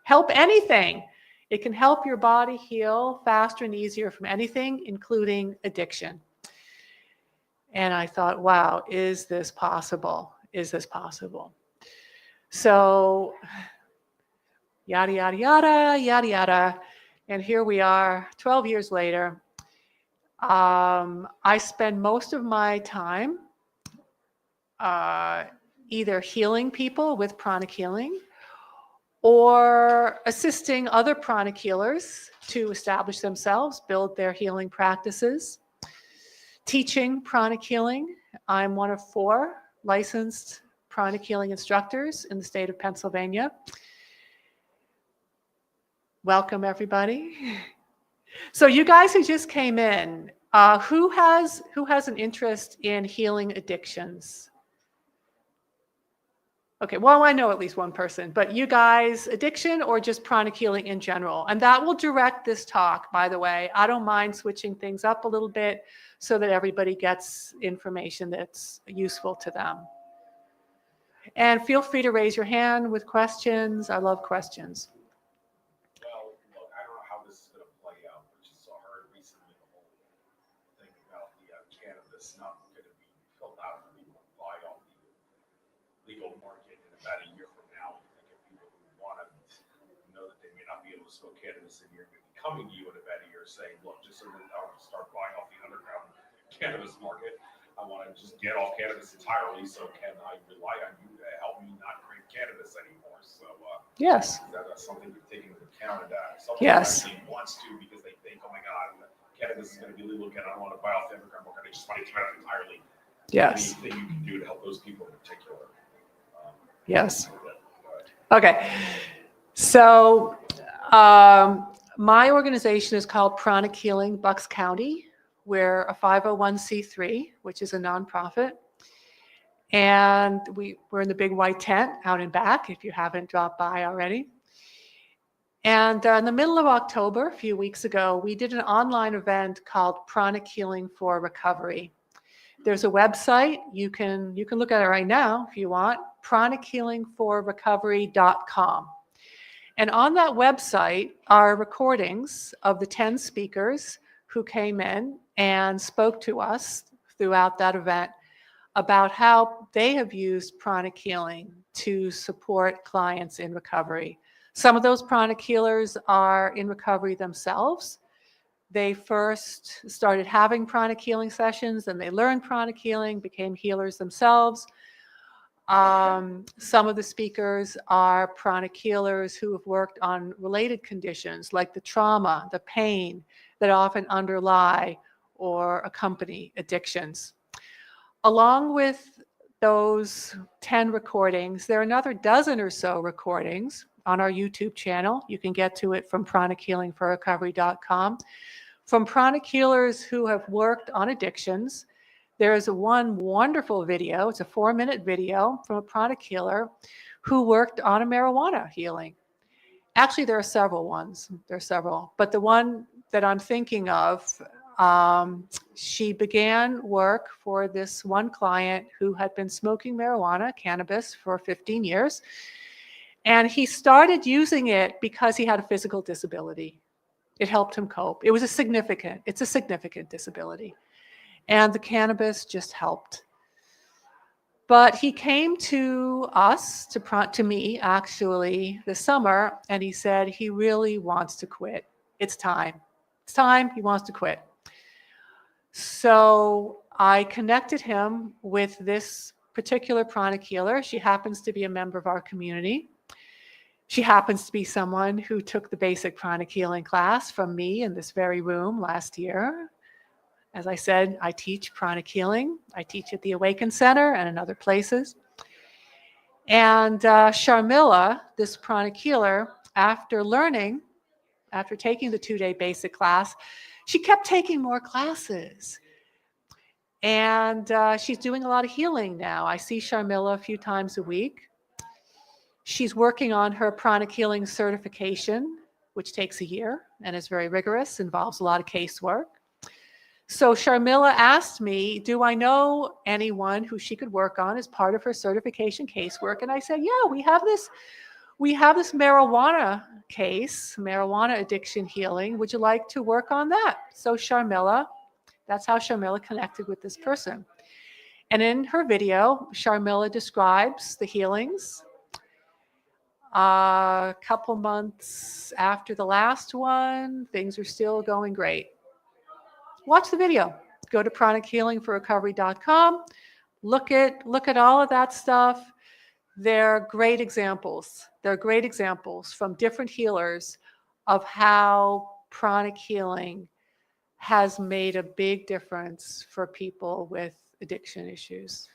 help anything. It can help your body heal faster and easier from anything, including addiction. And I thought, wow, is this possible? Is this possible? So yada, yada, yada, yada, yada. And here we are 12 years later. I spend most of my time either healing people with pranic healing or assisting other pranic healers to establish themselves, build their healing practices, teaching pranic healing. I'm one of 4 licensed pranic healing instructors in the state of Pennsylvania. Welcome, everybody. So you guys who just came in, who has an interest in healing addictions? Okay, well, I know at least one person, but you guys, addiction or just pranic healing in general? And that will direct this talk, by the way. I don't mind switching things up a little bit so that everybody gets information that's useful to them. And feel free to raise your hand with questions. I love questions. Well, look, I don't know how this is going to play out, but you saw her recently the whole thing about the cannabis not going to be filled out for people to buy on the legal market in about a year from now. I think if people who want to know that they may not be able to smoke cannabis in here, maybe coming to you in about a year saying, look, just so that I want to start buying off the underground cannabis market, I want to just get off cannabis entirely. So can I rely on you to help me not drink cannabis anymore? So yes, that's something to take into account. Someone yes. actually wants to because they think, oh my God, cannabis is going to be legal again. I don't want to buy off the underground market. I just want to try it entirely. Yes. Anything you can do to help those people in particular. Yes. Okay. So my organization is called Pranic Healing Bucks County. We're a 501c3, which is a nonprofit. And we're in the big white tent out in back, if you haven't dropped by already. And in the middle of October, a few weeks ago, we did an online event called Pranic Healing for Recovery. There's a website. You can look at it right now if you want, pranichealingforrecovery.com. And on that website are recordings of the 10 speakers who came in and spoke to us throughout that event about how they have used pranic healing to support clients in recovery. Some of those pranic healers are in recovery themselves. They first started having pranic healing sessions, and they learned pranic healing, became healers themselves. Some of the speakers are pranic healers who have worked on related conditions like the trauma, the pain that often underlie or accompany addictions. Along with those 10 recordings, there are another dozen or so recordings on our YouTube channel. You can get to it from pranichealingforrecovery.com. From pranic healers who have worked on addictions. There is one wonderful video. It's a 4-minute video from a pranic healer who worked on a marijuana healing. Actually, there are several ones. There are several. But the one that I'm thinking of She began work for this one client who had been smoking marijuana, cannabis, for 15 years. And he started using it because he had a physical disability. It helped him cope. It's a significant disability. And the cannabis just helped. But he came to us, to me actually, this summer, and he said he really wants to quit. It's time. It's time. He wants to quit. So I connected him with this particular pranic healer. She happens to be a member of our community. She happens to be someone who took the basic pranic healing class from me in this very room last year. As I said, I teach pranic healing. I teach at the AWAKEN Center and in other places. And Sharmila, this pranic healer, after taking the 2-day basic class, she kept taking more classes. And she's doing a lot of healing now. I see Sharmila a few times a week. She's working on her pranic healing certification, which takes a year and is very rigorous, involves a lot of casework. So Sharmila asked me, do I know anyone who she could work on as part of her certification casework? And I said, yeah, we have this marijuana case, marijuana addiction healing. Would you like to work on that? So Sharmila, that's how Sharmila connected with this person. And in her video, Sharmila describes the healings. A couple months after the last one, things are still going great. Watch the video. Go to pranichealingforrecovery.com. Look at all of that stuff. They're great examples. They're great examples from different healers of how pranic healing has made a big difference for people with addiction issues.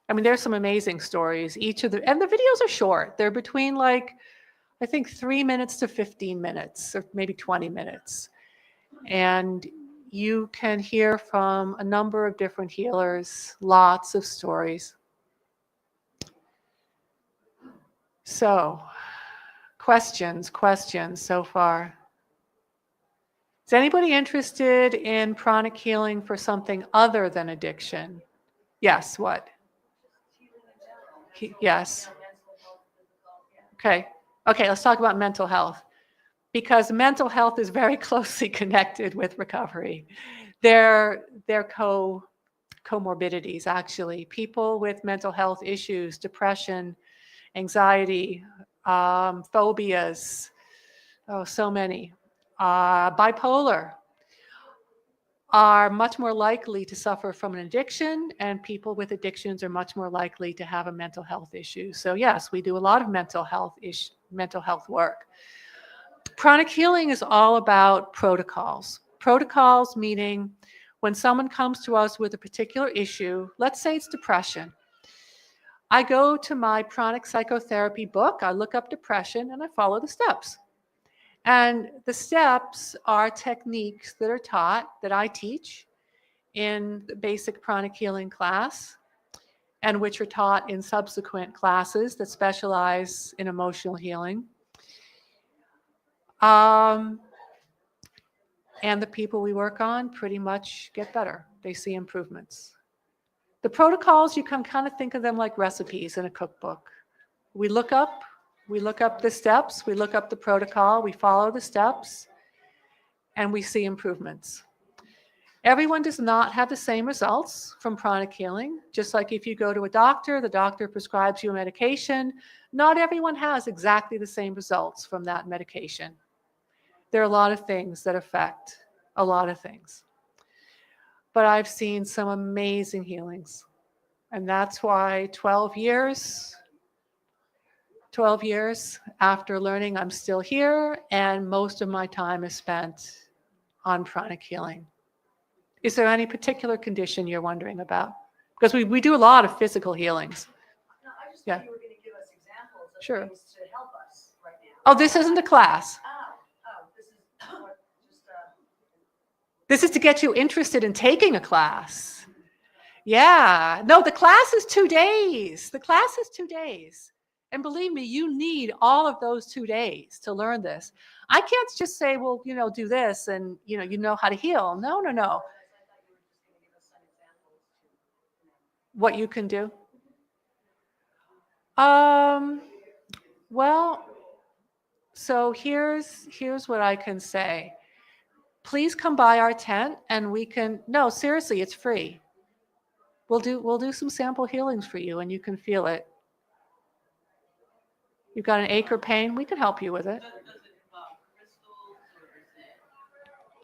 I mean, there's some amazing stories. And the videos are short. They're between I think 3 minutes to 15 minutes, or maybe 20 minutes. And you can hear from a number of different healers, lots of stories. So, questions so far. Is anybody interested in pranic healing for something other than addiction? Yes, what? Yes. Okay, let's talk about mental health. Because mental health is very closely connected with recovery. They're comorbidities, actually. People with mental health issues, depression, anxiety, phobias, so many, bipolar, are much more likely to suffer from an addiction, and people with addictions are much more likely to have a mental health issue. So yes, we do a lot of mental health work. Pranic healing is all about protocols. Protocols meaning when someone comes to us with a particular issue, let's say it's depression. I go to my pranic psychotherapy book, I look up depression, and I follow the steps. And the steps are techniques that are taught, that I teach in the basic pranic healing class, and which are taught in subsequent classes that specialize in emotional healing. And the people we work on pretty much get better. They see improvements. The protocols, you can kind of think of them like recipes in a cookbook. We look up the steps, we look up the protocol, we follow the steps, and we see improvements. Everyone does not have the same results from pranic healing. Just like if you go to a doctor, the doctor prescribes you a medication, not everyone has exactly the same results from that medication. There are a lot of things that affect a lot of things. But I've seen some amazing healings. And that's why 12 years after learning, I'm still here, and most of my time is spent on pranic healing. Is there any particular condition you're wondering about? Because we do a lot of physical healings. No, I just thought you were going to give us examples of Sure. things to help us right now. Oh, this isn't a class. This is what, just This is to get you interested in taking a class. Yeah. No, the class is 2 days. The class is 2 days. And believe me, you need all of those 2 days to learn this. I can't just say, well, do this and, you know how to heal. No, no, no. What you can do? Well, so here's what I can say. Please come by our tent and we can, no, seriously, it's free. We'll do some sample healings for you and you can feel it. You've got an ache or pain, we can help you with it.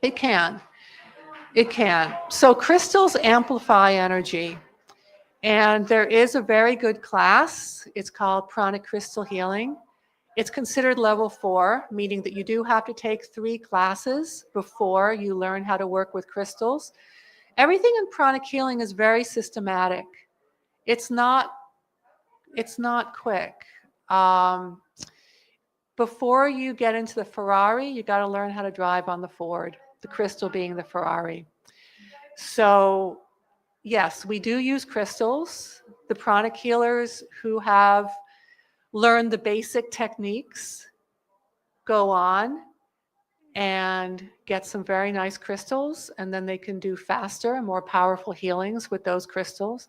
It can. It can. So crystals amplify energy. And there is a very good class. It's called Pranic Crystal Healing. It's considered level 4, meaning that you do have to take 3 classes before you learn how to work with crystals. Everything in pranic healing is very systematic. It's not quick. Before you get into the Ferrari, you got to learn how to drive on the Ford, the crystal being the Ferrari. So yes, we do use crystals. The pranic healers who have learned the basic techniques go on and get some very nice crystals, and then they can do faster and more powerful healings with those crystals.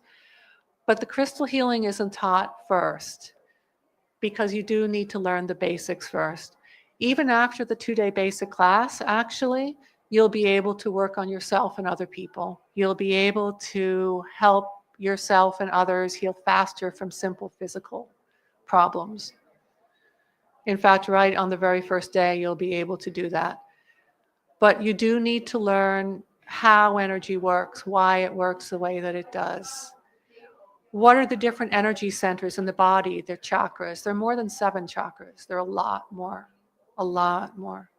But the crystal healing isn't taught first because you do need to learn the basics first. Even after the 2-day basic class, actually, you'll be able to work on yourself and other people. You'll be able to help yourself and others heal faster from simple physical problems. In fact, right on the very first day, you'll be able to do that. But you do need to learn how energy works, why it works the way that it does. What are the different energy centers in the body, their chakras? There are more than 7 chakras. There are a lot more, a lot more.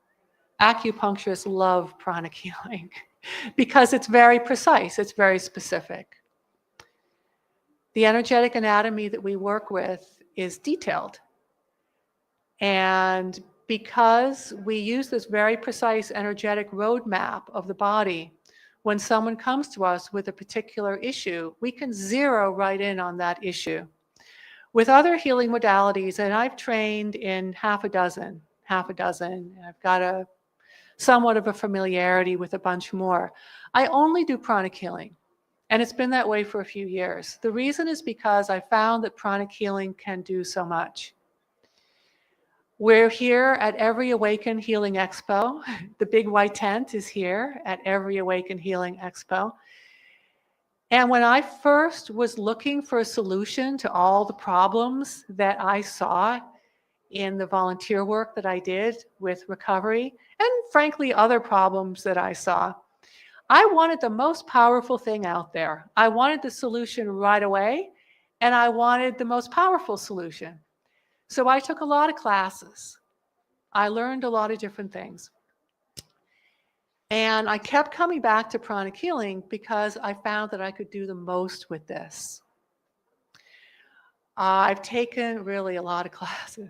Acupuncturists love pranic healing because it's very precise, it's very specific. The energetic anatomy that we work with is detailed. And because we use this very precise energetic roadmap of the body, when someone comes to us with a particular issue, we can zero right in on that issue. With other healing modalities, and I've trained in half a dozen, and I've got somewhat of a familiarity with a bunch more. I only do pranic healing, and it's been that way for a few years. The reason is because I found that pranic healing can do so much. We're here at every AWAKEN Healing Expo. The big white tent is here at every AWAKEN Healing Expo. And when I first was looking for a solution to all the problems that I saw in the volunteer work that I did with recovery, and frankly, other problems that I saw, I wanted the most powerful thing out there. I wanted the solution right away, and I wanted the most powerful solution. So I took a lot of classes. I learned a lot of different things. And I kept coming back to pranic healing because I found that I could do the most with this. I've taken really a lot of classes.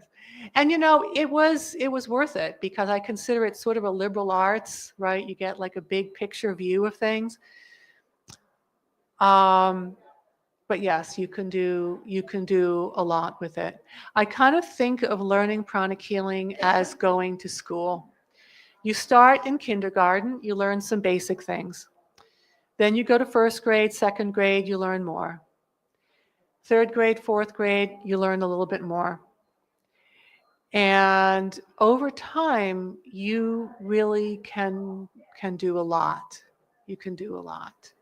And it was worth it because I consider it sort of a liberal arts, right? You get like a big picture view of things. But yes, you can do a lot with it. I kind of think of learning pranic healing as going to school. You start in kindergarten, you learn some basic things. Then you go to 1st grade, 2nd grade, you learn more. 3rd grade, 4th grade, you learn a little bit more. And over time, you really can do a lot. You can do a lot.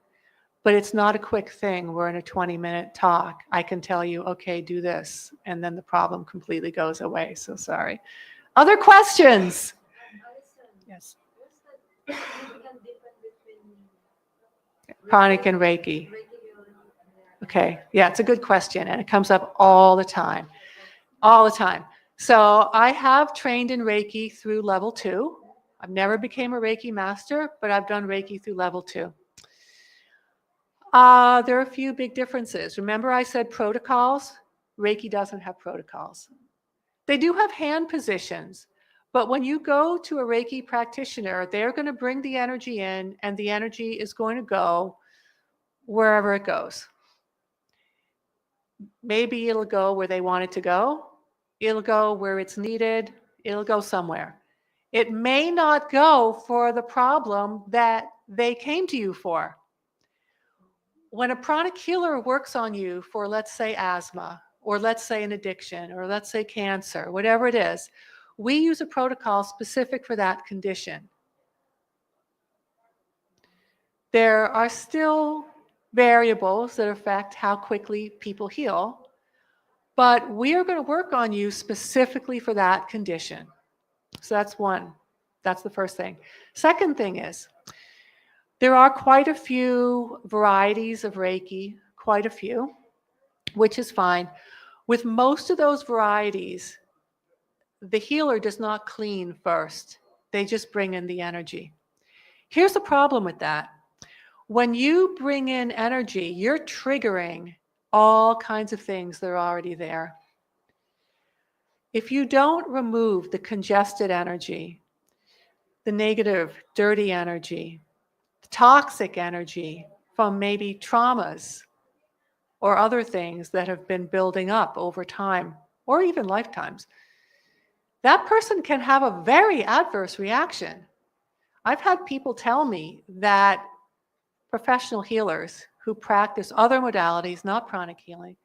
But it's not a quick thing. We're in a 20-minute talk. I can tell you, okay, do this. And then the problem completely goes away. So sorry. Other questions? Yes. Pranic and Reiki. Okay. Yeah, it's a good question. And it comes up all the time. All the time. So I have trained in Reiki through level 2. I've never became a Reiki master, but I've done Reiki through level 2. There are a few big differences. Remember I said protocols? Reiki doesn't have protocols. They do have hand positions, but when you go to a Reiki practitioner, they're going to bring the energy in and the energy is going to go wherever it goes. Maybe it'll go where they want it to go. It'll go where it's needed. It'll go somewhere. It may not go for the problem that they came to you for. When a pranic healer works on you for, let's say, asthma, or let's say an addiction, or let's say cancer, whatever it is, we use a protocol specific for that condition. There are still variables that affect how quickly people heal, but we are going to work on you specifically for that condition. So that's one. That's the first thing. Second thing is, there are quite a few varieties of Reiki, quite a few, which is fine. With most of those varieties, the healer does not clean first. They just bring in the energy. Here's the problem with that. When you bring in energy, you're triggering all kinds of things that are already there. If you don't remove the congested energy, the negative, dirty energy, the toxic energy from maybe traumas or other things that have been building up over time or even lifetimes, that person can have a very adverse reaction. I've had people tell me that professional healers who practice other modalities, not pranic healing,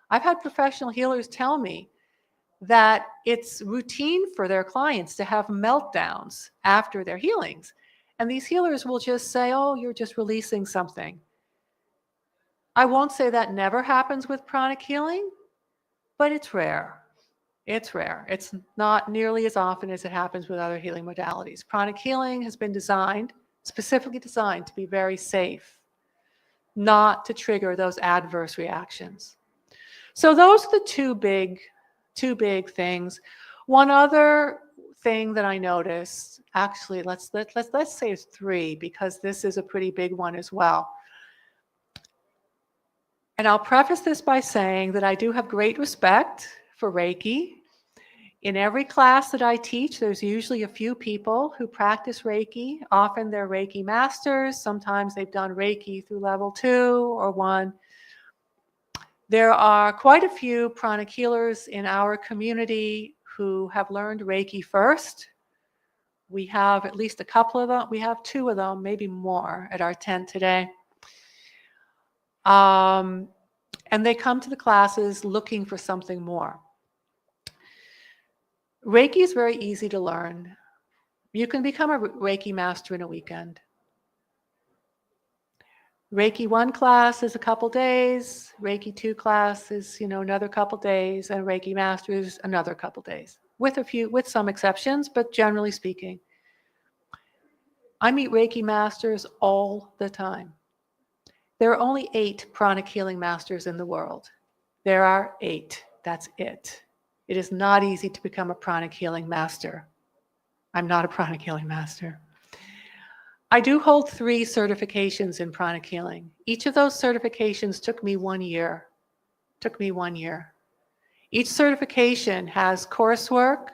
I've had professional healers tell me that it's routine for their clients to have meltdowns after their healings. And these healers will just say, oh, you're just releasing something. I won't say that never happens with pranic healing, but it's rare. It's rare. It's not nearly as often as it happens with other healing modalities. Pranic healing has been designed, specifically designed to be very safe, not to trigger those adverse reactions. So those are the two big things. One other thing that I noticed, actually, let's say it's three, because this is a pretty big one as well. And I'll preface this by saying that I do have great respect for Reiki. In every class that I teach, there's usually a few people who practice Reiki. Often they're Reiki masters. Sometimes they've done Reiki through level 2 or 1. There are quite a few pranic healers in our community who have learned Reiki first. We have at least a couple of them. We have 2 of them, maybe more, at our tent today. And they come to the classes looking for something more. Reiki is very easy to learn. You can become a Reiki master in a weekend. Reiki 1 class is a couple days, Reiki 2 class is, another couple days, and Reiki master is another couple days, with some exceptions, but generally speaking. I meet Reiki masters all the time. There are only 8 pranic healing masters in the world. There are 8. That's it. It is not easy to become a pranic healing master. I'm not a pranic healing master. I do hold 3 certifications in pranic healing. Each of those certifications took me 1 year. Each certification has coursework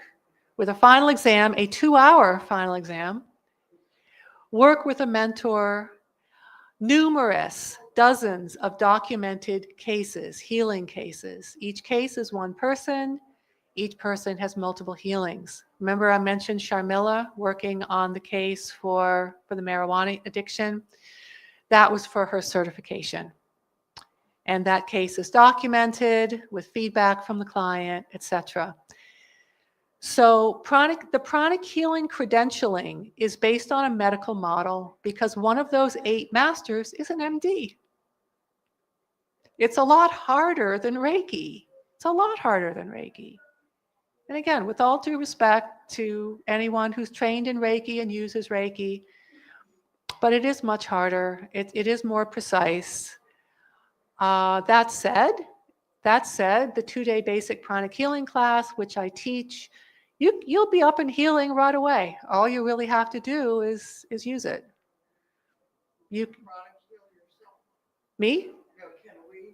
with a final exam, a 2-hour final exam, work with a mentor, dozens of documented cases, healing cases. Each case is one person. Each person has multiple healings. Remember I mentioned Sharmila working on the case for the marijuana addiction? That was for her certification. And that case is documented with feedback from the client, etc. So the pranic healing credentialing is based on a medical model because one of those 8 masters is an MD. It's a lot harder than Reiki. And again, with all due respect to anyone who's trained in Reiki and uses Reiki, but it is much harder. It is more precise. That said, the 2-day basic pranic healing class, which I teach, you'll be up and healing right away. All you really have to do is use it. Me?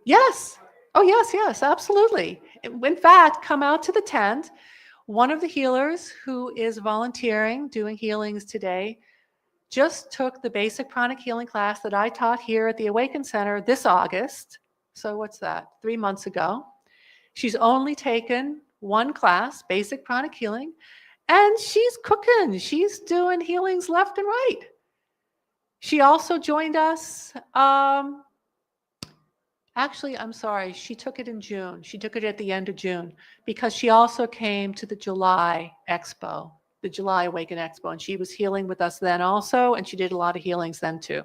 Yes. Oh, yes, absolutely. In fact, come out to the tent. One of the healers who is volunteering, doing healings today, just took the basic pranic healing class that I taught here at the AWAKEN Center this August. So what's that? 3 months ago. She's only taken 1 class, basic pranic healing, And she's cooking. She's doing healings left and right. She also joined us. Actually, I'm sorry. She took it in June. She took it at the end of June because she also came to the July Expo, the July Awaken Expo, and she was healing with us then also, and she did a lot of healings then too.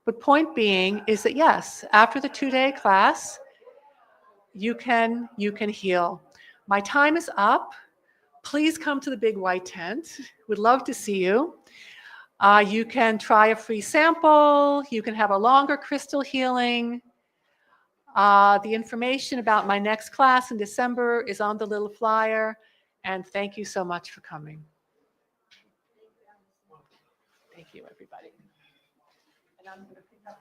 But point being is that yes, after the 2-day class, you can heal. My time is up. Please come to the big white tent. We'd love to see you. You can try a free sample. You can have a longer crystal healing. The information about my next class in December is on the little flyer. And thank you so much for coming. Thank you, everybody. And I'm going to pick up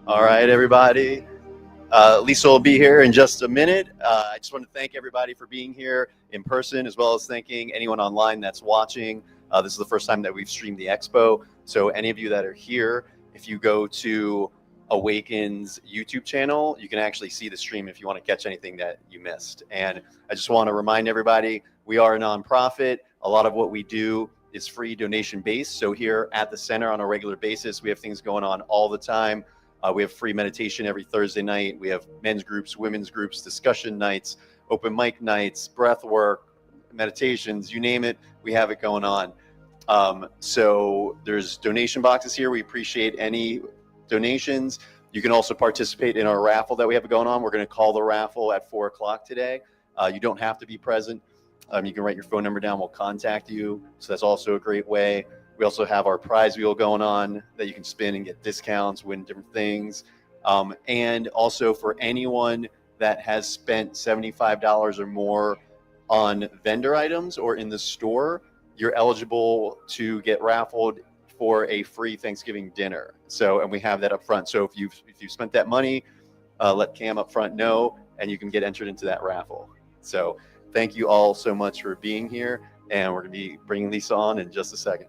All right, everybody. Lisa will be here in just a minute. I just want to thank everybody for being here in person, as well as thanking anyone online that's watching. This is the first time that we've streamed the expo. So any of you that are here, if you go to Awaken's YouTube channel, you can actually see the stream if you want to catch anything that you missed. And I just want to remind everybody, we are a nonprofit. A lot of what we do is free donation based. So here at the center on a regular basis, we have things going on all the time. We have free meditation every Thursday night. We have men's groups, women's groups, discussion nights, open mic nights, breath work, meditations, you name it, we have it going on. So there's donation boxes here. We appreciate any donations. You can also participate in our raffle that we have going on. We're going to call the raffle at 4 o'clock today. You don't have to be present. You can write your phone number down. We'll contact you. So that's also a great way. We also have our prize wheel going on that you can spin and get discounts, win different things. And also for anyone that has spent $75 or more on vendor items or in the store, you're eligible to get raffled for a free Thanksgiving dinner. So, and we have that up front. So if you've spent that money, let Cam up front know, and you can get entered into that raffle. So thank you all so much for being here. And we're going to be bringing Lisa on in just a second.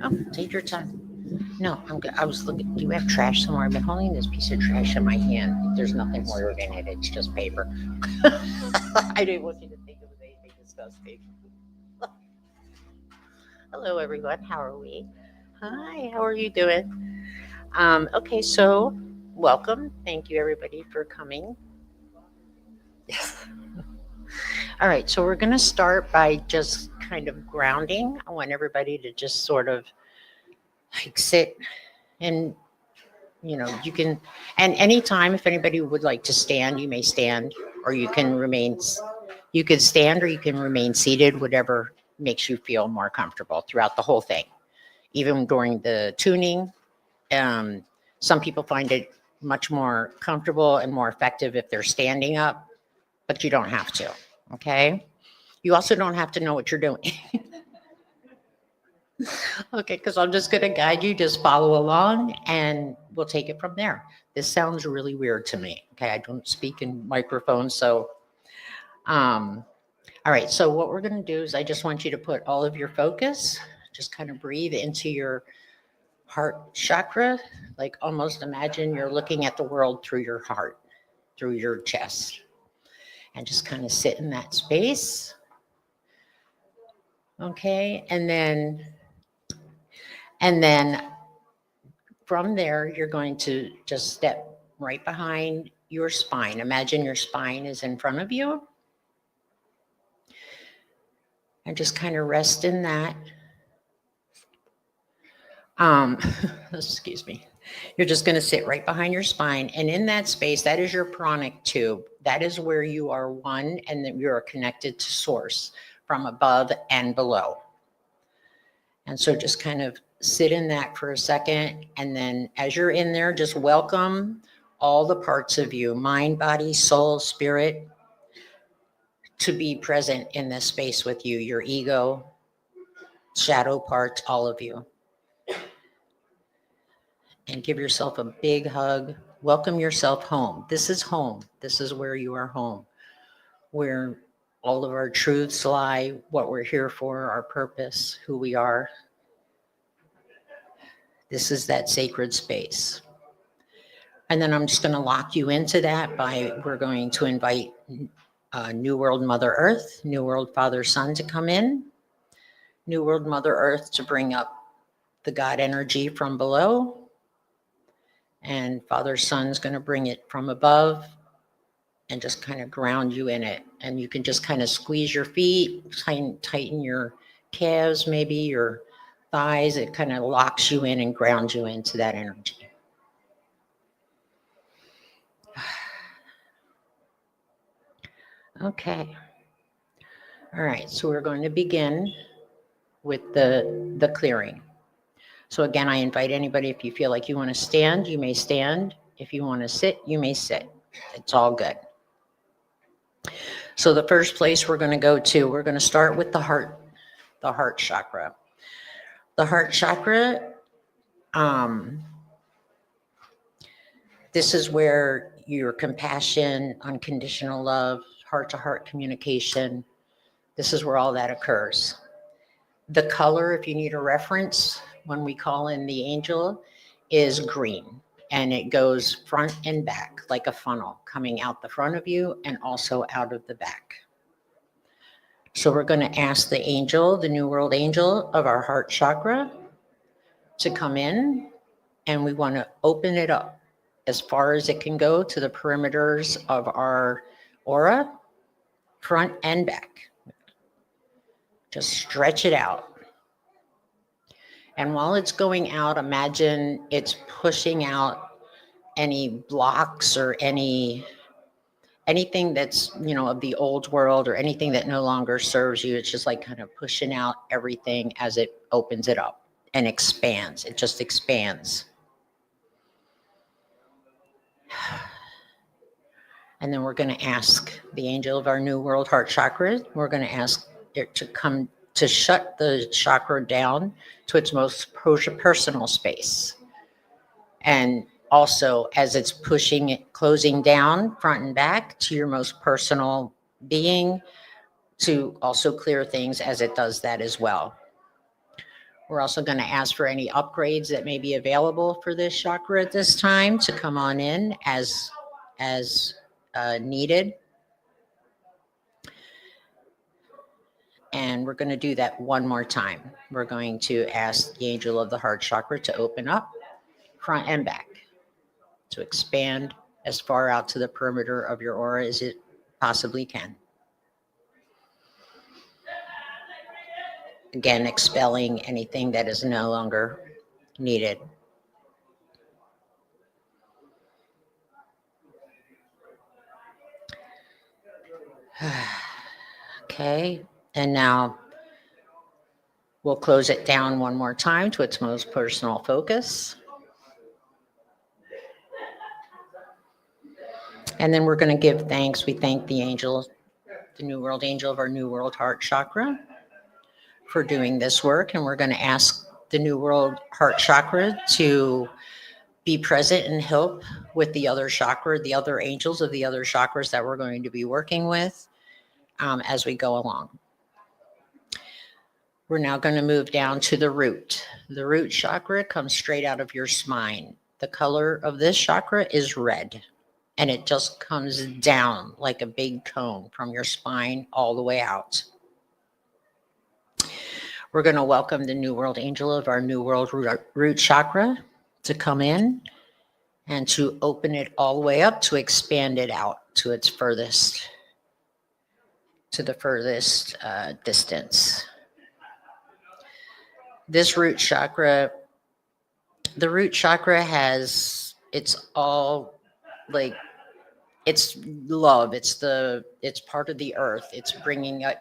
Oh, take your time. No, I'm good. I was looking. Do you have trash somewhere? I've been holding this piece of trash in my hand. There's nothing weird in it. It's just paper. I didn't want you to think it was anything disgusting. Hello, everyone. How are we? Hi, how are you doing? Okay, so welcome. Thank you, everybody, for coming. All right, so we're going to start by just kind of grounding. I want everybody to just sort of like sit and, you know, you can, and anytime if anybody would like to stand, you may stand, or you can remain, you could stand or you can remain seated, whatever makes you feel more comfortable throughout the whole thing. Even during the tuning, some people find it much more comfortable and more effective if they're standing up, but you don't have to, okay? You also don't have to know what you're doing. Okay, because I'm just going to guide you, just follow along, and we'll take it from there. This sounds really weird to me, okay? I don't speak in microphones, so, all right, so what we're going to do is I just want you to put all of your focus, just kind of breathe into your heart chakra, like almost imagine you're looking at the world through your heart, through your chest, and just kind of sit in that space. Okay, and then from there, you're going to just step right behind your spine. Imagine your spine is in front of you. And just kind of rest in that. Excuse me. You're just going to sit right behind your spine. And in that space, that is your pranic tube. That is where you are one and that you are connected to source from above and below. And so just kind of sit in that for a second. And then as you're in there, just welcome all the parts of you, mind, body, soul, spirit, to be present in this space with you, your ego, shadow parts, all of you. And give yourself a big hug. Welcome yourself home. This is home. This is where you are home, where all of our truths lie, what we're here for, our purpose, who we are. This is that sacred space. And then I'm just going to lock you into that we're going to invite New World Mother Earth, New World Father Sun to come in, New World Mother Earth to bring up the God energy from below, and Father Sun's going to bring it from above and just kind of ground you in it. And you can just kind of squeeze your feet, tighten your calves, maybe your thighs. It kind of locks you in and grounds you into that energy. Okay. All right, so we're going to begin with the clearing. So again, I invite anybody, if you feel like you want to stand, you may stand. If you want to sit, you may sit. It's all good. So the first place we're going to go to, we're going to start with the heart chakra. The heart chakra, this is where your compassion, unconditional love, heart-to-heart communication, this is where all that occurs. The color, if you need a reference, when we call in the angel, is green. And it goes front and back like a funnel, coming out the front of you and also out of the back. So we're going to ask the angel, the New World Angel of our heart chakra, to come in, and we want to open it up as far as it can go to the perimeters of our aura, front and back. Just stretch it out. And while it's going out, imagine it's pushing out any blocks or anything that's, of the old world, or anything that no longer serves you. It's just like kind of pushing out everything as it opens it up and expands. It just expands. And then we're going to ask the angel of our New World Heart Chakra, we're going to ask it to come to shut the chakra down to its most personal space. And also, as it's pushing it, closing down front and back to your most personal being, to also clear things as it does that as well. We're also going to ask for any upgrades that may be available for this chakra at this time to come on in as needed. And we're going to do that one more time. We're going to ask the angel of the heart chakra to open up front and back, to expand as far out to the perimeter of your aura as it possibly can. Again, expelling anything that is no longer needed. Okay, and now we'll close it down one more time to its most personal focus. And then we're going to give thanks. We thank the angel, the New World angel of our New World heart chakra, for doing this work. And we're going to ask the New World heart chakra to be present and help with the other chakra, the other angels of the other chakras that we're going to be working with as we go along. We're now going to move down to the root. The root chakra comes straight out of your spine. The color of this chakra is red, and it just comes down like a big cone from your spine all the way out. We're going to welcome the New World angel of our New World root chakra to come in and to open it all the way up, to expand it out to its furthest, to the furthest distance. This root chakra, the root chakra has, it's all like, it's love. It's part of the earth. It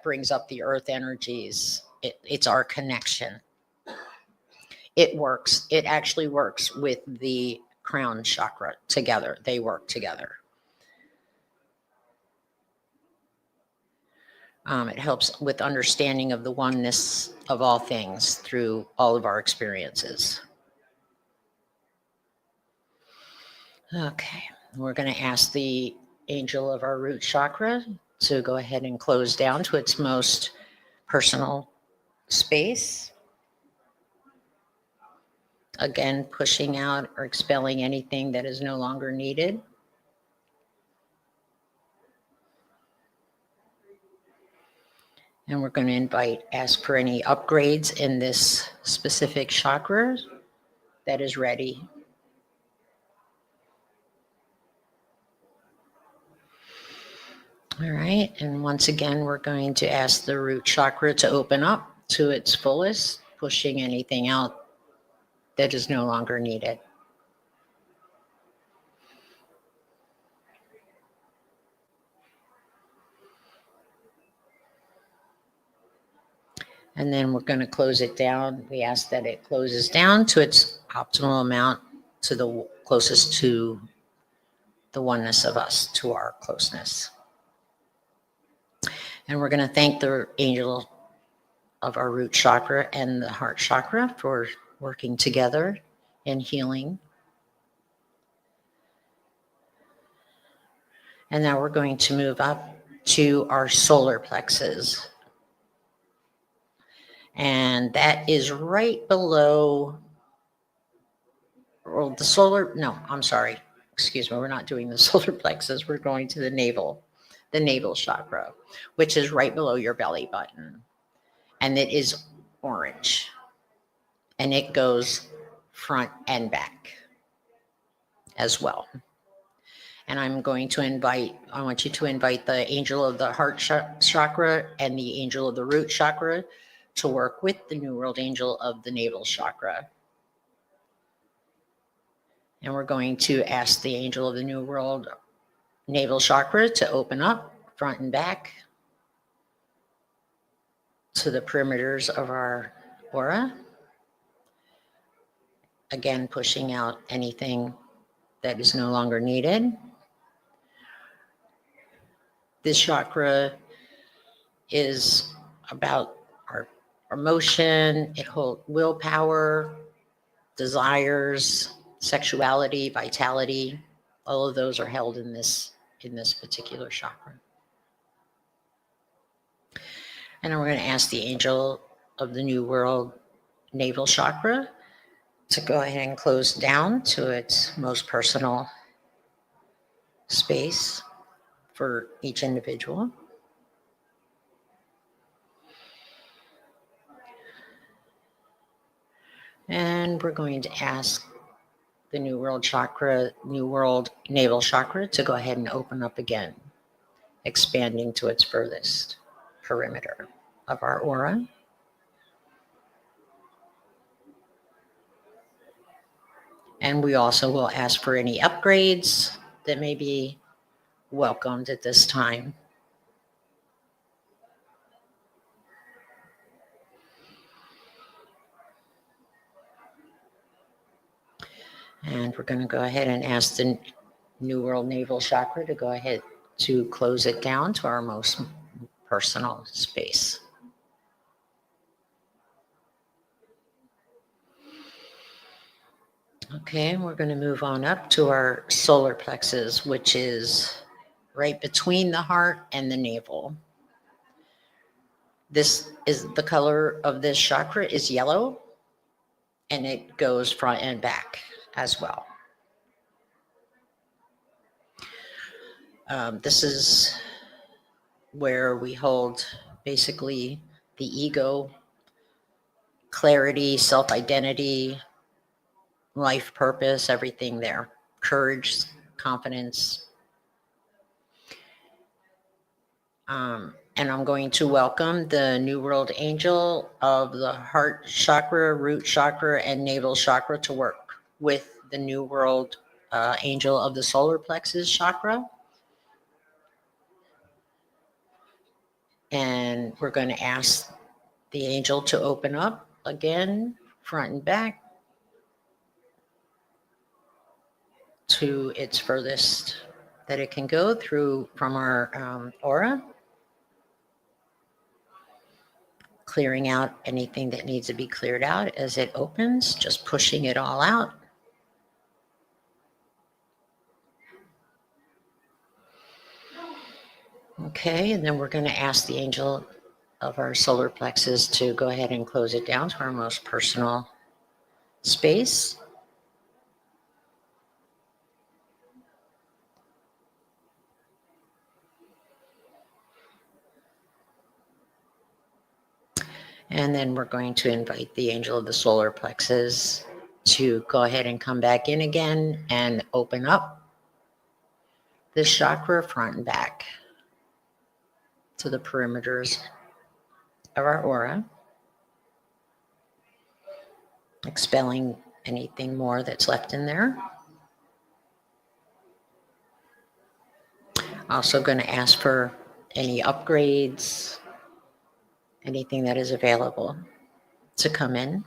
brings up the earth energies. It's our connection. It works. It actually works with the crown chakra together. They work together. It helps with understanding of the oneness of all things through all of our experiences. Okay, we're going to ask the angel of our root chakra to go ahead and close down to its most personal space. Again, pushing out or expelling anything that is no longer needed. And we're going to ask for any upgrades in this specific chakra that is ready. All right, and once again, we're going to ask the root chakra to open up to its fullest, pushing anything out that is no longer needed. And then we're going to close it down. We ask that it closes down to its optimal amount, to the closest to the oneness of us, to our closeness. And we're going to thank the angel of our root chakra and the heart chakra for working together in healing. And now we're going to move up to our solar plexus. And that is right below, well, the solar, no, I'm sorry. Excuse me, we're not doing the solar plexus. We're going to the navel chakra, which is right below your belly button. And it is orange. And it goes front and back as well. And I want you to invite the angel of the heart chakra and the angel of the root chakra to work with the New World angel of the navel chakra. And we're going to ask the angel of the New World navel chakra to open up front and back to the perimeters of our aura. Again, pushing out anything that is no longer needed. This chakra is about our emotion, it holds willpower, desires, sexuality, vitality. All of those are held in this particular chakra. And then we're going to ask the angel of the New World navel chakra to go ahead and close down to its most personal space for each individual. And we're going to ask the New World Chakra, New World Navel Chakra to go ahead and open up again, expanding to its furthest perimeter of our aura. And we also will ask for any upgrades that may be welcomed at this time. And we're going to go ahead and ask the New World Navel Chakra to go ahead to close it down to our most personal space. Okay, we're going to move on up to our solar plexus, which is right between the heart and the navel. This is the color of this chakra is yellow, and it goes front and back as well. This is where we hold basically the ego, clarity, self-identity, life purpose, everything there. Courage, confidence. And I'm going to welcome the New World Angel of the Heart Chakra, Root Chakra, and Navel Chakra to work with the New World Angel of the Solar Plexus Chakra. And we're going to ask the angel to open up again, front and back, to its furthest that it can go through from our aura. Clearing out anything that needs to be cleared out as it opens, just pushing it all out. Okay, and then we're going to ask the angel of our solar plexus to go ahead and close it down to our most personal space. And then we're going to invite the angel of the solar plexus to go ahead and come back in again and open up this chakra front and back to the perimeters of our aura, expelling anything more that's left in there. Also going to ask for any upgrades, anything that is available to come in.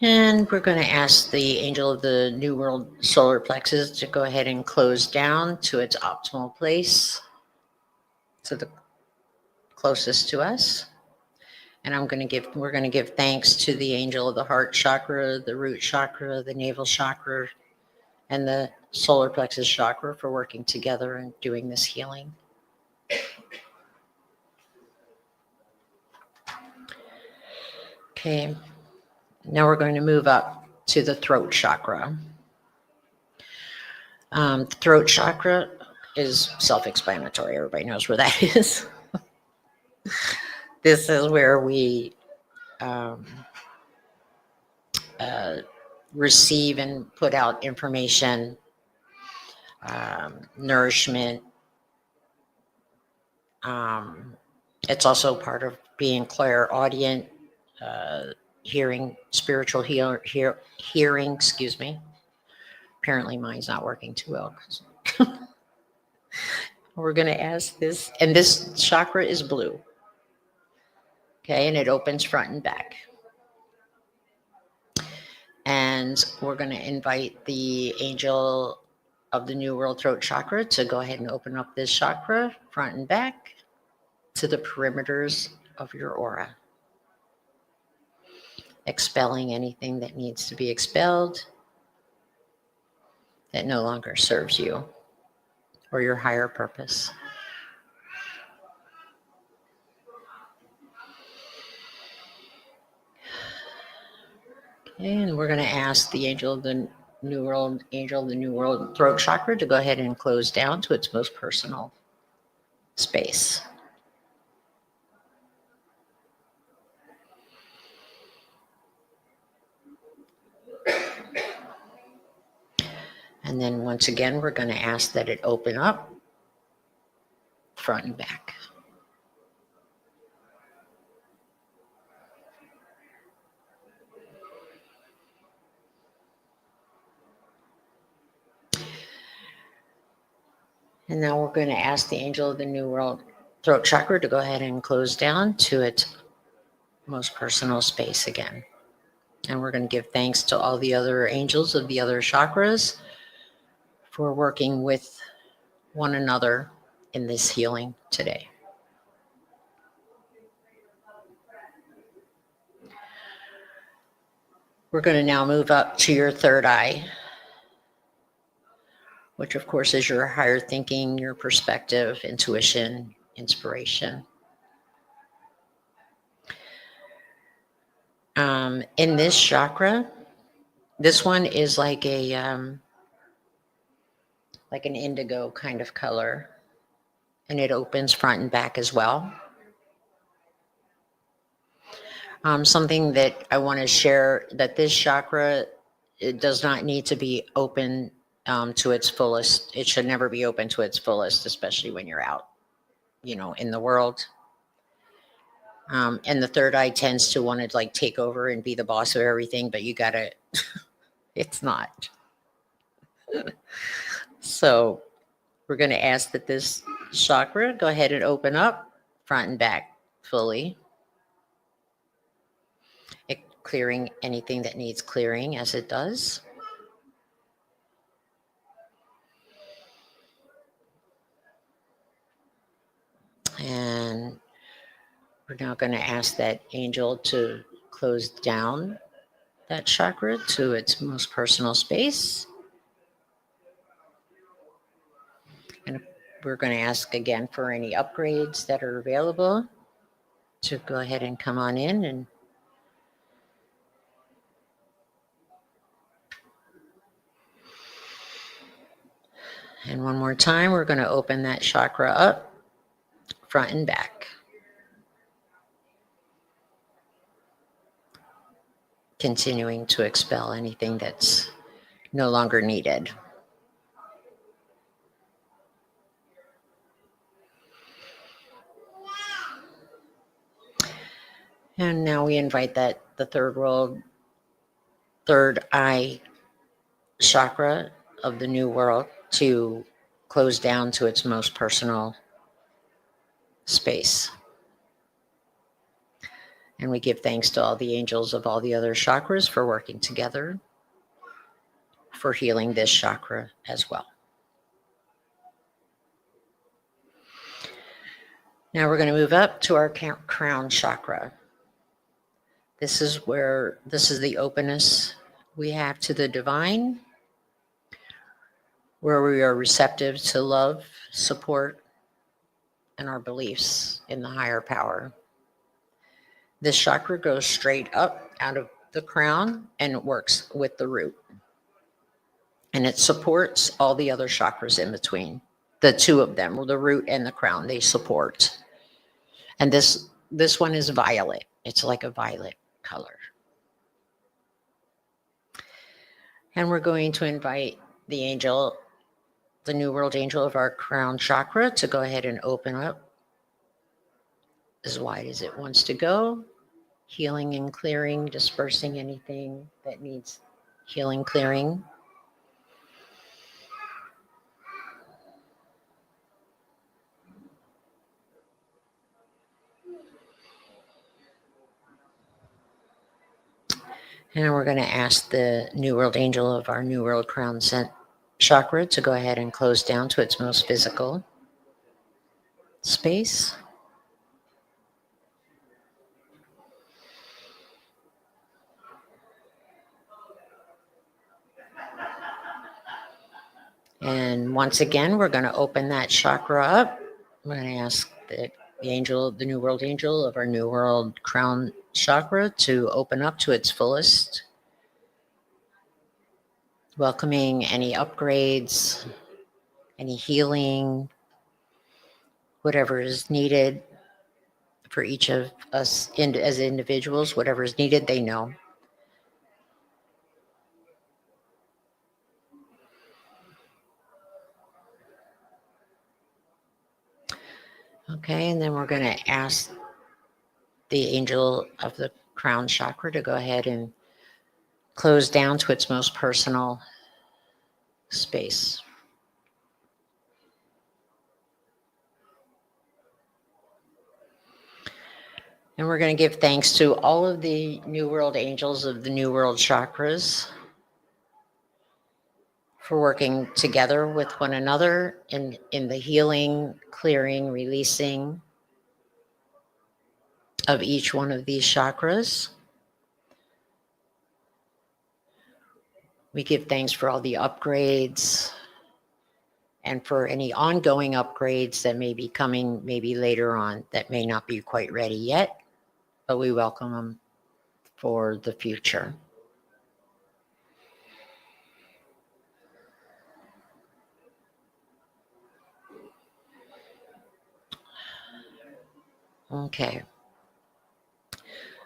And we're going to ask the angel of the New World Solar Plexus to go ahead and close down to its optimal place, to the closest to us. And we're going to give thanks to the angel of the Heart Chakra, the Root Chakra, the Navel Chakra, and the Solar Plexus Chakra for working together and doing this healing. Okay, now we're going to move up to the throat chakra. The throat chakra is self-explanatory. Everybody knows where that is. This is where we receive and put out information, nourishment. It's also part of being clairaudient, hearing, spiritual hearing, excuse me. Apparently mine's not working too well. We're going to ask this, and this chakra is blue. Okay, and it opens front and back. And we're going to invite the angel of the New World Throat Chakra to go ahead and open up this chakra front and back to the perimeters of your aura, expelling anything that needs to be expelled that no longer serves you or your higher purpose. Okay, and we're going to ask the angel of the New World Throat Chakra to go ahead and close down to its most personal space. And then once again, we're going to ask that it open up front and back. And now we're going to ask the angel of the New World throat chakra to go ahead and close down to its most personal space again. And we're going to give thanks to all the other angels of the other chakras for working with one another in this healing today. We're going to now move up to your third eye, which of course is your higher thinking, your perspective, intuition, inspiration. In this chakra, this one is like an indigo kind of color, and it opens front and back as well. Something that I want to share, that this chakra, it does not need to be open to its fullest. It should never be open to its fullest, especially when you're out, in the world. And the third eye tends to want to like take over and be the boss of everything, but you gotta, it's not. So we're going to ask that this chakra go ahead and open up front and back fully. Clearing anything that needs clearing as it does. And we're now going to ask that angel to close down that chakra to its most personal space. And we're going to ask again for any upgrades that are available to go ahead and come on in. And one more time, we're going to open that chakra up, front and back. Continuing to expel anything that's no longer needed. And now we invite that the third eye chakra of the New World to close down to its most personal space. And we give thanks to all the angels of all the other chakras for working together for healing this chakra as well. Now we're going to move up to our crown chakra. This is the openness we have to the divine, where we are receptive to love, support, and our beliefs in the higher power. This chakra goes straight up out of the crown and it works with the root. And it supports all the other chakras in between. The two of them, the root and the crown, they support. And this one is violet. It's like a violet color. And we're going to invite the angel, the New World angel of our crown chakra, to go ahead and open up as wide as it wants to go, healing and clearing, dispersing anything that needs healing, clearing. And we're going to ask the New World angel of our New World crown chakra to go ahead and close down to its most physical space. And once again, we're going to open that chakra up. We're going to ask the angel, the New World angel of our New World crown chakra to open up to its fullest, welcoming any upgrades, any healing, whatever is needed for each of us as individuals, whatever is needed, they know. Okay, and then we're going to ask the angel of the crown chakra to go ahead and close down to its most personal space. And we're going to give thanks to all of the New World angels of the New World chakras for working together with one another in the healing, clearing, releasing of each one of these chakras. We give thanks for all the upgrades and for any ongoing upgrades that may be coming maybe later on that may not be quite ready yet, but we welcome them for the future. Okay.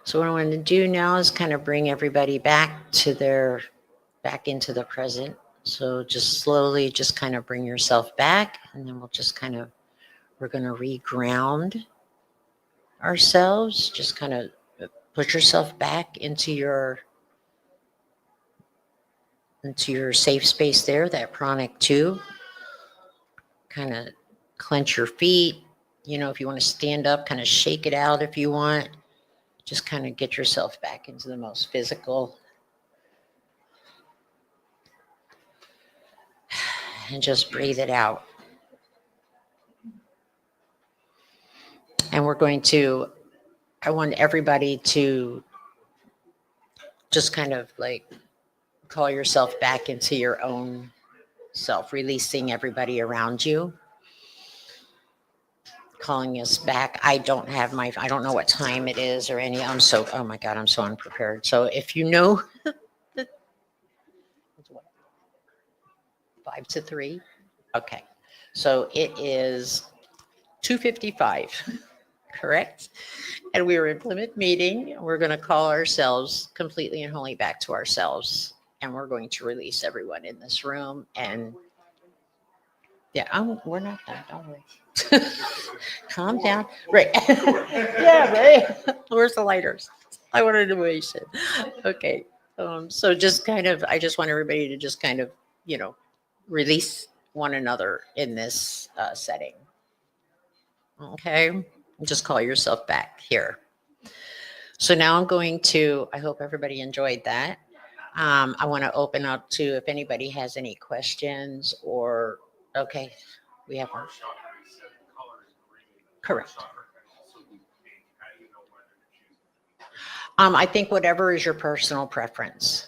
So what I want to do now is kind of bring everybody back into the present. So just slowly, just kind of bring yourself back, and then we're going to reground ourselves. Just kind of put yourself back into your safe space there, that pranic tube. Kind of clench your feet. You know, if you want to stand up, kind of shake it out if you want. Just kind of get yourself back into the most physical. And just breathe it out. And I want everybody to just kind of like call yourself back into your own self, releasing everybody around you. Calling us back. I don't know what time it is or any, oh my God, I'm so unprepared. So if you know, 5 to 3. Okay. So it is 2:55, correct? And we were in Plymouth meeting. We're going to call ourselves completely and wholly back to ourselves. And we're going to release everyone in this room. And yeah, we're not done. Don't worry. Calm down. Right. Yeah, right. Where's the lighters? I wanted to waste it. Okay. So just kind of, I just want everybody to just kind of, release one another in this setting. Okay. Just call yourself back here. So now I'm going to, I hope everybody enjoyed that. I want to open up to if anybody has any questions or, okay, we have one. Correct. I think whatever is your personal preference.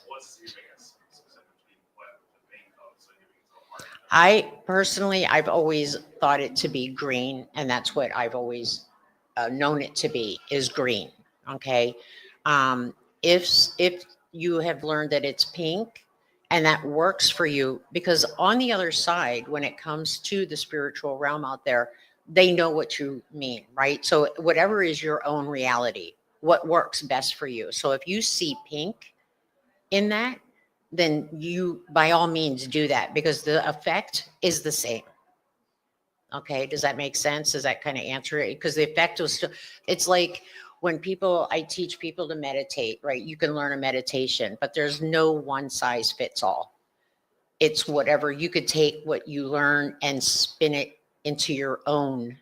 I've always thought it to be green, and that's what I've always known it to be, is green. Okay. If you have learned that it's pink and that works for you, because on the other side, when it comes to the spiritual realm out there, they know what you mean, right? So whatever is your own reality, what works best for you. So if you see pink in that, then you by all means do that, because the effect is the same. Okay, does that make sense? Does that kind of answer it? Because the effect was still, it's like when I teach people to meditate, right? You can learn a meditation, but there's no one size fits all. It's whatever, you could take what you learn and spin it into your own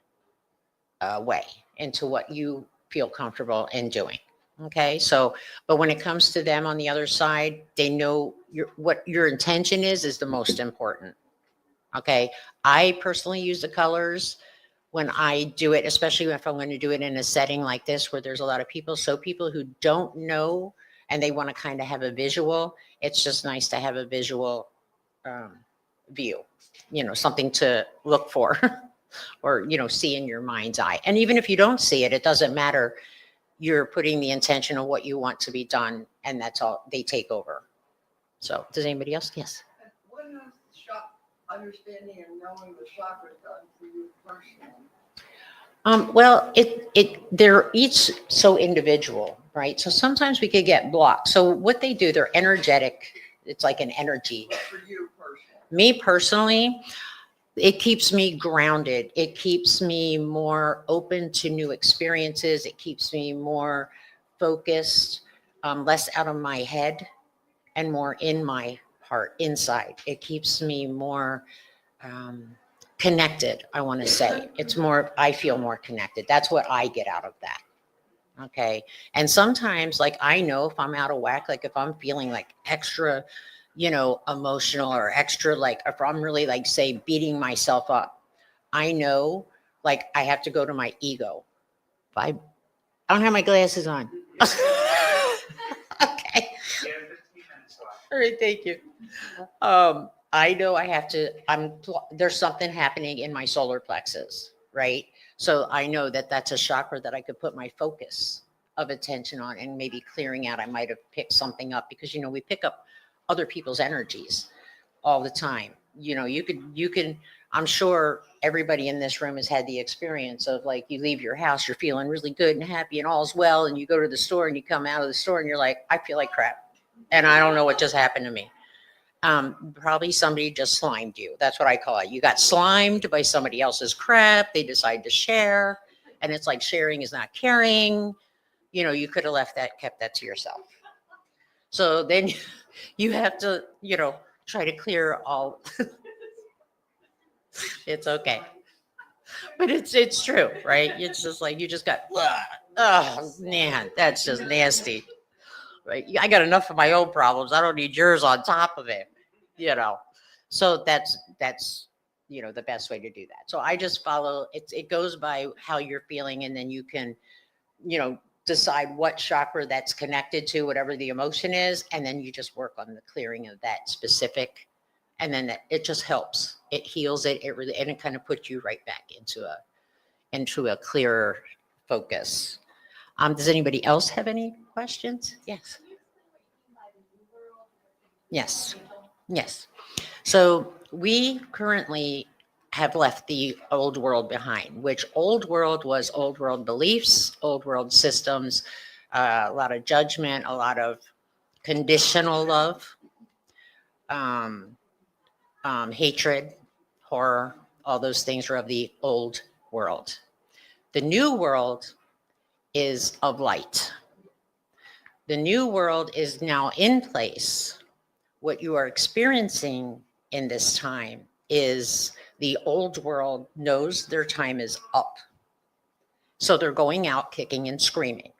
way, into what you feel comfortable in doing. Okay, so, but when it comes to them on the other side, they know what your intention is the most important. Okay, I personally use the colors when I do it, especially if I'm going to do it in a setting like this where there's a lot of people. So people who don't know and they want to kind of have a visual, it's just nice to have a visual view, something to look for or, see in your mind's eye. And even if you don't see it, it doesn't matter. You're putting the intention of what you want to be done, and that's all, they take over. So does anybody else? Yes. What is understanding and knowing the chakra done for you personally? Well, they're each so individual, right? So sometimes we could get blocked. So what they do, they're energetic. It's like an energy. For you personally. Me personally, it keeps me grounded. It keeps me more open to new experiences. It keeps me more focused, less out of my head and more in my heart, inside. It keeps me more connected, I want to say. It's more, I feel more connected. That's what I get out of that. Okay. And sometimes, like, I know if I'm out of whack, like if I'm feeling like extra, emotional or extra, like if I'm really like, say, beating myself up, I know like I have to go to my ego. If I don't have my glasses on. Okay. All right. Thank you. I know I have to, there's something happening in my solar plexus, right? So I know that that's a chakra that I could put my focus of attention on and maybe clearing out. I might have picked something up because, we pick up other people's energies all the time. You can, I'm sure everybody in this room has had the experience of like, you leave your house, you're feeling really good and happy and all's well. And you go to the store and you come out of the store and you're like, I feel like crap. And I don't know what just happened to me. Probably somebody just slimed you. That's what I call it. You got slimed by somebody else's crap. They decide to share. And it's like sharing is not caring. You could have kept that to yourself. So then you have to, try to clear all. It's okay. But it's true, right? It's just like, you just got, oh man, that's just nasty. Right? I got enough of my own problems. I don't need yours on top of it, So that's the best way to do that. So I just follow it goes by how you're feeling, and then you can, decide what chakra that's connected to, whatever the emotion is, and then you just work on the clearing of that specific, and then it just helps. It heals it. It really, and it kind of puts you right back into a clearer focus. Does anybody else have any questions? Yes. Yes. Yes. So we currently have left the old world behind, which old world was old world beliefs, old world systems, a lot of judgment, a lot of conditional love, hatred, horror, all those things are of the old world. The new world is of light. The new world is now in place. What you are experiencing in this time is the old world knows their time is up. So they're going out kicking and screaming.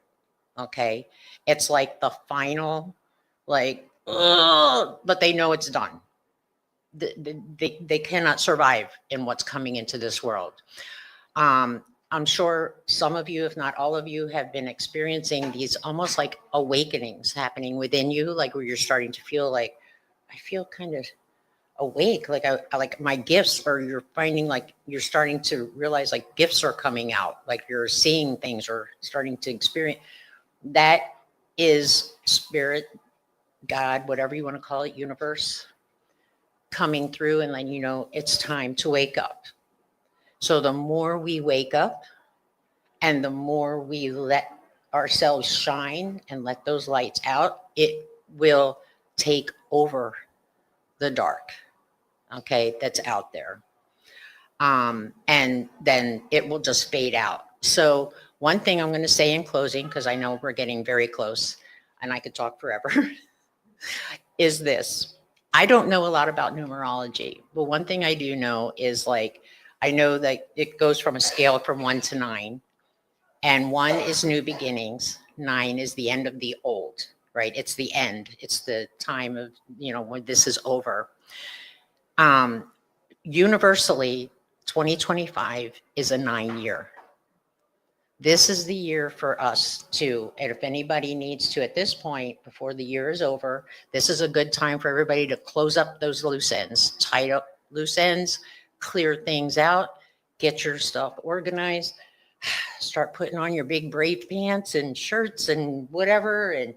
Okay. It's like the final, like, ugh, but they know it's done. They cannot survive in what's coming into this world. I'm sure some of you, if not all of you, have been experiencing these almost like awakenings happening within you, like where you're starting to feel like, I feel kind of awake, like I like my gifts, or you're finding like you're starting to realize like gifts are coming out, like you're seeing things or starting to experience. That is spirit, God, whatever you want to call it, universe coming through and letting you know it's time to wake up. So the more we wake up and the more we let ourselves shine and let those lights out, it will take over the dark, okay, that's out there. And then it will just fade out. So one thing I'm going to say in closing, because I know we're getting very close and I could talk forever, is this. I don't know a lot about numerology, but one thing I do know is like, I know that it goes from a scale from 1 to 9, and 1 is new beginnings. 9 is the end of the old, right? It's the end. It's the time of, when this is over. Universally, 2025 is a 9-year. This is the year for us to, and if anybody needs to at this point, before the year is over, this is a good time for everybody to close up those loose ends, tie up loose ends, clear things out, get your stuff organized, start putting on your big brave pants and shirts and whatever, and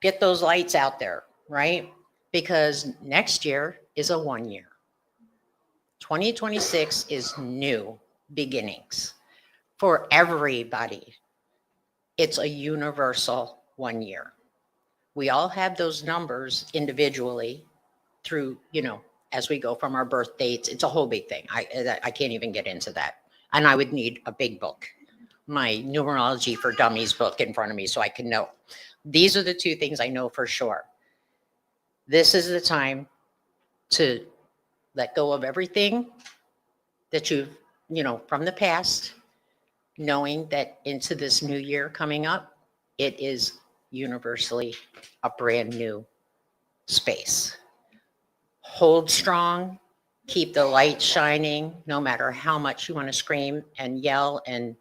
get those lights out there, right? Because next year is a 1 year. 2026 is new beginnings for everybody. It's a universal 1 year. We all have those numbers individually through, as we go from our birth dates. It's a whole big thing. I can't even get into that. And I would need a big book, my numerology for dummies book in front of me so I can know. These are the two things I know for sure. This is the time to let go of everything that you've, from the past, knowing that into this new year coming up, it is universally a brand new space. Hold strong, keep the light shining, no matter how much you want to scream and yell and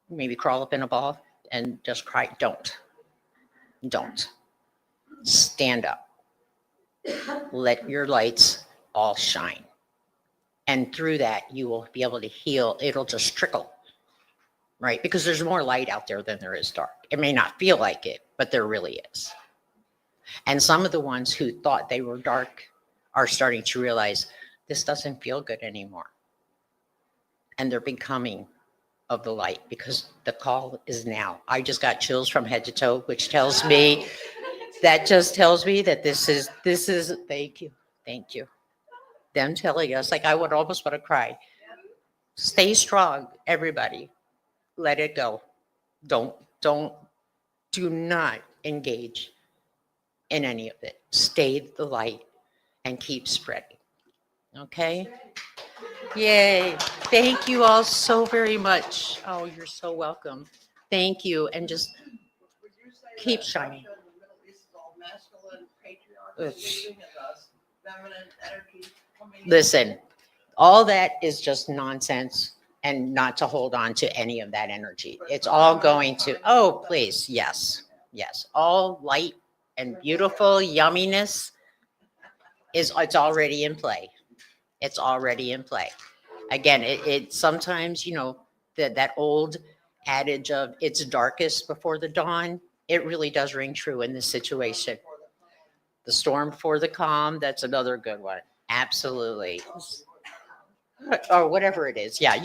maybe crawl up in a ball and just cry. Don't. Stand up. Let your lights all shine. And through that, you will be able to heal. It'll just trickle, right? Because there's more light out there than there is dark. It may not feel like it, but there really is. And some of the ones who thought they were dark are starting to realize this doesn't feel good anymore. And they're becoming of the light because the call is now. I just got chills from head to toe, which tells me that this is, thank you. Them telling us, like I would almost want to cry. Stay strong, everybody. Let it go. Do not engage in any of it. Stay the light and keep spreading. Okay? Yay. Thank you all so very much. Oh, you're so welcome. Thank you. And just keep shining. Listen, all that is just nonsense and not to hold on to any of that energy. It's all going to, oh, please. Yes. All light and beautiful yumminess it's already in play. It's already in play. Again, it sometimes, that old adage of it's darkest before the dawn, it really does ring true in this situation. The storm before the calm, that's another good one. Absolutely. Or whatever it is. Yeah,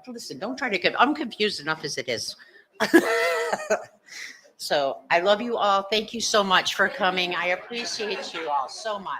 listen, don't try to, I'm confused enough as it is. So I love you all. Thank you so much for coming. I appreciate you all so much.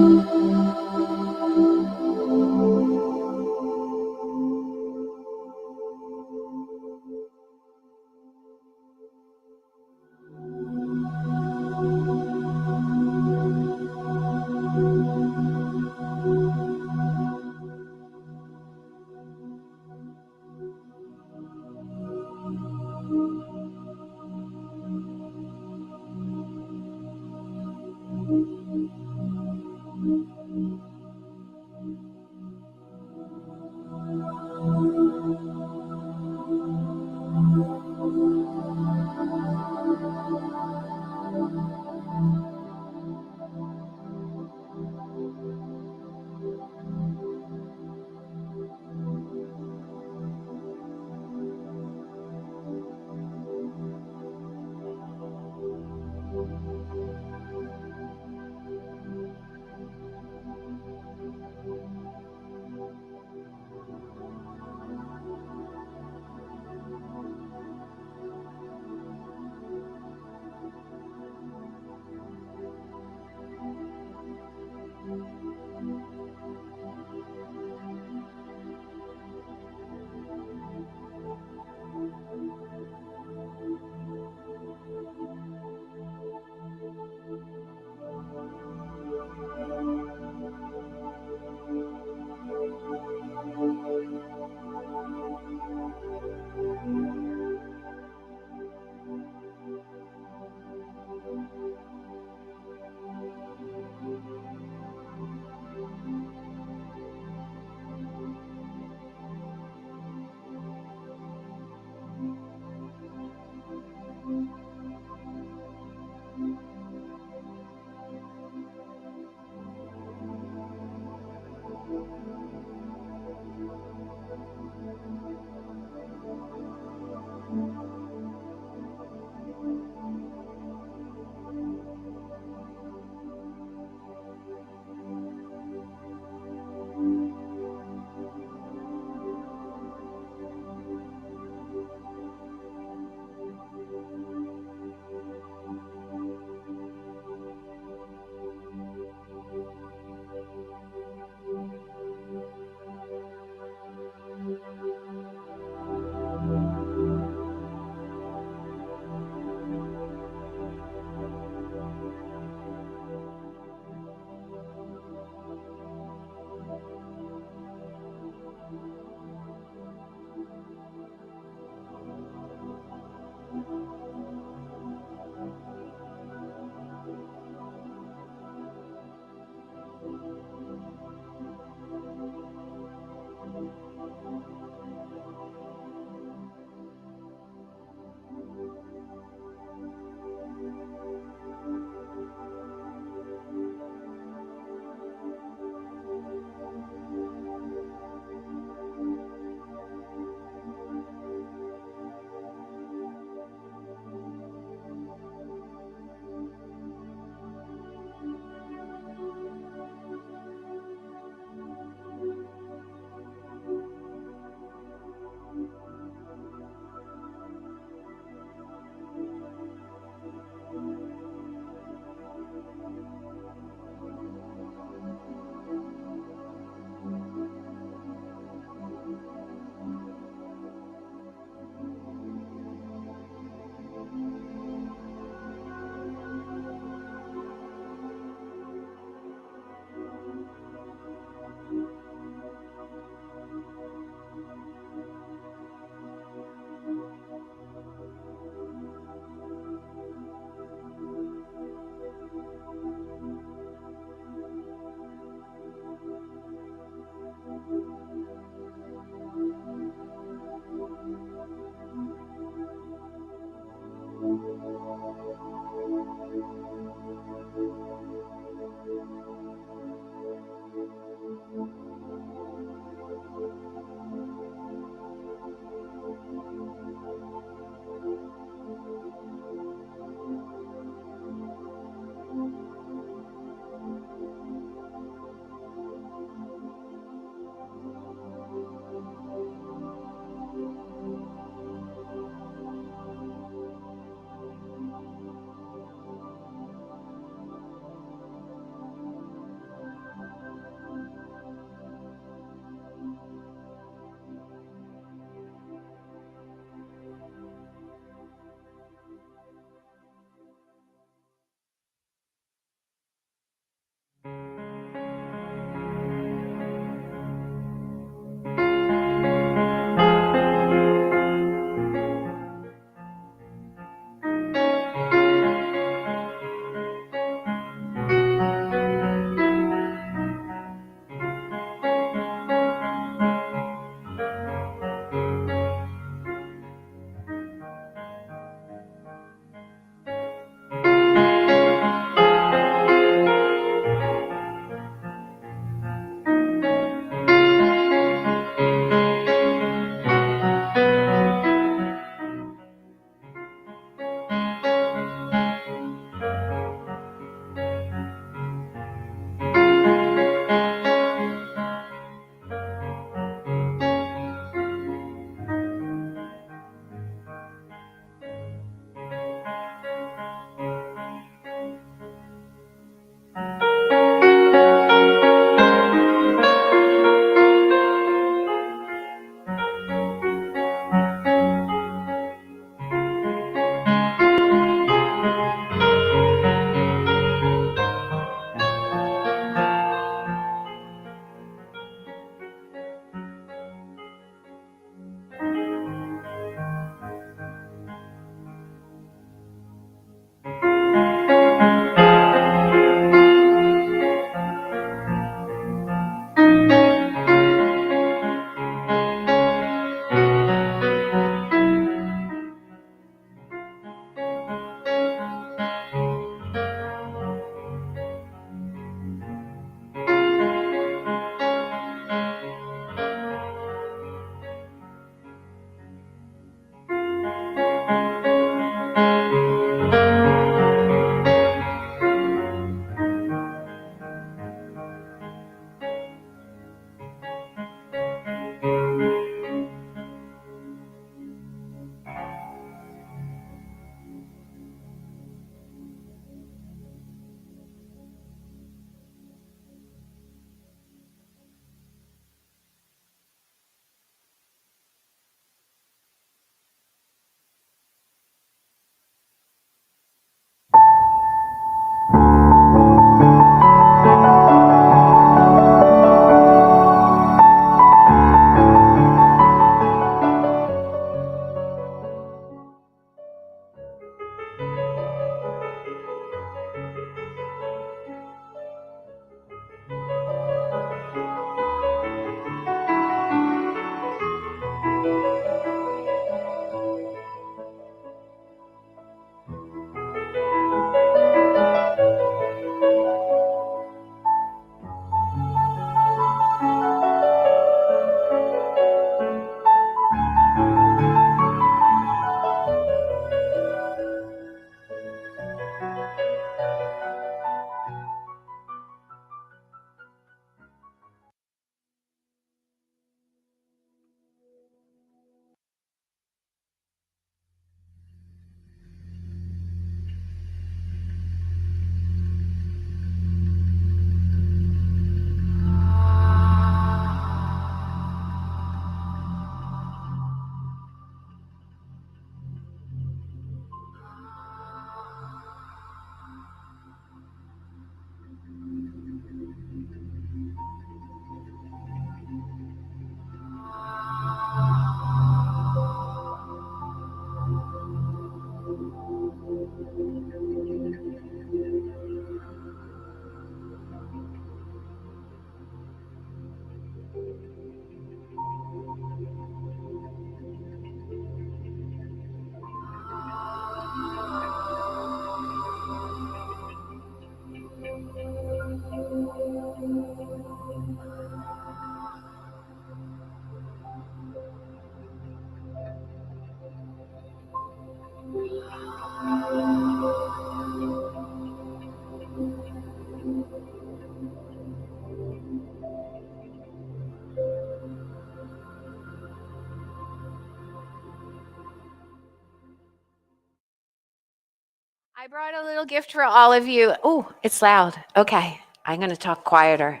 I brought a little gift for all of you. Oh, it's loud. Okay, I'm going to talk quieter.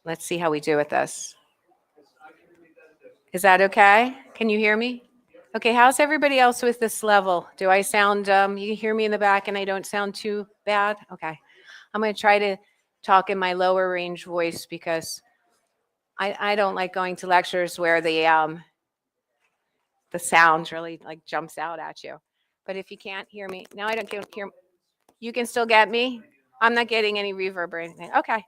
Let's see how we do with this. Is that okay? Can you hear me? Okay, how's everybody else with this level? Do I sound, you hear me in the back and I don't sound too bad? Okay. I'm going to try to talk in my lower range voice because I don't like going to lectures where the sound really like jumps out at you. But if you can't hear me, now I don't hear, you can still get me? I'm not getting any reverb or anything. Okay,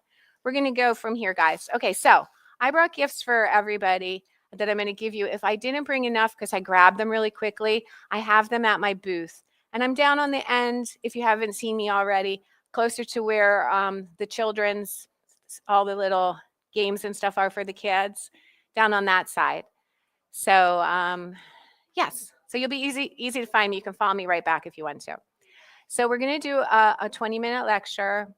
we're going to go from here, guys. Okay, so I brought gifts for everybody that I'm going to give you. If I didn't bring enough because I grabbed them really quickly, I have them at my booth. And I'm down on the end, if you haven't seen me already, closer to where the children's, all the little games and stuff are for the kids, down on that side. So yes, so you'll be easy to find me. You can follow me right back if you want to. So we're going to do a 20-minute lecture.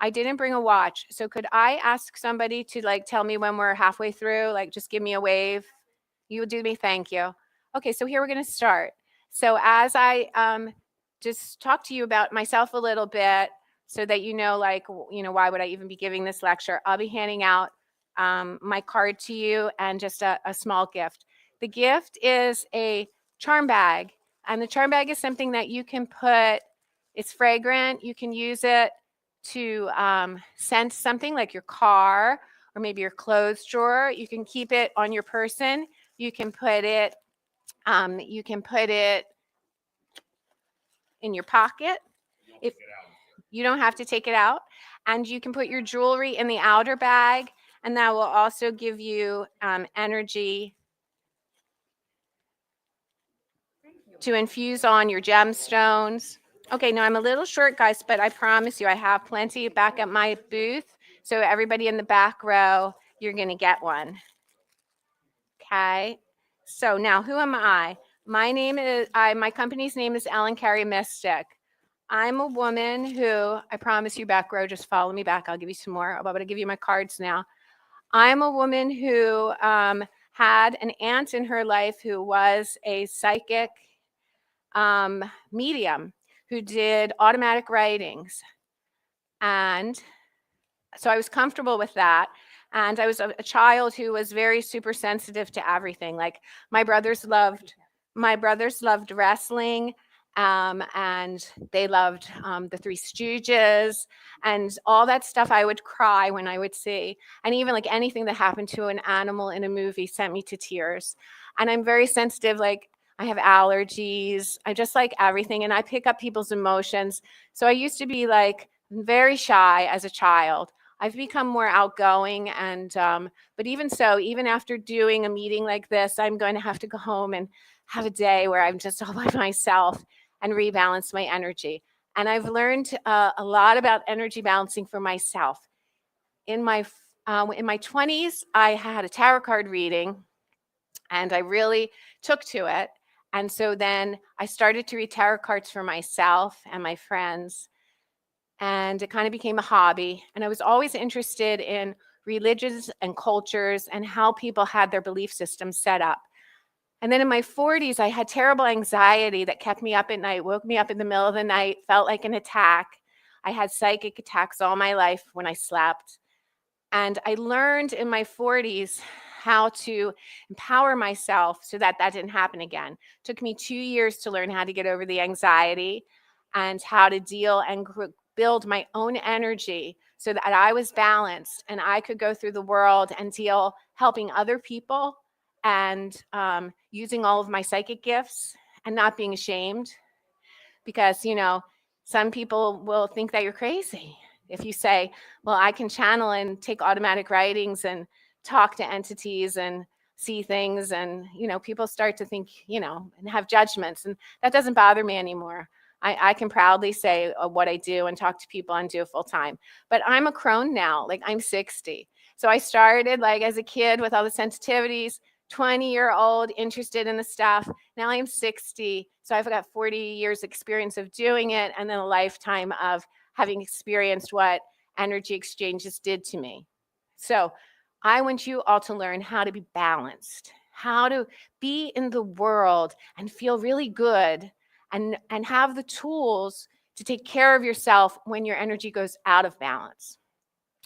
I didn't bring a watch. So could I ask somebody to like tell me when we're halfway through, like just give me a wave? You would do me, thank you. Okay, so here we're going to start. So as I just talk to you about myself a little bit so that you know, like, you know, why would I even be giving this lecture? I'll be handing out my card to you and just a small gift. The gift is a charm bag. And the charm bag is something that you can put, it's fragrant. You can use it to scent something like your car or maybe your clothes drawer. You can keep it on your person. You can put it in your pocket. If you don't have to take it out, and you can put your jewelry in the outer bag, and that will also give you energy to infuse on your gemstones. Okay, now I'm a little short, guys, but I promise you I have plenty back at my booth. So everybody in the back row, you're going to get one. Okay, so now who am I? My company's name is Ellen Carey Mystic. I'm a woman who, I promise you back row, just follow me back. I'll give you some more. I'm going to give you my cards now. I'm a woman who had an aunt in her life who was a psychic medium who did automatic writings. And so I was comfortable with that. And I was a child who was very super sensitive to everything. Like my brothers loved wrestling, and they loved the Three Stooges and all that stuff. I would cry when I would see, and even like anything that happened to an animal in a movie sent me to tears. And I'm very sensitive, like I have allergies. I just like everything, and I pick up people's emotions. So I used to be like very shy as a child. I've become more outgoing, and but even so, even after doing a meeting like this, I'm going to have to go home and have a day where I'm just all by myself and rebalance my energy. And I've learned a lot about energy balancing for myself. In my 20s, I had a tarot card reading, and I really took to it. And so then I started to read tarot cards for myself and my friends. And it kind of became a hobby. And I was always interested in religions and cultures and how people had their belief systems set up. And then in my 40s, I had terrible anxiety that kept me up at night, woke me up in the middle of the night, felt like an attack. I had psychic attacks all my life when I slept. And I learned in my 40s how to empower myself so that that didn't happen again. It took me 2 years to learn how to get over the anxiety and how to deal and build my own energy so that I was balanced and I could go through the world and deal helping other people and using all of my psychic gifts and not being ashamed. Because, you know, some people will think that you're crazy if you say, well, I can channel and take automatic writings and talk to entities and see things. And, you know, people start to think, you know, and have judgments. And that doesn't bother me anymore. I can proudly say what I do and talk to people and do it full time. But I'm a crone now, like I'm 60. So I started like as a kid with all the sensitivities, 20-year-old interested in the stuff. Now I'm 60. So I've got 40 years experience of doing it and then a lifetime of having experienced what energy exchanges did to me. So I want you all to learn how to be balanced, how to be in the world and feel really good and have the tools to take care of yourself when your energy goes out of balance.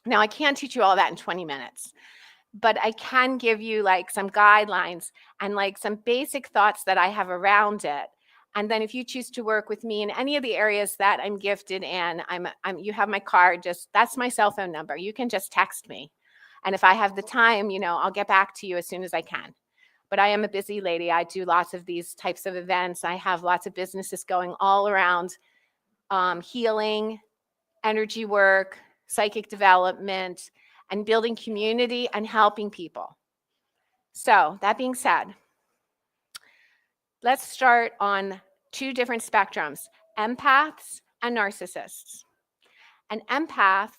Now, I can't teach you all that in 20 minutes, but I can give you like some guidelines and like some basic thoughts that I have around it. And then if you choose to work with me in any of the areas that I'm gifted in, you have my card, that's my cell phone number. You can just text me. And if I have the time, I'll get back to you as soon as I can. But I am a busy lady. I do lots of these types of events. I have lots of businesses going all around healing, energy work, psychic development, and building community and helping people. So that being said, let's start on two different spectrums, empaths and narcissists. An empath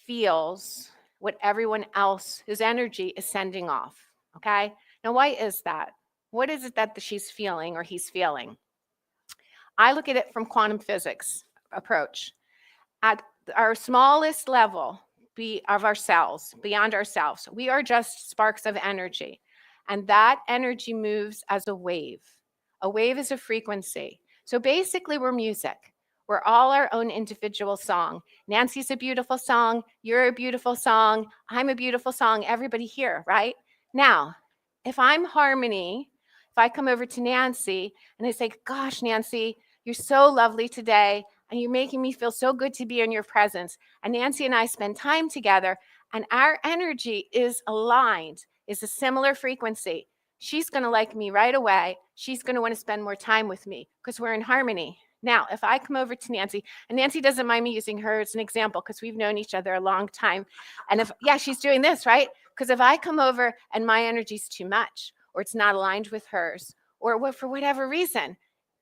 feels what everyone else's energy is sending off, okay? Now, why is that? What is it that she's feeling or he's feeling? I look at it from quantum physics approach. At our smallest level of ourselves, beyond ourselves, we are just sparks of energy. And that energy moves as a wave. A wave is a frequency. So basically, we're music. We're all our own individual song. Nancy's a beautiful song. You're a beautiful song. I'm a beautiful song. Everybody here, right? Now, if I'm harmony, if I come over to Nancy and I say, gosh, Nancy, you're so lovely today, and you're making me feel so good to be in your presence. And Nancy and I spend time together, and our energy is aligned, is a similar frequency. She's going to like me right away. She's going to want to spend more time with me because we're in harmony. Now, if I come over to Nancy, and Nancy doesn't mind me using her as an example because we've known each other a long time. And she's doing this, right? Because if I come over and my energy's too much, or it's not aligned with hers, or for whatever reason,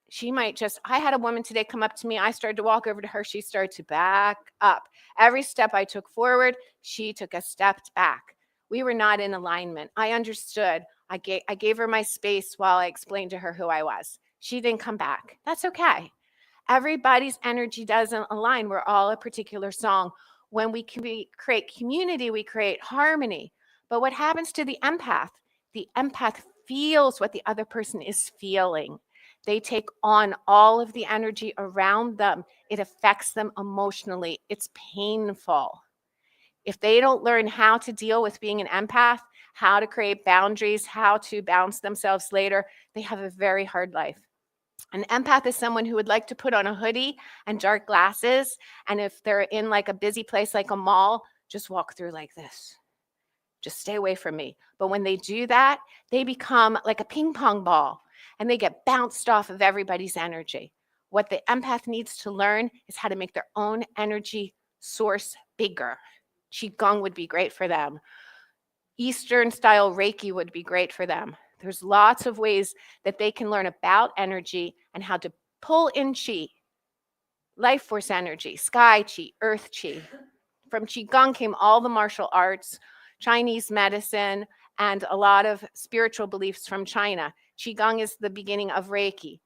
she might I had a woman today come up to me. I started to walk over to her. She started to back up. Every step I took forward, she took a step back. We were not in alignment. I understood. I gave her my space while I explained to her who I was. She didn't come back. That's okay. Everybody's energy doesn't align. We're all a particular song. When we create community, we create harmony. But what happens to the empath? The empath feels what the other person is feeling. They take on all of the energy around them. It affects them emotionally. It's painful. If they don't learn how to deal with being an empath, how to create boundaries, how to balance themselves later, they have a very hard life. An empath is someone who would like to put on a hoodie and dark glasses, and if they're in like a busy place like a mall, just walk through like this. Just stay away from me. But when they do that, they become like a ping pong ball, and they get bounced off of everybody's energy. What the empath needs to learn is how to make their own energy source bigger. Qigong would be great for them. Eastern style Reiki would be great for them. There's lots of ways that they can learn about energy and how to pull in Qi, life force energy, sky Qi, earth Qi. From Qigong came all the martial arts, Chinese medicine, and a lot of spiritual beliefs from China. Qigong is the beginning of Reiki.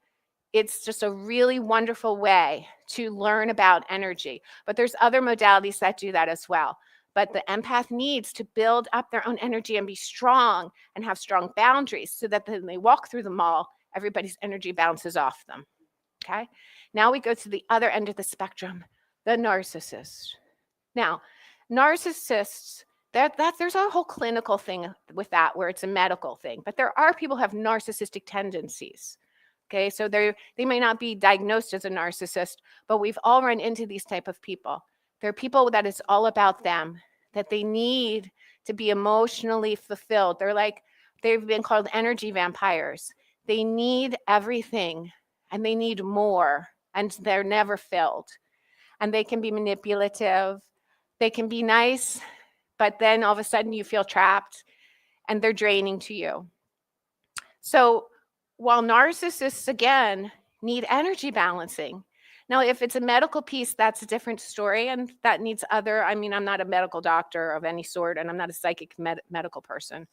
It's just a really wonderful way to learn about energy. But there's other modalities that do that as well. But the empath needs to build up their own energy and be strong and have strong boundaries so that when they walk through the mall, everybody's energy bounces off them. Okay? Now we go to the other end of the spectrum, the narcissist. Now, narcissists, there's a whole clinical thing with that where it's a medical thing. But there are people who have narcissistic tendencies. Okay, so they may not be diagnosed as a narcissist, but we've all run into these type of people. There are people that it's all about them, that they need to be emotionally fulfilled. They've been called energy vampires. They need everything and they need more, and they're never filled. And they can be manipulative. They can be nice, but then all of a sudden you feel trapped and they're draining to you. So while narcissists, again, need energy balancing. Now, if it's a medical piece, that's a different story, and that needs I'm not a medical doctor of any sort, and I'm not a psychic medical person.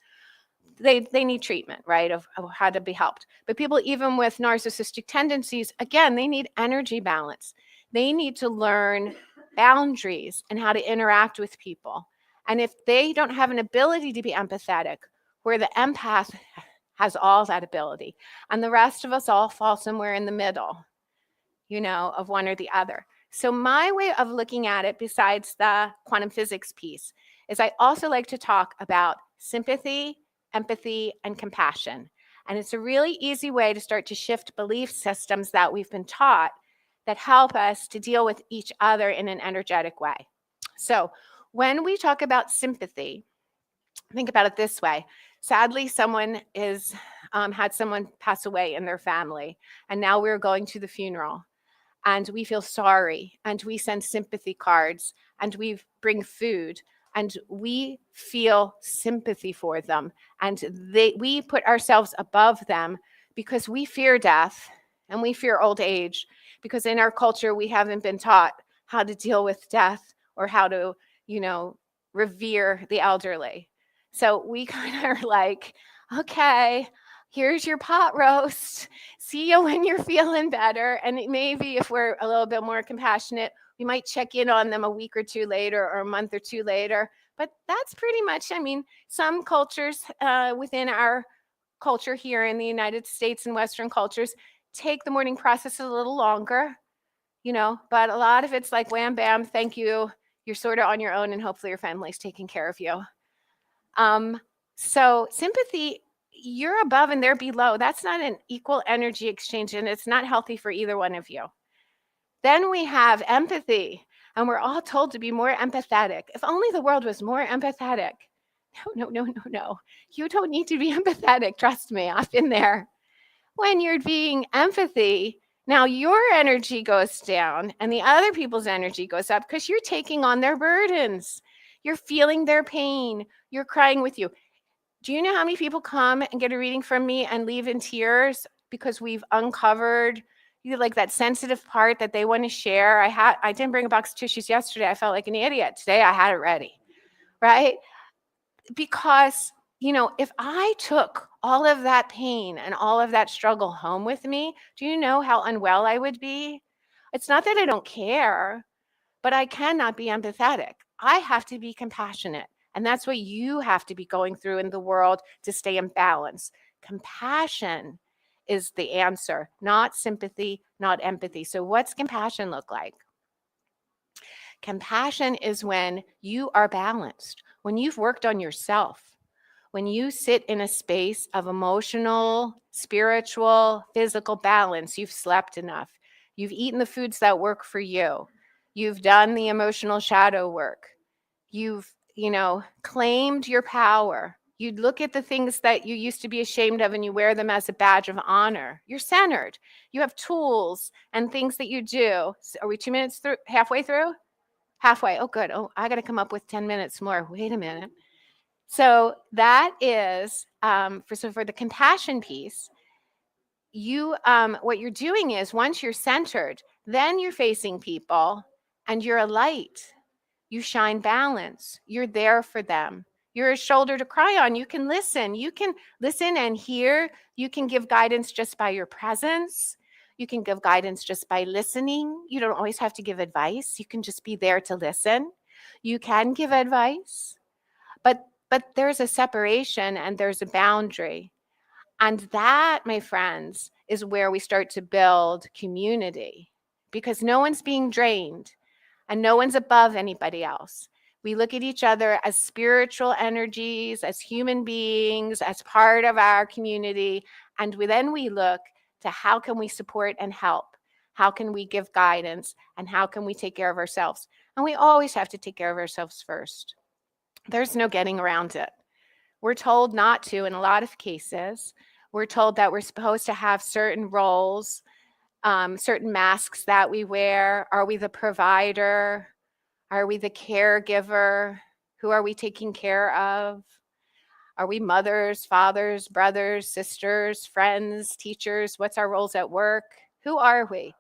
They need treatment, right, of how to be helped. But people, even with narcissistic tendencies, again, they need energy balance. They need to learn boundaries and how to interact with people. And if they don't have an ability to be empathetic, where the empath has all that ability. And the rest of us all fall somewhere in the middle, of one or the other. So my way of looking at it, besides the quantum physics piece, is I also like to talk about sympathy, empathy, and compassion. And it's a really easy way to start to shift belief systems that we've been taught that help us to deal with each other in an energetic way. So when we talk about sympathy, think about it this way. Sadly, someone had someone pass away in their family, and now we're going to the funeral, and we feel sorry, and we send sympathy cards, and we bring food, and we feel sympathy for them, and we put ourselves above them because we fear death and we fear old age, because in our culture we haven't been taught how to deal with death or how to, revere the elderly. So we kind of are like, okay, here's your pot roast. See you when you're feeling better. And maybe if we're a little bit more compassionate, we might check in on them a week or two later or a month or two later. But that's pretty much, some cultures within our culture here in the United States and Western cultures take the mourning process a little longer, but a lot of it's like wham, bam, thank you. You're sort of on your own and hopefully your family's taking care of you. So sympathy, you're above and they're below. That's not an equal energy exchange, and it's not healthy for either one of you. Then we have empathy, and we're all told to be more empathetic. If only the world was more empathetic. No. You don't need to be empathetic. Trust me, I've been there. When you're being empathy, now your energy goes down and the other people's energy goes up because you're taking on their burdens. You're feeling their pain. You're crying with you. Do you know how many people come and get a reading from me and leave in tears because we've uncovered like that sensitive part that they want to share? I didn't bring a box of tissues yesterday. I felt like an idiot. Today I had it ready, right? Because, if I took all of that pain and all of that struggle home with me, do you know how unwell I would be? It's not that I don't care, but I cannot be empathetic. I have to be compassionate. And that's what you have to be going through in the world to stay in balance. Compassion is the answer, not sympathy, not empathy. So what's compassion look like? Compassion is when you are balanced, when you've worked on yourself, when you sit in a space of emotional, spiritual, physical balance. You've slept enough. You've eaten the foods that work for you. You've done the emotional shadow work. You've, claimed your power. You look at the things that you used to be ashamed of and you wear them as a badge of honor. You're centered. You have tools and things that you do. Are we 2 minutes through? Halfway through? Halfway. Oh, good. Oh, I got to come up with 10 minutes more. Wait a minute. So that is for the compassion piece. What you're doing is once you're centered, then you're facing people and you're a light. You shine balance. You're there for them. You're a shoulder to cry on. You can listen. You can listen and hear. You can give guidance just by your presence. You can give guidance just by listening. You don't always have to give advice. You can just be there to listen. You can give advice, but there's a separation and there's a boundary. And that, my friends, is where we start to build community, because no one's being drained and no one's above anybody else. We look at each other as spiritual energies, as human beings, as part of our community. And then we look to how can we support and help? How can we give guidance? And how can we take care of ourselves? And we always have to take care of ourselves first. There's no getting around it. We're told not to in a lot of cases. We're told that we're supposed to have certain roles, certain masks that we wear. Are we the provider? Are we the caregiver? Who are we taking care of? Are we mothers, fathers, brothers, sisters, friends, teachers? What's our roles at work? Who are we?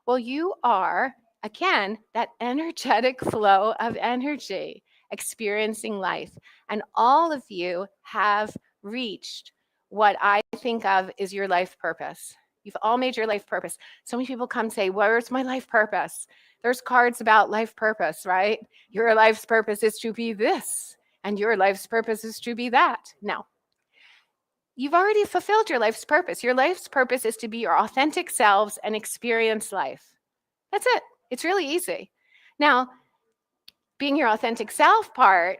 Well, you are, again, that energetic flow of energy experiencing life. And all of you have reached what I think of is your life purpose. You've all made your life purpose. So many people come say, where's my life purpose? There's cards about life purpose, right? Your life's purpose is to be this, and your life's purpose is to be that. No. you've already fulfilled your life's purpose. Your life's purpose is to be your authentic selves and experience life. That's it. It's really easy. Now, being your authentic self part,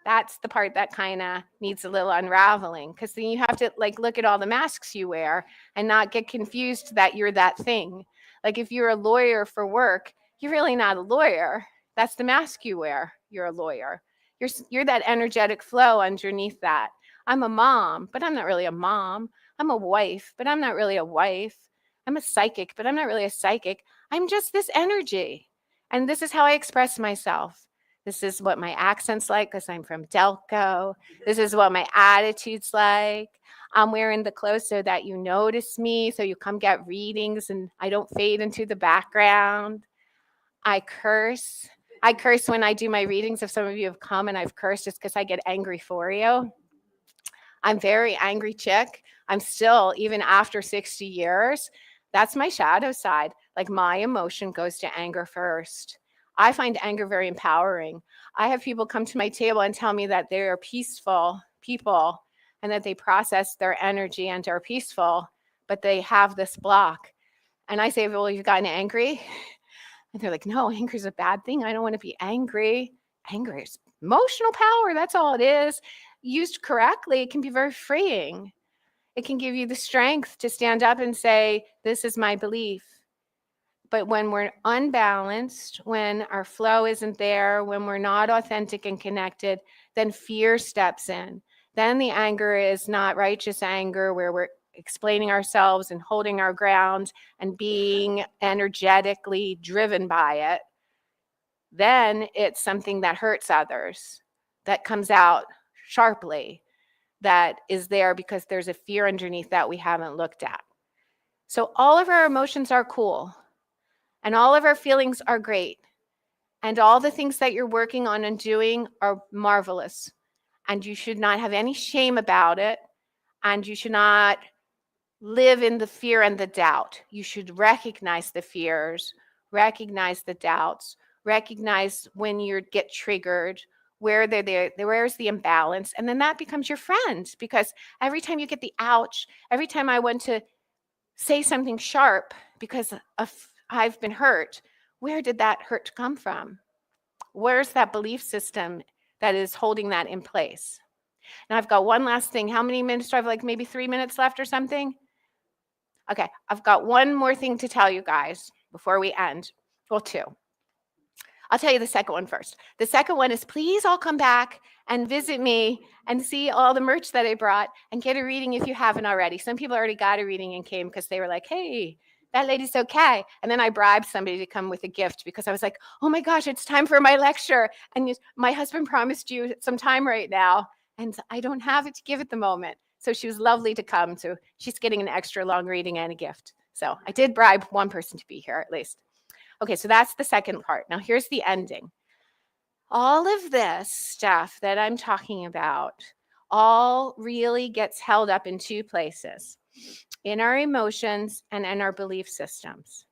that's the part that kind of needs a little unraveling, because then you have to like look at all the masks you wear and not get confused that you're that thing. Like if you're a lawyer for work, you're really not a lawyer. That's the mask you wear. You're a lawyer. You're that energetic flow underneath that. I'm a mom, but I'm not really a mom. I'm a wife, but I'm not really a wife. I'm a psychic, but I'm not really a psychic. I'm just this energy. And this is how I express myself. This is what my accent's like because I'm from Delco. This is what my attitude's like. I'm wearing the clothes so that you notice me, so you come get readings and I don't fade into the background. I curse. I curse when I do my readings. If some of you have come and I've cursed, it's because I get angry for you. I'm very angry chick. I'm still, even after 60 years, that's my shadow side. Like my emotion goes to anger first. I find anger very empowering. I have people come to my table and tell me that they are peaceful people and that they process their energy and are peaceful, but they have this block. And I say, well, you've gotten angry? And they're like, no, anger is a bad thing. I don't want to be angry. Anger is emotional power. That's all it is. Used correctly, it can be very freeing. It can give you the strength to stand up and say, this is my belief. But when we're unbalanced, when our flow isn't there, when we're not authentic and connected, then fear steps in. Then the anger is not righteous anger where we're explaining ourselves and holding our ground and being energetically driven by it. Then it's something that hurts others, that comes out sharply, that is there because there's a fear underneath that we haven't looked at. So all of our emotions are cool. And all of our feelings are great. And all the things that you're working on and doing are marvelous. And you should not have any shame about it. And you should not live in the fear and the doubt. You should recognize the fears, recognize the doubts, recognize when you get triggered, where's the imbalance. And then that becomes your friend. Because every time you get the ouch, every time I want to say something sharp because I've been hurt, where did that hurt come from? Where's that belief system that is holding that in place? Now I've got one last thing. How many minutes do I have? Like maybe 3 minutes left or something? Okay, I've got one more thing to tell you guys before we end. Well, two. I'll tell you the second one first. The second one is please all come back and visit me and see all the merch that I brought and get a reading if you haven't already. Some people already got a reading and came because they were like, hey, that lady's okay. And then I bribed somebody to come with a gift because I was like, oh my gosh, it's time for my lecture. And my husband promised you some time right now. And I don't have it to give at the moment. So she was lovely to come. So she's getting an extra long reading and a gift. So I did bribe one person to be here at least. Okay, so that's the second part. Now here's the ending. All of this stuff that I'm talking about all really gets held up in two places, in our emotions and in our belief systems.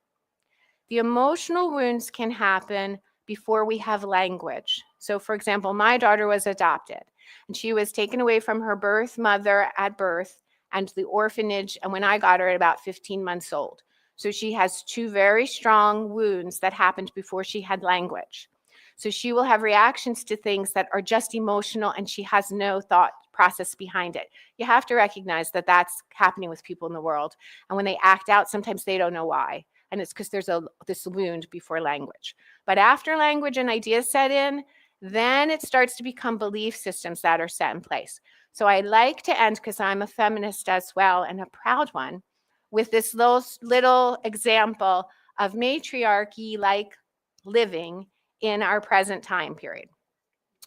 The emotional wounds can happen before we have language. So for example, my daughter was adopted and she was taken away from her birth mother at birth and the orphanage, and when I got her at about 15 months old. So she has two very strong wounds that happened before she had language. So she will have reactions to things that are just emotional and she has no thought process behind it. You have to recognize that that's happening with people in the world. And when they act out, sometimes they don't know why. And it's because there's this wound before language. But after language and ideas set in, then it starts to become belief systems that are set in place. So I like to end, because I'm a feminist as well and a proud one, with this little example of matriarchy-like living in our present time period.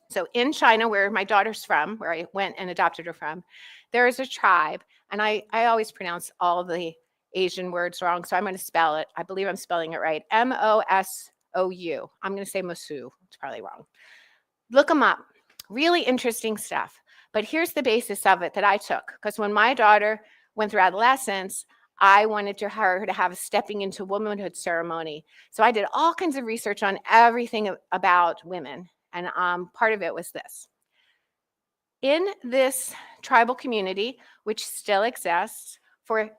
So in China, where my daughter's from, where I went and adopted her from, there is a tribe, and I always pronounce all the Asian words wrong, so I'm going to spell it. I believe I'm spelling it right. M-O-S-O-U. I'm going to say Mosu. It's probably wrong. Look them up. Really interesting stuff. But here's the basis of it that I took, because when my daughter went through adolescence, I wanted her to have a stepping into womanhood ceremony. So I did all kinds of research on everything about women. And part of it was this. In this tribal community, which still exists for a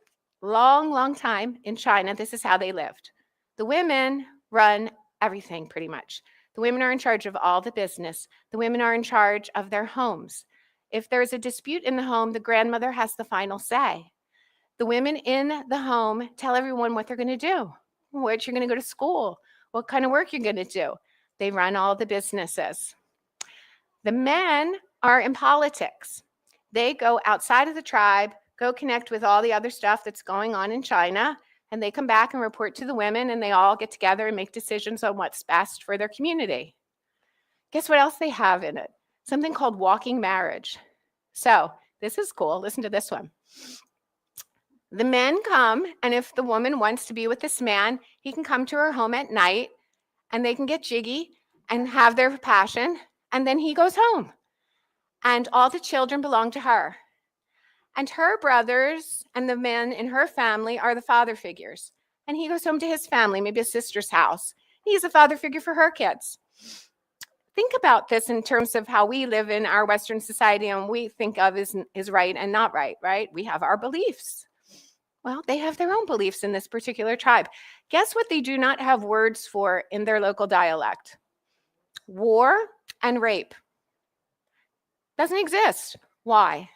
long, long time in China. This is how they lived. The women run everything pretty much. The women are in charge of all the business. The women are in charge of their homes. If there's a dispute in the home, the grandmother has the final say. The women in the home tell everyone what they're going to do, what you're going to go to school, what kind of work you're going to do. They run all the businesses. The men are in politics. They go outside of the tribe, go connect with all the other stuff that's going on in China, and they come back and report to the women, and they all get together and make decisions on what's best for their community. Guess what else they have in it? Something called walking marriage. So this is cool. Listen to this one. The men come, and if the woman wants to be with this man, he can come to her home at night, and they can get jiggy and have their passion, and then he goes home. And all the children belong to her. And her brothers and the men in her family are the father figures. And he goes home to his family, maybe his sister's house. He's a father figure for her kids. Think about this in terms of how we live in our Western society and we think of is right and not right, right? We have our beliefs. Well, they have their own beliefs in this particular tribe. Guess what they do not have words for in their local dialect? War and rape. Doesn't exist. Why?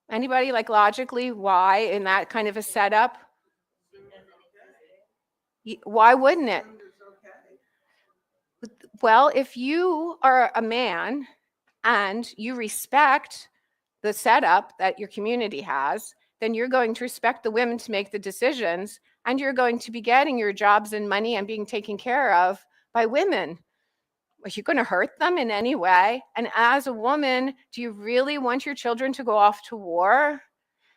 Anybody like logically why in that kind of a setup? Why wouldn't it? Well, if you are a man and you respect the setup that your community has, then you're going to respect the women to make the decisions, and you're going to be getting your jobs and money and being taken care of by women. Are you going to hurt them in any way? And as a woman, do you really want your children to go off to war?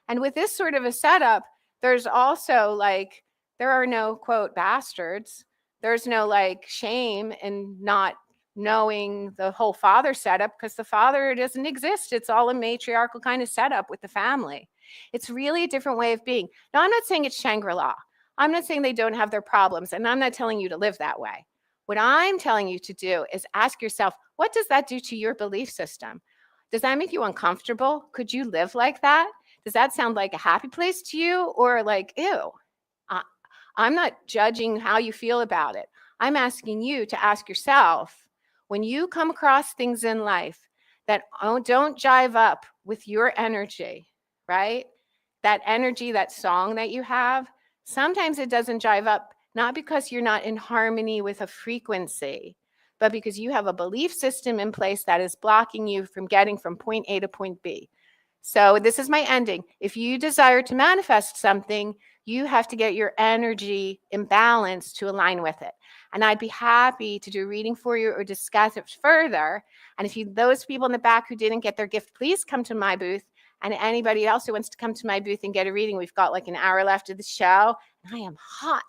And with this sort of a setup, there's also like, there are no, quote, bastards. There's no like shame in not knowing the whole father setup because the father doesn't exist. It's all a matriarchal kind of setup with the family. It's really a different way of being. Now, I'm not saying it's Shangri-La. I'm not saying they don't have their problems, and I'm not telling you to live that way. What I'm telling you to do is ask yourself, what does that do to your belief system? Does that make you uncomfortable? Could you live like that? Does that sound like a happy place to you or like, ew? I'm not judging how you feel about it. I'm asking you to ask yourself, when you come across things in life that don't jive up with your energy, right? That energy, that song that you have, sometimes it doesn't jive up, not because you're not in harmony with a frequency, but because you have a belief system in place that is blocking you from getting from point A to point B. So this is my ending. If you desire to manifest something, you have to get your energy in balance to align with it. And I'd be happy to do a reading for you or discuss it further. And if those people in the back who didn't get their gift, please come to my booth. And anybody else who wants to come to my booth and get a reading, we've got like an hour left of the show. And I am hot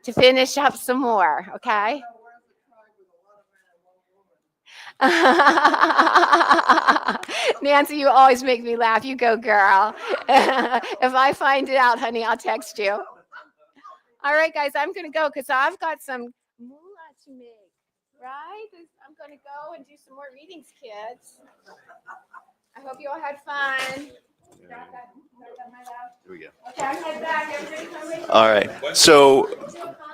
to finish up some more, okay? Nancy, you always make me laugh. You go, girl. If I find it out, honey, I'll text you. All right, guys, I'm going to go because I've got some moolah to make, right? I'm going to go and do some more readings, kids. I hope you all had fun. Here we go. Okay, I'm heading back. Everybody come with me. All right. So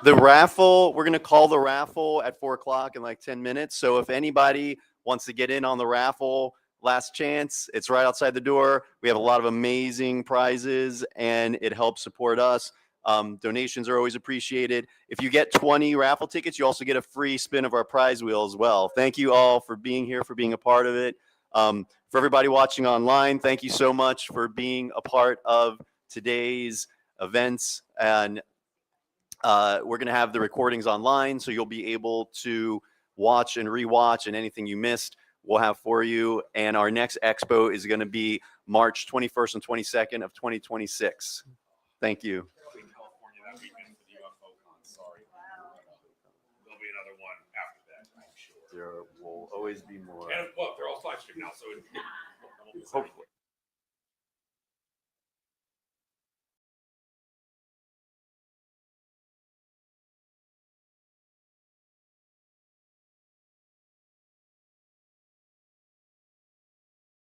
the raffle, we're going to call the raffle at 4 o'clock in like 10 minutes. So if anybody wants to get in on the raffle, last chance, it's right outside the door. We have a lot of amazing prizes and it helps support us. Donations are always appreciated. If you get 20 raffle tickets, you also get a free spin of our prize wheel as well. Thank you all for being here, for being a part of it. For everybody watching online, thank you so much for being a part of today's events. And we're going to have the recordings online, so you'll be able to watch and rewatch, and anything you missed, we'll have for you. And our next expo is going to be March 21st and 22nd of 2026. Thank you. In California that weekend for the UFO con. Sorry. There'll be another one after that, I'm sure. There will always be more. And look, they're all live stream now, so Hopefully.